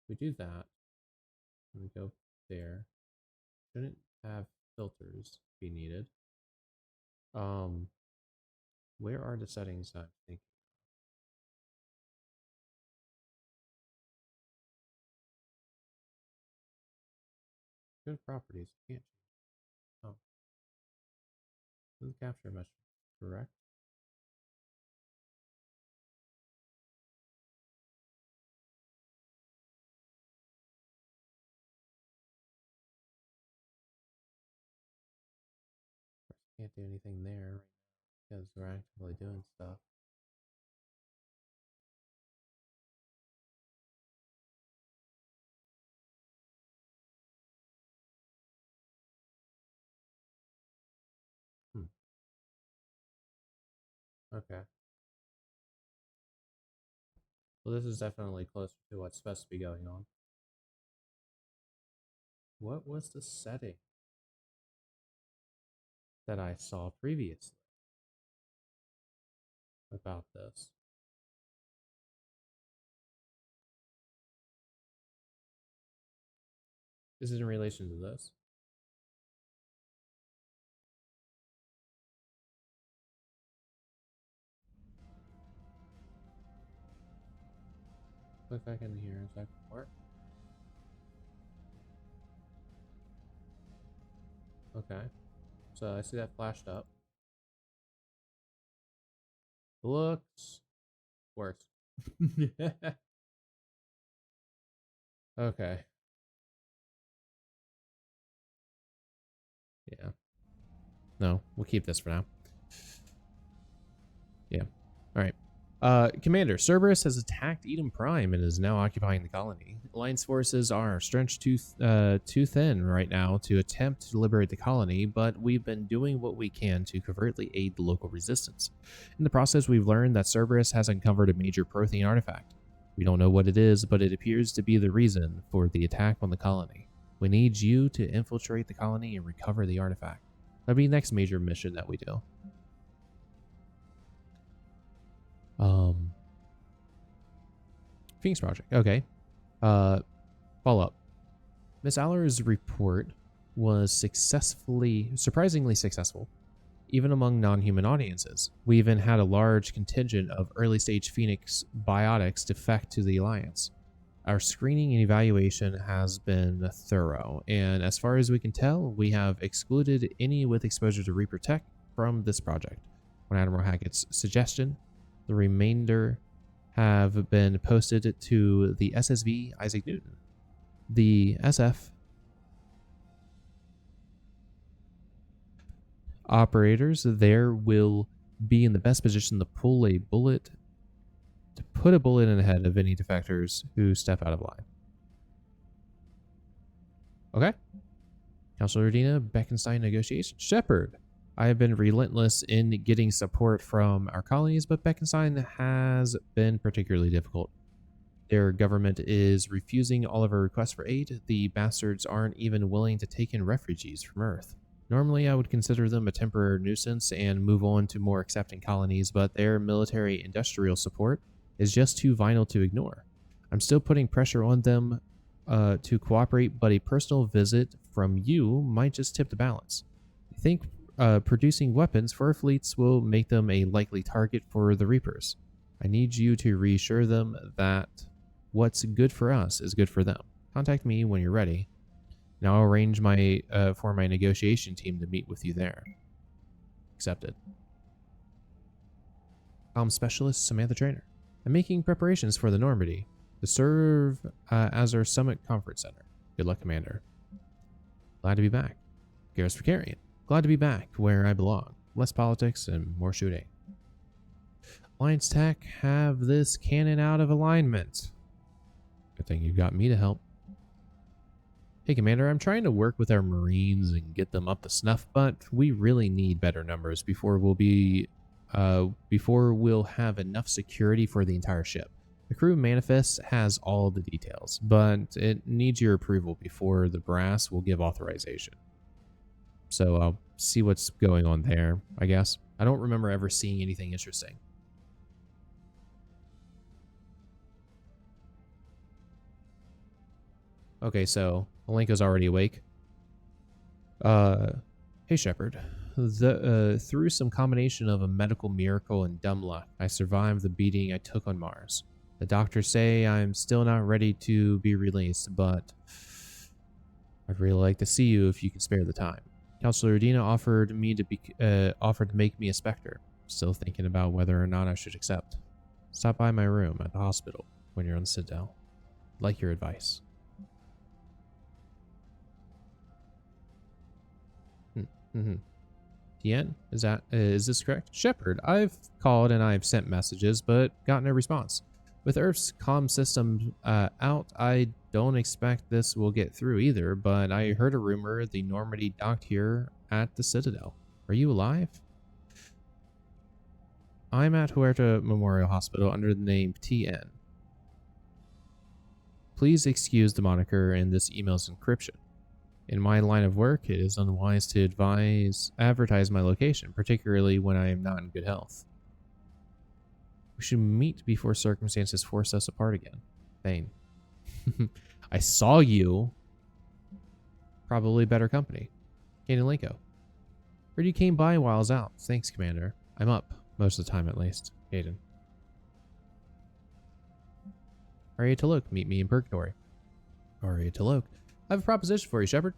We do that. We go there. Shouldn't have filters be needed. Where are the settings I'm thinking? Good properties. Can't. Oh. Doesn't capture much. Correct. Can't do anything there because we're actively doing stuff. Okay. Well, this is definitely closer to what's supposed to be going on. What was the setting that I saw previously about this? This is in relation to this. Click back in here. Is that gonna work? Okay. So I see that flashed up. Looks worse. Okay. Yeah. No, we'll keep this for now. Yeah. All right. Commander, Cerberus has attacked Eden Prime and is now occupying the colony. Alliance forces are stretched too thin right now to attempt to liberate the colony, but we've been doing what we can to covertly aid the local resistance. In the process, we've learned that Cerberus has uncovered a major Prothean artifact. We don't know what it is, but it appears to be the reason for the attack on the colony. We need you to infiltrate the colony and recover the artifact. That'll be the next major mission that we do. Phoenix Project. Okay. Follow up. Miss Aller's report was surprisingly successful, even among non-human audiences. We even had a large contingent of early-stage Phoenix biotics defect to the Alliance. Our screening and evaluation has been thorough, and as far as we can tell, we have excluded any with exposure to Reaper tech from this project. On Admiral Hackett's suggestion, the remainder have been posted to the SSV Isaac Newton. The SF operators there will be in the best position to put a bullet in the head of any defectors who step out of line. Okay. Counselor Dina, Beckenstein negotiation. Shepard. I have been relentless in getting support from our colonies, but Beckenstein has been particularly difficult. Their government is refusing all of our requests for aid. The bastards aren't even willing to take in refugees from Earth. Normally, I would consider them a temporary nuisance and move on to more accepting colonies, but their military-industrial support is just too vital to ignore. I'm still putting pressure on them to cooperate, but a personal visit from you might just tip the balance. I think producing weapons for our fleets will make them a likely target for the Reapers. I need you to reassure them that what's good for us is good for them. Contact me when you're ready. Now I'll arrange for my negotiation team to meet with you there. Accepted. Specialist Samantha Trainer. I'm making preparations for the Normandy to serve as our Summit Conference Center. Good luck, Commander. Glad to be back. Garrus Vicarian. Glad to be back where I belong. Less politics and more shooting. Alliance Tech have this cannon out of alignment. Good thing you got me to help. Hey, Commander, I'm trying to work with our Marines and get them up to snuff, but we really need better numbers before we'll have enough security for the entire ship. The crew manifest has all the details, but it needs your approval before the brass will give authorization. So I'll see what's going on there, I guess. I don't remember ever seeing anything interesting. Okay, so Alenka's already awake. Hey Shepard. Through some combination of a medical miracle and dumb luck, I survived the beating I took on Mars. The doctors say I'm still not ready to be released, but I'd really like to see you if you can spare the time. Counselor Udina offered to make me a Spectre. Still thinking about whether or not I should accept. Stop by my room at the hospital when you're on the Citadel. I'd like your advice. Tien, is this correct? Shepard, I've called and I've sent messages, but got no response. With Earth's comm system out, I don't expect this will get through either, but I heard a rumor the Normandy docked here at the Citadel. Are you alive? I'm at Huerta Memorial Hospital under the name Tien. Please excuse the moniker and this email's encryption. In my line of work, it is unwise to advertise my location, particularly when I am not in good health. We should meet before circumstances force us apart again. Thane. I saw you. Probably better company. Kaden Linko. Heard you came by while I was out. Thanks, Commander. I'm up, most of the time at least. Kaden. Aria Taluk, meet me in Purgatory. Aria Taluk. I have a proposition for you, Shepard.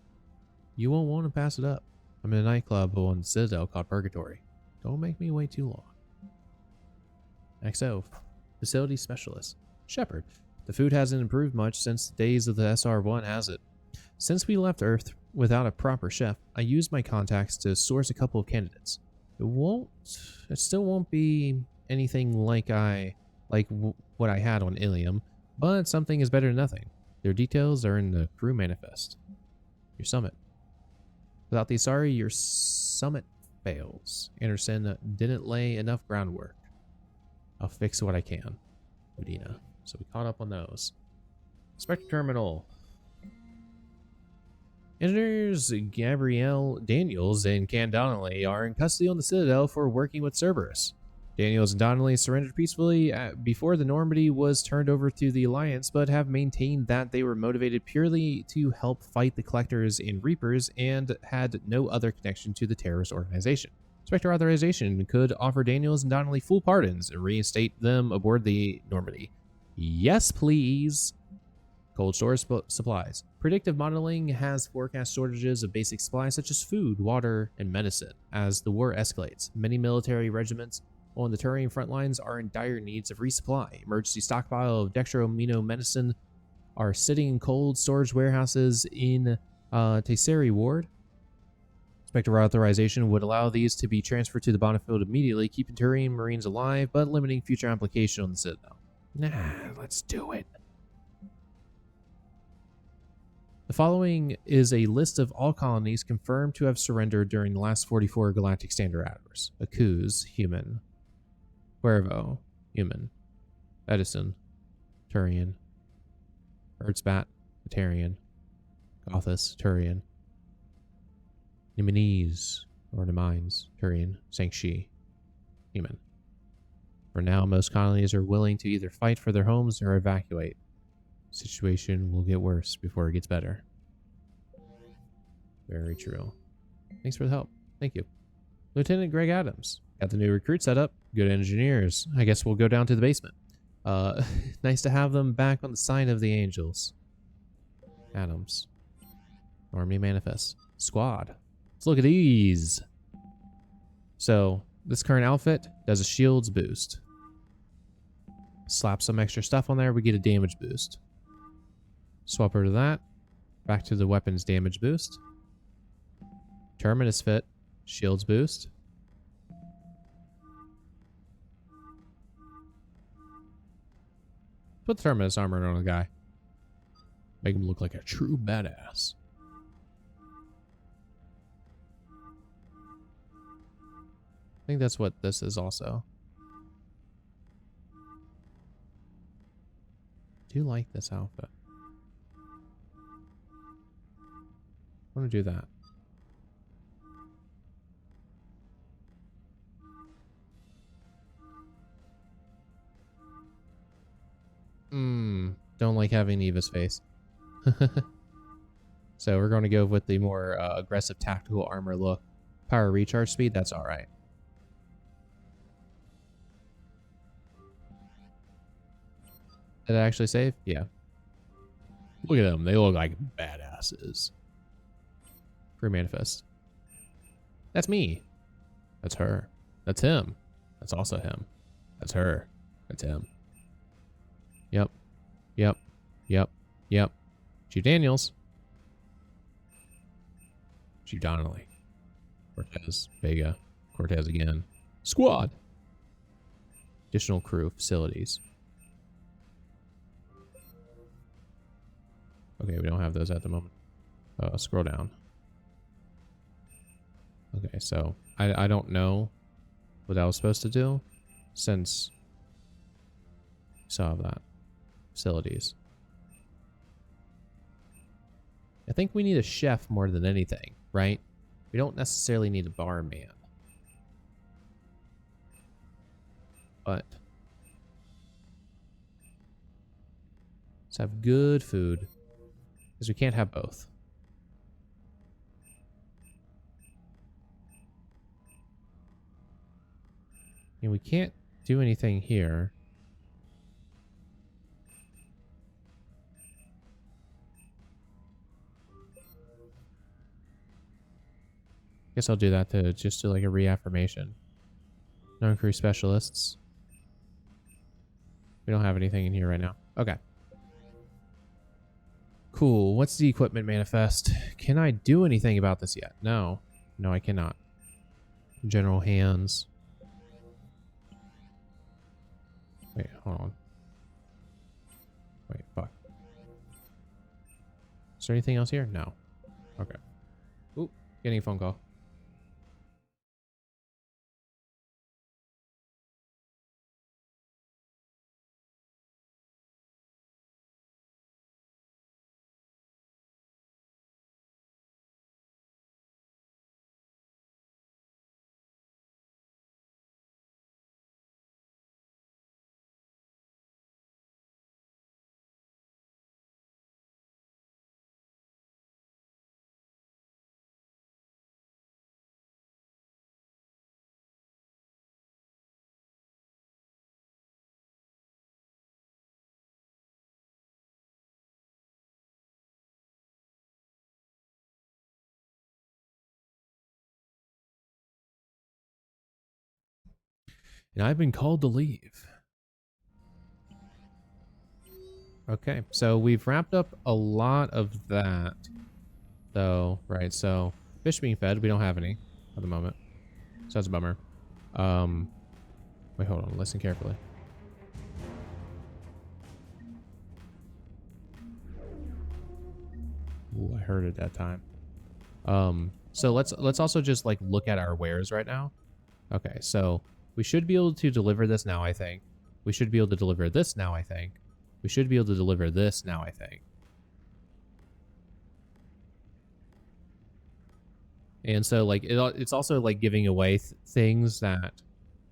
You won't want to pass it up. I'm in a nightclub on the Citadel called Purgatory. Don't make me wait too long. XO, Facility Specialist. Shepard, the food hasn't improved much since the days of the SR-1, has it? Since we left Earth without a proper chef, I used my contacts to source a couple of candidates. It still won't be anything like what I had on Ilium, but something is better than nothing. Their details are in the crew manifest. Your summit. Without the Asari, your summit fails. Anderson didn't lay enough groundwork. I'll fix what I can. Udina. So we caught up on those. Spectre Terminal. Engineers Gabrielle Daniels and Can Donnelly are in custody on the Citadel for working with Cerberus. Daniels and Donnelly surrendered peacefully before the Normandy was turned over to the Alliance, but have maintained that they were motivated purely to help fight the Collectors and Reapers and had no other connection to the terrorist organization. Spectre Authorization could offer Daniels and Donnelly full pardons and reinstate them aboard the Normandy. Yes, please. Cold storage supplies. Predictive modeling has forecast shortages of basic supplies such as food, water, and medicine. As the war escalates, many military regiments on the Turian front lines are in dire needs of resupply. Emergency stockpile of dextroamino medicine are sitting in cold storage warehouses in Tesseri Ward. Spectre Authorization would allow these to be transferred to the battlefield immediately, keeping Turian Marines alive, but limiting future application on the Citadel. Nah, let's do it. The following is a list of all colonies confirmed to have surrendered during the last 44 Galactic Standard Hours. Akuz, human. Cuervo, human. Edison, Turian. Erzbat, Batarian. Gothis, Turian. Numanese, or Nemines, Turian, Sangshi, human. For now, most colonies are willing to either fight for their homes or evacuate. The situation will get worse before it gets better. Very true. Thanks for the help. Thank you. Lieutenant Greg Adams. Got the new recruit set up. Good engineers. I guess we'll go down to the basement. Nice to have them back on the side of the Angels. Adams. Army Manifest. Squad. Let's look at these. So, this current outfit does a shields boost. Slap some extra stuff on there, we get a damage boost. Swap over to that. Back to the weapons damage boost. Terminus fit. Shields boost. Put the Terminus armor on a guy. Make him look like a true badass. I think that's what this is also. I do like this outfit. I want to do that. Don't like having Eva's face. So we're going to go with the more aggressive tactical armor look. Power recharge speed, that's alright. Did I actually save? Yeah. Look at them. They look like badasses. Free manifest. That's me. That's her. That's him. That's also him. That's her. That's him. Yep. Yep. Yep. Yep. Chief Daniels. Chief Donnelly. Cortez. Vega. Cortez again. Squad. Additional crew. Facilities. Okay, we don't have those at the moment. Scroll down. Okay, so I don't know what I was supposed to do since we saw that. Facilities. I think we need a chef more than anything, right? We don't necessarily need a barman. But let's have good food. Because we can't have both. And we can't do anything here. Guess I'll do that to just do like a reaffirmation. Non-crew specialists. We don't have anything in here right now. Okay. Cool. What's the equipment manifest? Can I do anything about this yet? No. No, I cannot. General hands. Wait, hold on. Wait, fuck. Is there anything else here? No. Okay. Ooh, getting a phone call. And I've been called to leave. Okay, so we've wrapped up a lot of that, though, right? So fish being fed, we don't have any at the moment, so that's a bummer. Wait, hold on, listen carefully. Ooh, I heard it that time. So let's also just like look at our wares right now. Okay, so we should be able to deliver this now, I think. We should be able to deliver this now, I think. We should be able to deliver this now, I think. And so like it's also like giving away things that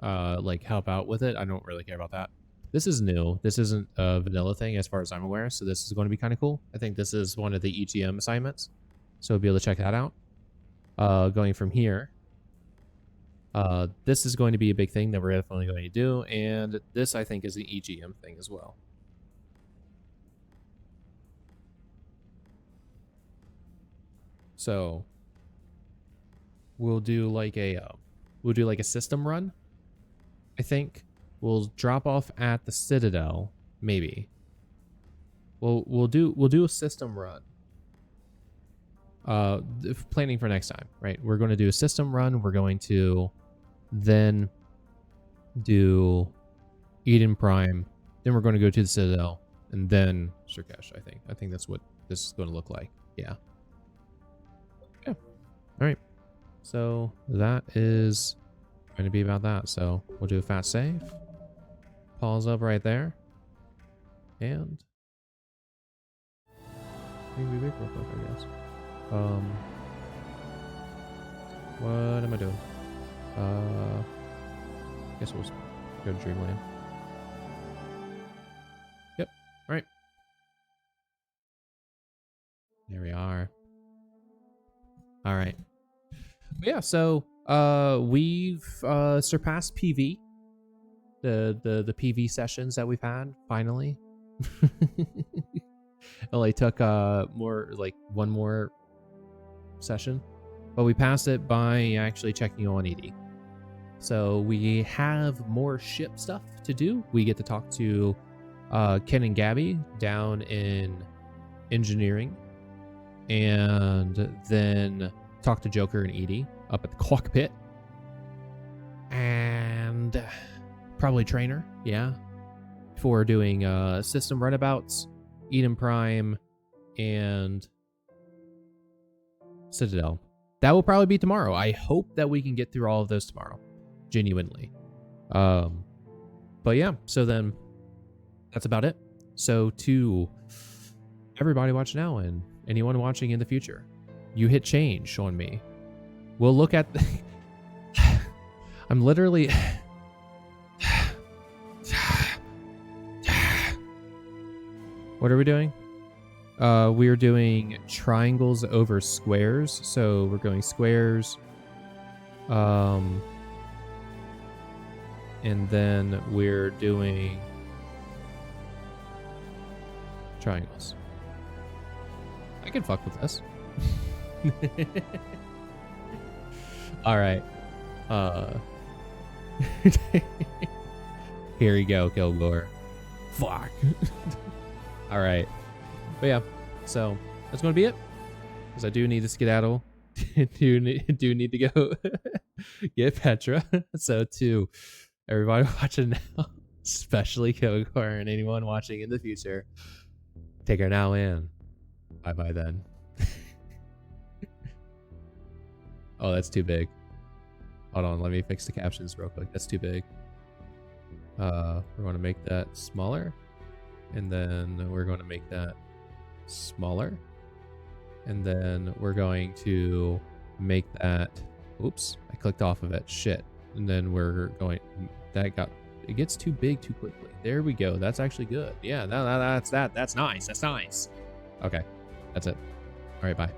like help out with it. I don't really care about that. This is new. This isn't a vanilla thing as far as I'm aware, so this is going to be kind of cool. I think this is one of the EGM assignments, so we'll be able to check that out. Going from here, this is going to be a big thing that we're definitely going to do, and this I think is an EGM thing as well. So we'll do like a system run. I think we'll drop off at the Citadel, maybe. We'll do a system run. Planning for next time, right? We're going to do a system run. We're going to then do Eden Prime. Then we're going to go to the Citadel, and then Surkesh. I think that's what this is going to look like. Yeah. Yeah. All right. So that is going to be about that. So we'll do a fast save. Pause up right there. And maybe real quick, I guess. What am I doing? Guess we'll go to Dreamland. Yep. All right. There we are. All right. Yeah, so we've surpassed PV. The PV sessions that we've had finally. It only took one more session, but we passed it by actually checking on ED. So we have more ship stuff to do. We get to talk to Ken and Gabby down in engineering, and then talk to Joker and Edie up at the cockpit, and probably Trainer, yeah, for doing system runabouts, Eden Prime, and Citadel. That will probably be tomorrow. I hope that we can get through all of those tomorrow, genuinely. But yeah, so then that's about it. So to everybody watching now and anyone watching in the future, you hit change on me. We'll look at I'm literally what are we doing? We are doing triangles over squares. So we're going squares. And then we're doing triangles. I can fuck with this. All right. Here we go, Kilgore. Fuck. All right. But yeah, so that's going to be it. Because I do need to skedaddle. do need to go get Petra. So to everybody watching now, especially Kilgore and anyone watching in the future, take her now in. Bye-bye then. Oh, that's too big. Hold on, let me fix the captions real quick. That's too big. We're going to make that smaller. And then we're going to make that smaller. And then we're going to make that... Oops, I clicked off of it. Shit. And then we're going... It gets too big too quickly. There we go. That's actually good. Yeah, that's nice. That's nice. Okay, that's it. All right, bye.